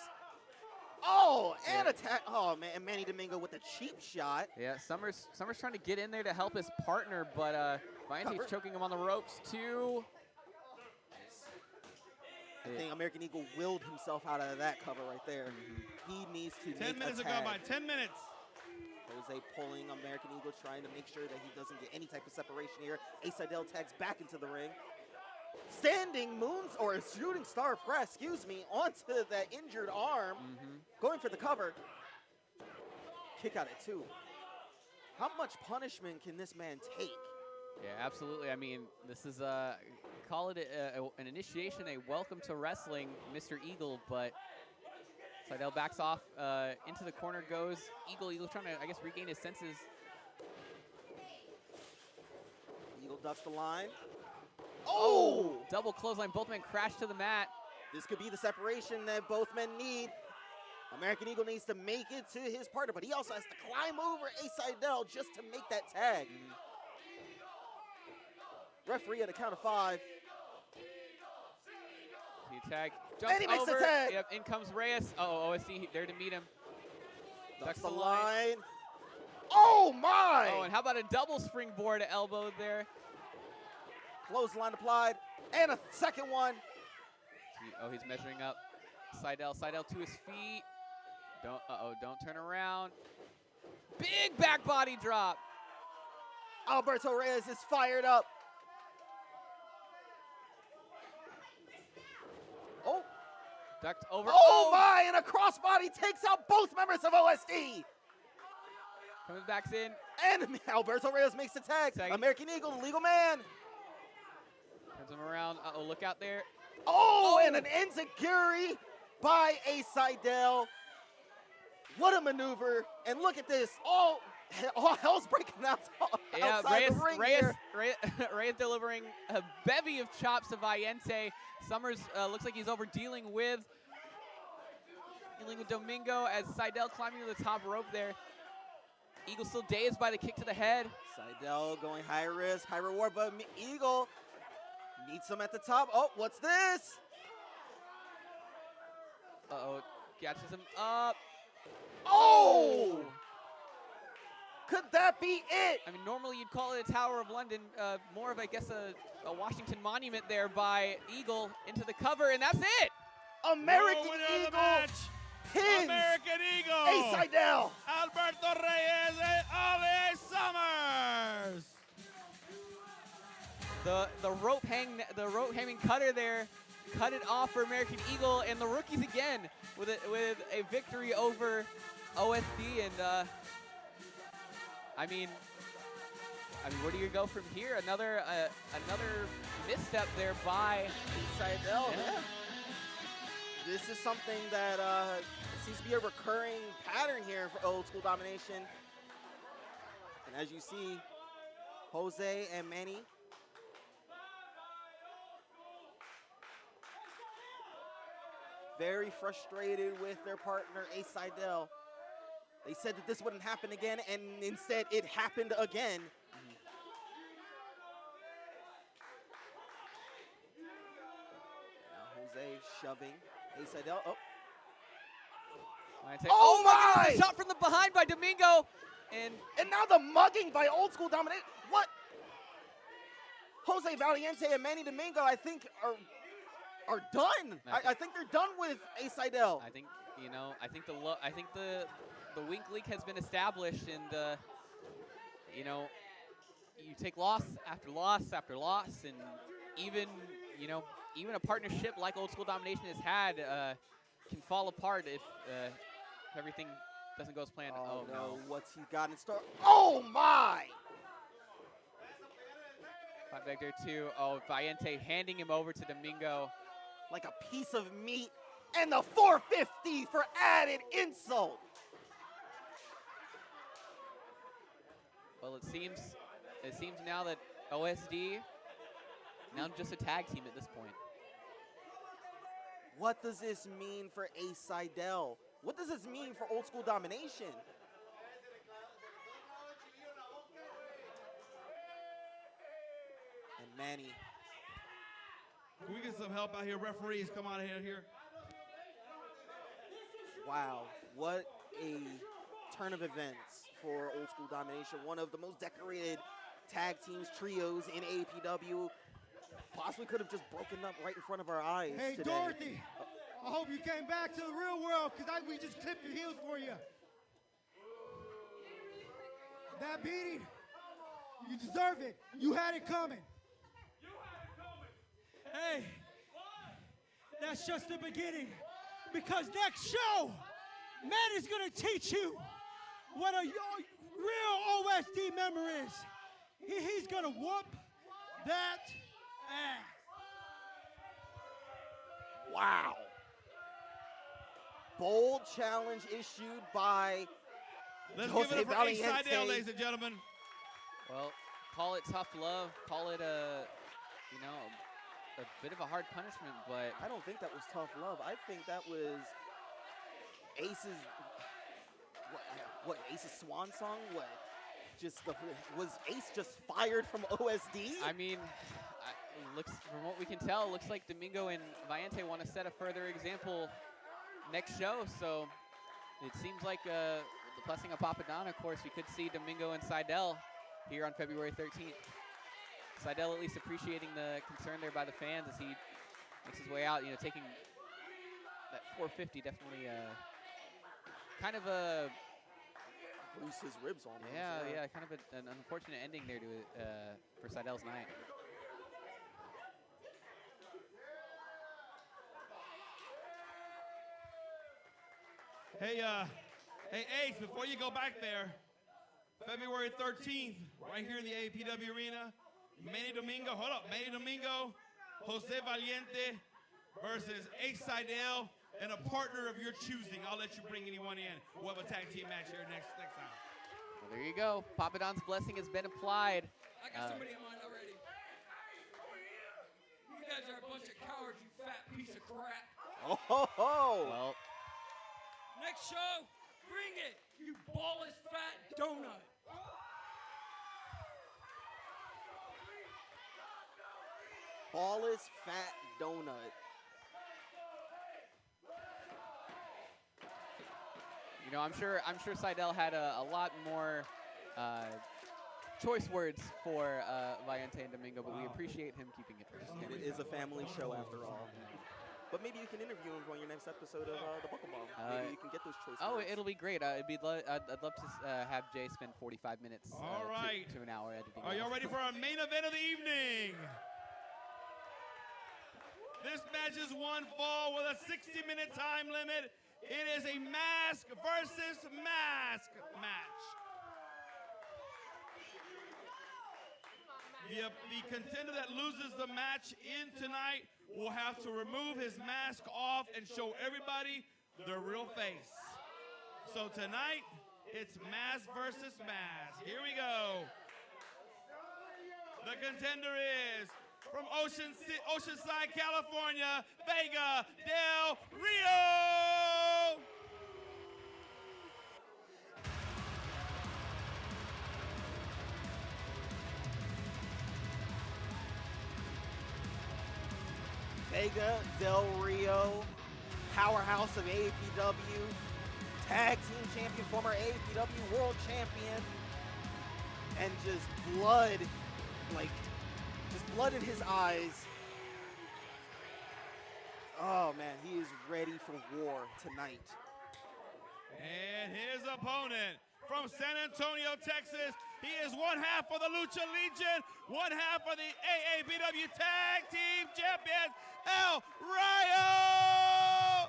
Oh, and attack. Oh, man, and Manny Domingo with a cheap shot. Yeah, Summers trying to get in there to help his partner, but Valiente's choking him on the ropes too. I think American Eagle willed himself out of that cover right there. He needs to 10 minutes have gone by. 10 minutes. Jose pulling American Eagle, trying to make sure that he doesn't get any type of separation here. Seidel tags back into the ring. Standing moons or a shooting star press, onto that injured arm. Going for the cover. Kick out at 2. How much punishment can this man take? Yeah, absolutely. I mean, this is call it an initiation, a welcome to wrestling, Mr. Eagle, but Seidel backs off into the corner, goes Eagle trying to, I guess, regain his senses. Eagle ducks the line. Oh! Double clothesline, both men crash to the mat. This could be the separation that both men need. American Eagle needs to make it to his partner, but he also has to climb over Seidel just to make that tag. Referee at a count of 5. He tag jumps and he makes over. the tag. Yep, in comes Reyes. OSD there to meet him. Ducks the line. Oh my! Oh, and how about a double springboard elbow there? Clothesline applied, and a second one. Oh, he's measuring up. Seidel to his feet. Don't turn around. Big back body drop. Alberto Reyes is fired up. Oh. Ducked over. Oh my, and a crossbody takes out both members of OSD. Comes back in. And Alberto Reyes makes the tag. American Eagle, the legal man. Turns him around. Uh-oh, look out there. Oh, and an enziguri by a Seidel. What a maneuver. And look at this. All hell's breaking out outside the ring here. Reyes delivering a bevy of chops to Valiente. Summers looks like he's over dealing with Domingo as Seidel climbing to the top rope there. Eagle still dazed by the kick to the head. Seidel going high risk, high reward, but Eagle needs him at the top. Oh, what's this? Uh-oh, catches him up. Oh! Could that be it? I mean, normally you'd call it a Tower of London. More of, I guess, a Washington monument there by Eagle into the cover, and that's it! American Eagle pins American Eagle! A Seidel! Alberto Reyes and Ali Summers! The rope hanging cutter there cut it off for American Eagle, and the rookies again with a victory over OSD. And I mean, where do you go from here? Another misstep there by Seidel. Yeah. This is something that seems to be a recurring pattern here for Old School Domination. And as you see, Jose and Manny very frustrated with their partner, A Seidel. They said that this wouldn't happen again, and instead it happened again. Now Jose shoving A Seidel. Oh my! Shot from the behind by Domingo, and now the mugging by Old School Domination. What? Jose Valiente and Manny Domingo, I think, are done. I think they're done with A Seidel. I think the wink leak has been established, and you take loss after loss after loss, and even a partnership like Old School Domination has had can fall apart if everything doesn't go as planned. Oh no, what's he got in store? Oh my! Fight back there too. Oh, Valiente handing him over to Domingo. Like a piece of meat, and the 450 for added insult. Well, it seems now that OSD now just a tag team at this point. What does this mean for A Seidel? What does this mean for Old School Domination? And Manny. Can we get some help out here? Referees, come out of here. Wow, what a turn of events for Old School Domination. One of the most decorated tag teams, trios in AAPW. Possibly could have just broken up right in front of our eyes Hey, today. Dorothy, I hope you came back to the real world, because we just clipped your heels for you. That beating, you deserve it. You had it coming. Hey, that's just the beginning. Because next show, Matt is going to teach you what a real OSD member is. He's going to whoop that ass. Wow. Bold challenge issued by Let's Jose give it up for A Valiente. Seidel, ladies and gentlemen. Well, call it tough love, call it a bit of a hard punishment, but I don't think that was tough love. I think that was Ace's, Ace's swan song? Was Ace just fired from OSD? I mean, looks from what we can tell, it looks like Domingo and Valiente want to set a further example next show. So it seems like the blessing of Papadonna, of course, we could see Domingo and Seidel here on February 13th. Seidel at least appreciating the concern there by the fans as he makes his way out, taking that 450, definitely kind of a lose his ribs almost. Yeah, kind of an unfortunate ending there for Seidel's night. Hey, Ace, before you go back there, February 13th, right here in the AAPW Arena, Manny Domingo, Jose Valiente versus Ace Seidel and a partner of your choosing. I'll let you bring anyone in. We'll have a tag team match here next time. Well, there you go. Papa Don's blessing has been applied. I got somebody in mind already. You guys are a bunch of cowards, you fat piece of crap. Oh ho ho! Well, Next show, bring it, you ballless fat donut. Ballless fat donut. you know, I'm sure Seidel had a lot more choice words for Valiente and Domingo, but we appreciate him keeping it first. It is a family show after all. But maybe you can interview him on your next episode of the Buckle-Ball. Maybe you can get those choice words. It'll be great. I'd love to have Jay spend 45 minutes All right. to an hour editing. Are y'all ready for our main event of the evening? This match is one fall with a 60-minute time limit. It is a mask versus mask match. The contender that loses the match in tonight will have to remove his mask off and show everybody their real face. So tonight, it's mask versus mask. Here we go. The contender is from Oceanside, California, Vega del Rio. Vega del Rio, powerhouse of AAPW, tag team champion, former AAPW world champion, and just blood in his eyes. Oh man, he is ready for war tonight. And his opponent from San Antonio, Texas, he is one half of the Lucha Legion, one half of the AAPW Tag Team Champions, El Rayo!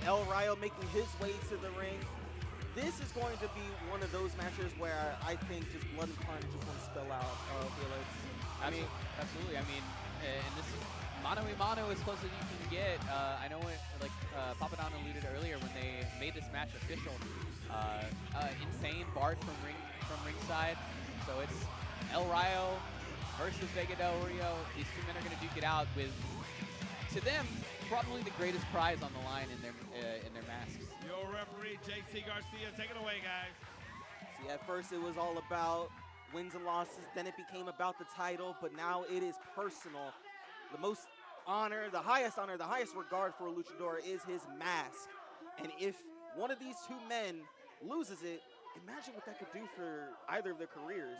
El Rayo making his way to the ring. This is going to be one of those matches where I think just blood and carnage is going to spill out, Felix. Absolutely. I mean, and this is mano a mano as close as you can get. I know it, Papa Don alluded earlier when they made this match official. Insane barred from ringside. So it's El Rayo versus Vega del Rio. These two men are going to duke it out with, to them, probably the greatest prize on the line in their masks. Your referee, JT Garcia, take it away, guys. See, at first it was all about wins and losses, then it became about the title, but now it is personal. The most honor, the highest regard for a luchador is his mask. And if one of these two men loses it, imagine what that could do for either of their careers.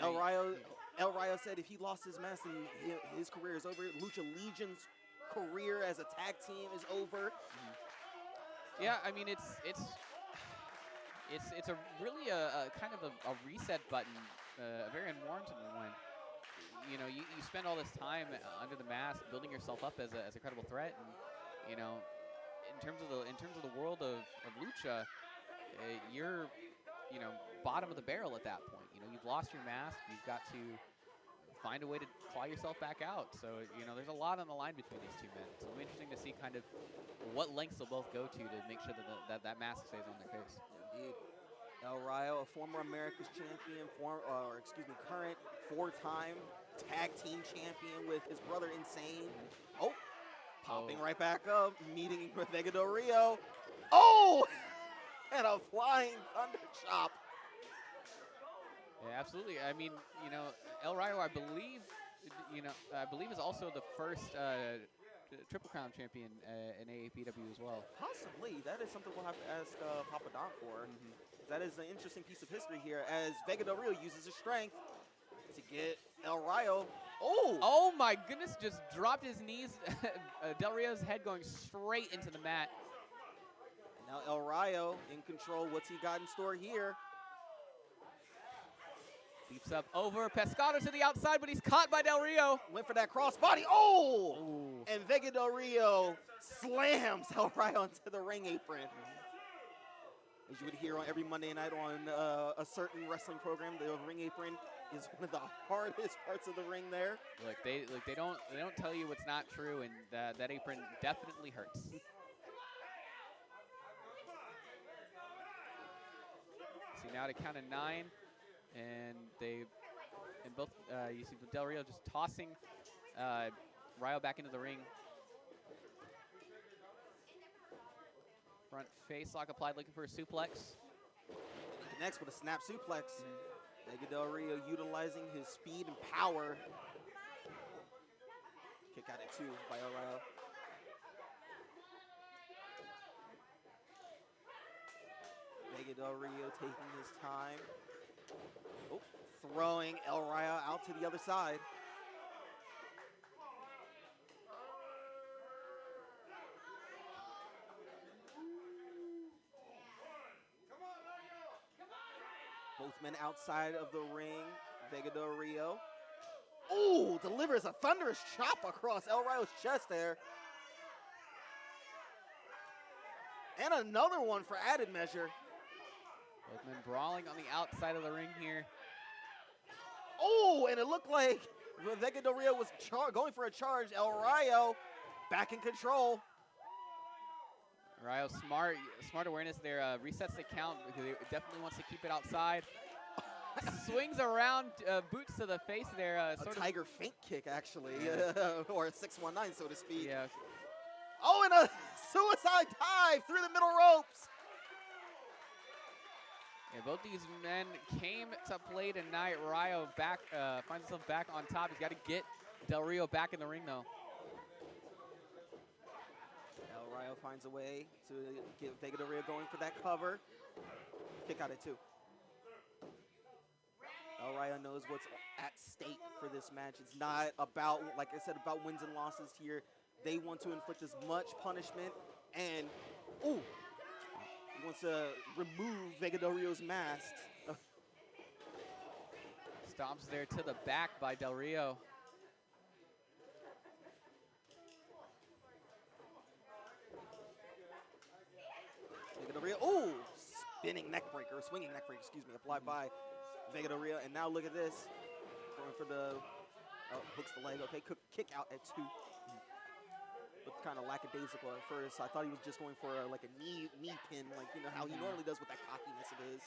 El Rayo said if he lost his mask, then his career is over. Lucha Legion's career as a tag team is over. Yeah, I mean it's a really a kind of a reset button, a very unwarranted one. You know, you spend all this time under the mask, building yourself up as a credible threat, and you know, in terms of the world of lucha, you're bottom of the barrel at that point. You know, you've lost your mask, you've got to find a way to claw yourself back out. So, you know, there's a lot on the line between these two men. So it'll be interesting to see kind of what lengths they'll both go to make sure that mask stays on their face. Indeed. El Rayo, a former America's champion, current four-time tag team champion with his brother Insane. Oh, popping right back up, meeting with Vega del Rio. Oh, and a flying thunder chop. Yeah, absolutely. I mean, you know, El Rayo, I believe is also the first Triple Crown champion in AAPW as well. Possibly. That is something we'll have to ask Papa Don for. That is an interesting piece of history here as Vega del Rio uses his strength to get El Rayo. Oh my goodness, just dropped his knees. Del Rio's head going straight into the mat. Now El Rayo in control. What's he got in store here? Leaps up over. Pescado to the outside, but he's caught by Del Rio. Went for that crossbody. Oh! Ooh. And Vega Del Rio slams El Rayo onto the ring apron. As you would hear on every Monday night on a certain wrestling program, the ring apron is one of the hardest parts of the ring there. Look, they don't tell you what's not true, and that apron definitely hurts. See now to count of 9, and both you see Del Rio just tossing Rayo back into the ring. Front face lock applied, looking for a suplex. Connects with a snap suplex. Vega Del Rio utilizing his speed and power. Kick out at 2 by El Rayo. Vega Del Rio taking his time. Oh, throwing El Rayo out to the other side. Both men outside of the ring. Vega Del Rio. Ooh, delivers a thunderous chop across El Rayo's chest there. And another one for added measure. Both men brawling on the outside of the ring here. Oh, and it looked like Vega Del Rio was going for a charge. El Rayo back in control. Rayo smart awareness there. Resets the count because he definitely wants to keep it outside. Swings around, boots to the face there. A tiger feint kick, actually, or a 619, so to speak. Yeah. Oh, and a suicide dive through the middle ropes. Yeah, both these men came to play tonight. Rayo finds himself back on top. He's got to get Del Rio back in the ring, though. El Rayo finds a way to get Vega Del Rio going for that cover. Kick out at 2. El Rayo knows what's at stake for this match. It's not about, like I said, about wins and losses here. They want to inflict as much punishment, and ooh, he wants to remove Vega Del Rio's mask. Stomps there to the back by Del Rio. Vega Del Rio, ooh, spinning neck breaker, swinging neck breaker, excuse me, applied by Vega Del Rio. And now look at this, going for the, hooks the leg, okay, kick out at 2. Looked kind of lackadaisical at first. I thought he was just going for like a knee pin, like, you know, how he normally does with that cockiness of his.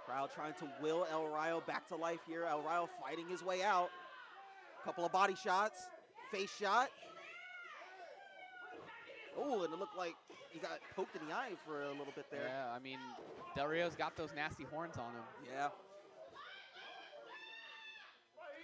Crowd trying to will El Rayo back to life here. El Rayo fighting his way out. Couple of body shots, face shot. Oh, and it looked like he got poked in the eye for a little bit there. Yeah, I mean, Del Rio's got those nasty horns on him. Yeah.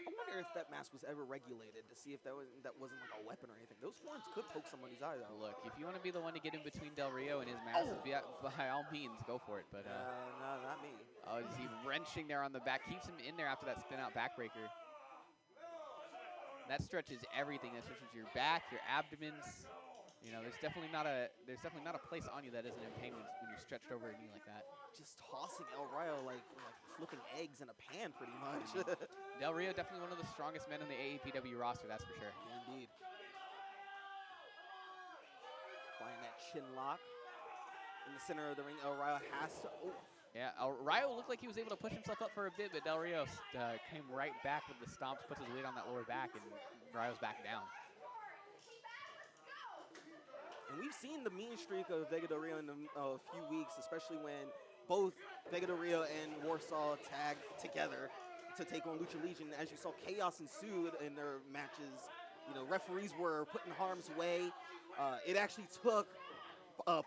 I wonder if that mask was ever regulated to see if that wasn't like a weapon or anything. Those horns could poke somebody's eye out. Look, if you want to be the one to get in between Del Rio and his mask, by all means, go for it. But no, not me. Oh, is he wrenching there on the back? Keeps him in there after that spin out backbreaker. That stretches everything. That stretches your back, your abdomens. You know, there's definitely not a place on you that isn't in pain when you're stretched over a knee like that. Just tossing El Rayo like flipping eggs in a pan, pretty much. Del Rio definitely one of the strongest men on the AAPW roster, that's for sure. Indeed. Applying that chin lock in the center of the ring. El Rayo has to. Oh. Yeah, Rayo looked like he was able to push himself up for a bit, but Del Rio came right back with the stomps, puts his weight on that lower back, and Rayo's back down. And we've seen the mean streak of Vega Del Rio in a few weeks, especially when both Vega Del Rio and Warsaw tagged together to take on Lucha Legion. As you saw, chaos ensued in their matches. You know, referees were put in harm's way. It actually took the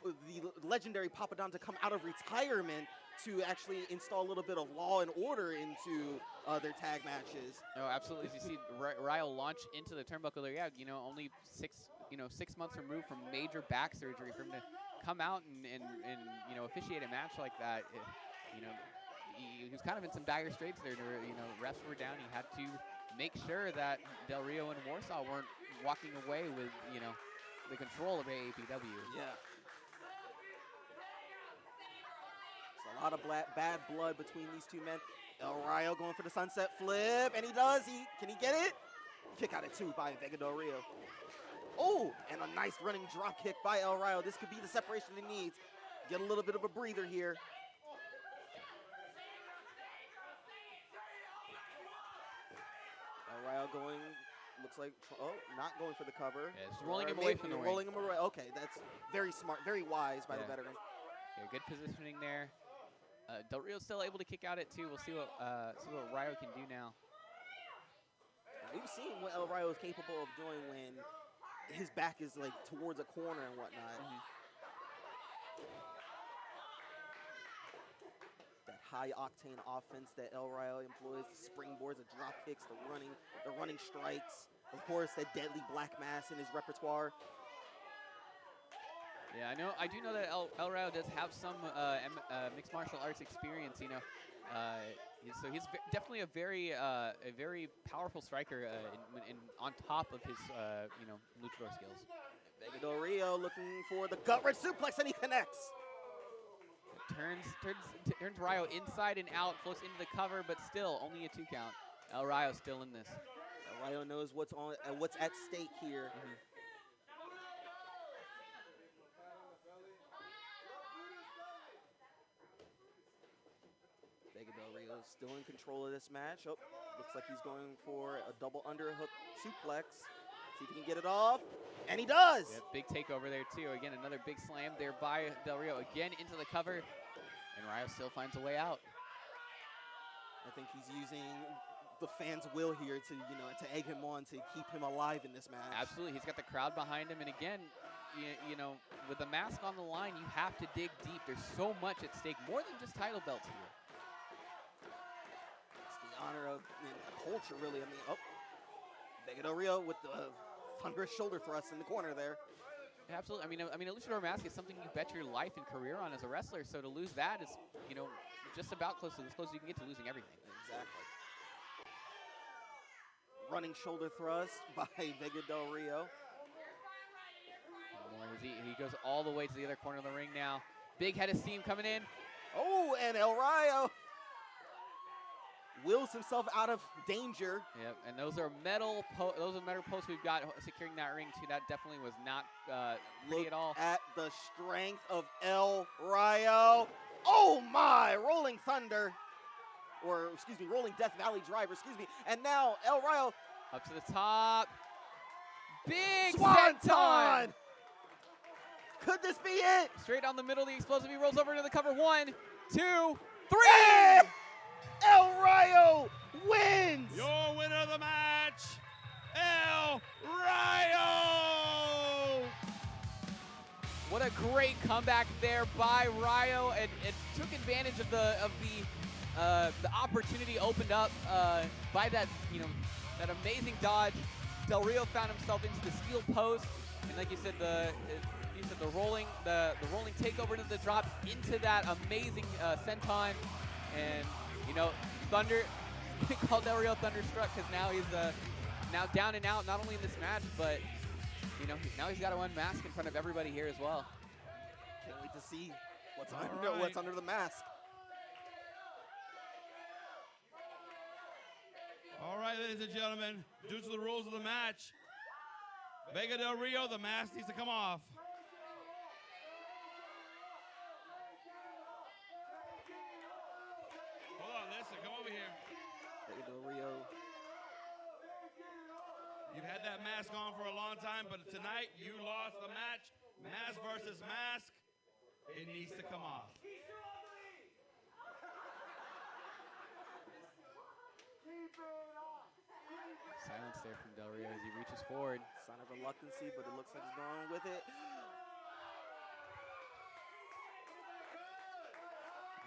legendary Papa Don to come out of retirement to actually install a little bit of law and order into their tag matches. No, absolutely. As you see Rayo launch into the turnbuckle there, yeah, you know, only 6 months removed from major back surgery, for him to come out and you know, officiate a match like that. You know, he was kind of in some dire straits there. You know, refs were down. He had to make sure that Del Rio and Warsaw weren't walking away with, you know, the control of AAPW. Yeah. It's a lot of bad blood between these two men. El Rayo going for the sunset flip, and he does. Can he get it? Kick out at 2 by Vega Del Rio. Oh, and a nice running drop kick by El Rayo. This could be the separation he needs. Get a little bit of a breather here. El Rayo going, looks like, not going for the cover. Yeah, just rolling him away from the ring. Rolling him away. Okay, that's very smart, very wise by the veteran. Yeah, good positioning there. Del Rio's still able to kick out at 2. We'll see what Rayo can do now. We've seen what El Rayo is capable of doing when his back is like towards a corner and whatnot. That high octane offense that El Rayo employs, the springboards, the drop kicks, the running strikes. Of course, that deadly black mass in his repertoire. Yeah, I do know that El Rayo does have some mixed martial arts experience. You know, so he's definitely a very powerful striker on top of his luchador skills. Vega Del Rio looking for the gut wrench suplex, and he connects. Turns Rayo inside and out, floats into the cover, but still only a 2 count. El Rayo still in this. El Rayo knows what's at stake here. Vega Del Rio is still in control of this match. Oh, looks like he's going for a double underhook suplex. See if he can get it off. And he does! Yeah, big takeover there, too. Again, another big slam there by Del Rio. Again, into the cover. And Rayo still finds a way out. I think he's using the fans' will here to egg him on, to keep him alive in this match. Absolutely. He's got the crowd behind him. And again, with the mask on the line, you have to dig deep. There's so much at stake, more than just title belts here. It's the honor of culture, really. I mean, Vega Del Rio with the thunderous shoulder thrust in the corner there. Absolutely. I mean, a luchador mask is something you bet your life and career on as a wrestler. So to lose that is, just about as close as you can get to losing everything. Exactly. Running shoulder thrust by Vega Del Rio. He goes all the way to the other corner of the ring now. Big head of steam coming in. Oh, and El Rayo wills himself out of danger. Yep, and those are metal posts we've got securing that ring too. That definitely was not pretty at all. At the strength of El Rayo. Oh my, rolling thunder. Or, excuse me, rolling Death Valley driver, excuse me. And now El Rayo. Up to the top. Big Swanton! Could this be it? Straight down the middle of the explosive. He rolls over into the cover. 1, 2, 3. Hey! El Rayo wins! Your winner of the match, El Rayo! What a great comeback there by Rayo, and took advantage of the opportunity opened up by that that amazing dodge. Del Rio found himself into the steel post, and like you said, the rolling takeover into the drop into that amazing senton, and Thunder called Del Rio Thunderstruck because now he's now down and out, not only in this match, but now he's got to unmask in front of everybody here as well. Can't wait to see what's under the mask. All right, ladies and gentlemen, due to the rules of the match, Vega Del Rio, the mask needs to come off. Hold on, listen, come over here. Vega Del Rio. You've had that mask on for a long time, but tonight you lost the match. Mask versus mask. It needs to come off. Silence there from Del Rio as he reaches forward. Sign of reluctancy, but it looks like he's going with it.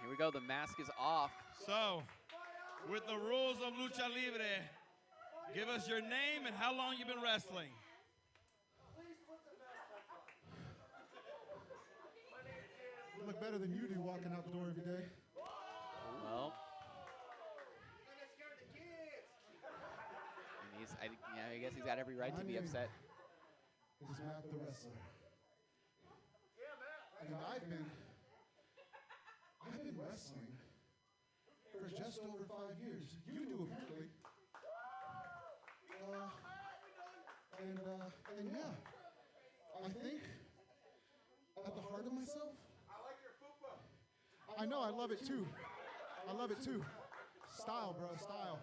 Here we go, the mask is off. So, with the rules of Lucha Libre, give us your name and how long you've been wrestling. You look better than you do walking out the door every day. Well, I guess he's got every right to be upset. Is Matt the wrestler. And I've been wrestling for just over 5 years. You do apparently. And yeah, I think at the heart of myself. I like your fupa. I know, I love it too. I love it too. Style, bro, style.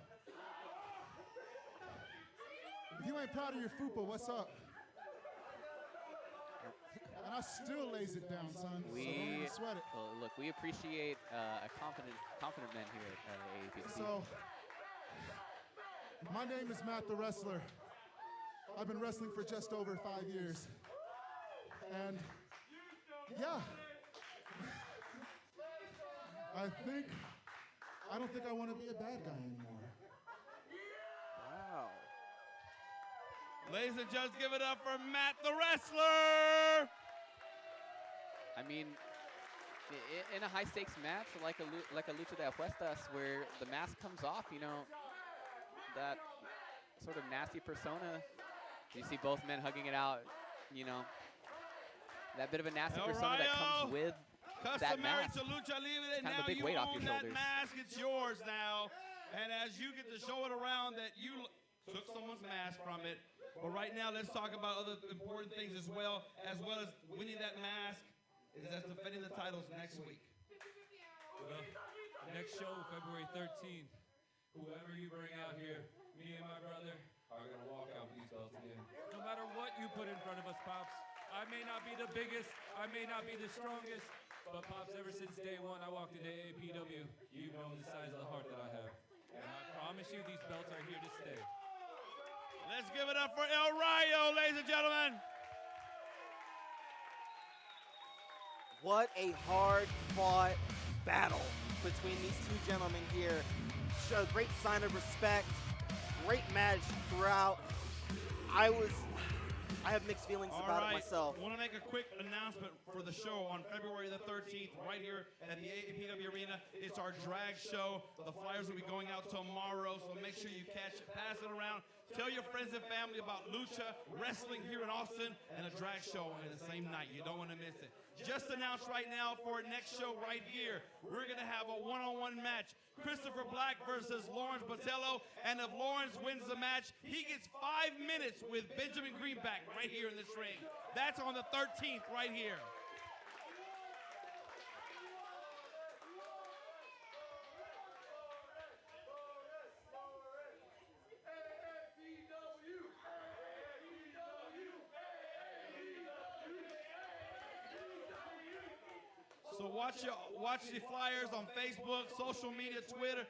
If you ain't proud of your fupa, what's up? And I still lays it down, son. So don't even sweat it. Well, look, we appreciate a confident man here at AAPW. So, my name is Matt the Wrestler. I've been wrestling for just over 5 years. And yeah, I don't think I want to be a bad guy anymore. Wow. Ladies and gents, give it up for Matt the Wrestler. I mean, in a high-stakes match like a lucha de apuestas, where the mask comes off, you know, that sort of nasty persona. You see both men hugging it out, you know, that bit of a nasty persona that comes with that Customary mask. to Lucha Libre, It's kind now of a big you weight off own your that shoulders. mask, it's yours now. And as you get to show it around that you took someone's mask from it. But right now, let's talk about other important things as well as winning that mask, is as defending the titles next week. Well, the next show, February 13th, whoever you bring out here, me and my brother are going to walk out with these belts again. No matter what you put in front of us, Pops, I may not be the biggest, I may not be the strongest, but Pops, ever since day one I walked into AAPW, you've known the size of the heart that I have. And I promise you these belts are here to stay. Let's give it up for El Rayo, ladies and gentlemen. What a hard-fought battle between these two gentlemen here. Show great sign of respect. Great match throughout. I have mixed feelings about it myself. I want to make a quick announcement for the show on February the 13th, right here at the AAPW Arena. It's our drag show. The flyers will be going out tomorrow, so make sure you catch it, pass it around. Tell your friends and family about lucha, wrestling here in Austin, and a drag show on the same night. You don't want to miss it. Just announced right now for next show right here, we're going to have a one-on-one match. Christopher Black versus Lawrence Botello, and if Lawrence wins the match, he gets 5 minutes with Benjamin Greenback right here in this ring. That's on the 13th right here. So watch the flyers on Facebook, social media, Twitter,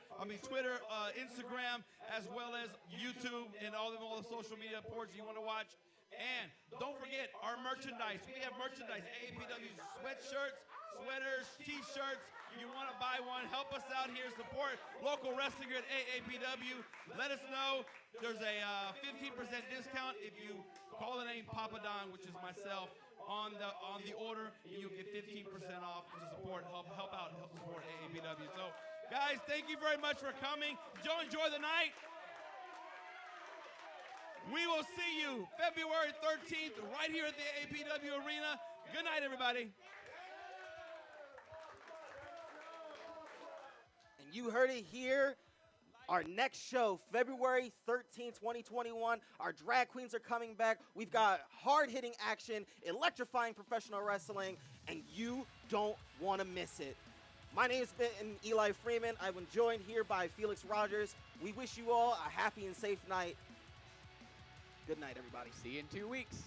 Instagram, as well as YouTube and all the social media ports you want to watch. And don't forget our merchandise. We have merchandise, AAPW sweatshirts, sweaters, T-shirts. You want to buy one, help us out here, support local wrestling here at AAPW. Let us know. There's a 15% discount if you call the name Papa Don, which is myself, on the order, and you'll get 15% off to support, help support AAPW. So, guys, thank you very much for coming. Joe, enjoy the night. We will see you February 13th right here at the AAPW Arena. Good night, everybody. And you heard it here. Our next show, February 13th, 2021. Our drag queens are coming back. We've got hard-hitting action, electrifying professional wrestling, and you don't want to miss it. My name has been Eli Freeman. I've been joined here by Felix Rogers. We wish you all a happy and safe night. Good night, everybody. See you in 2 weeks.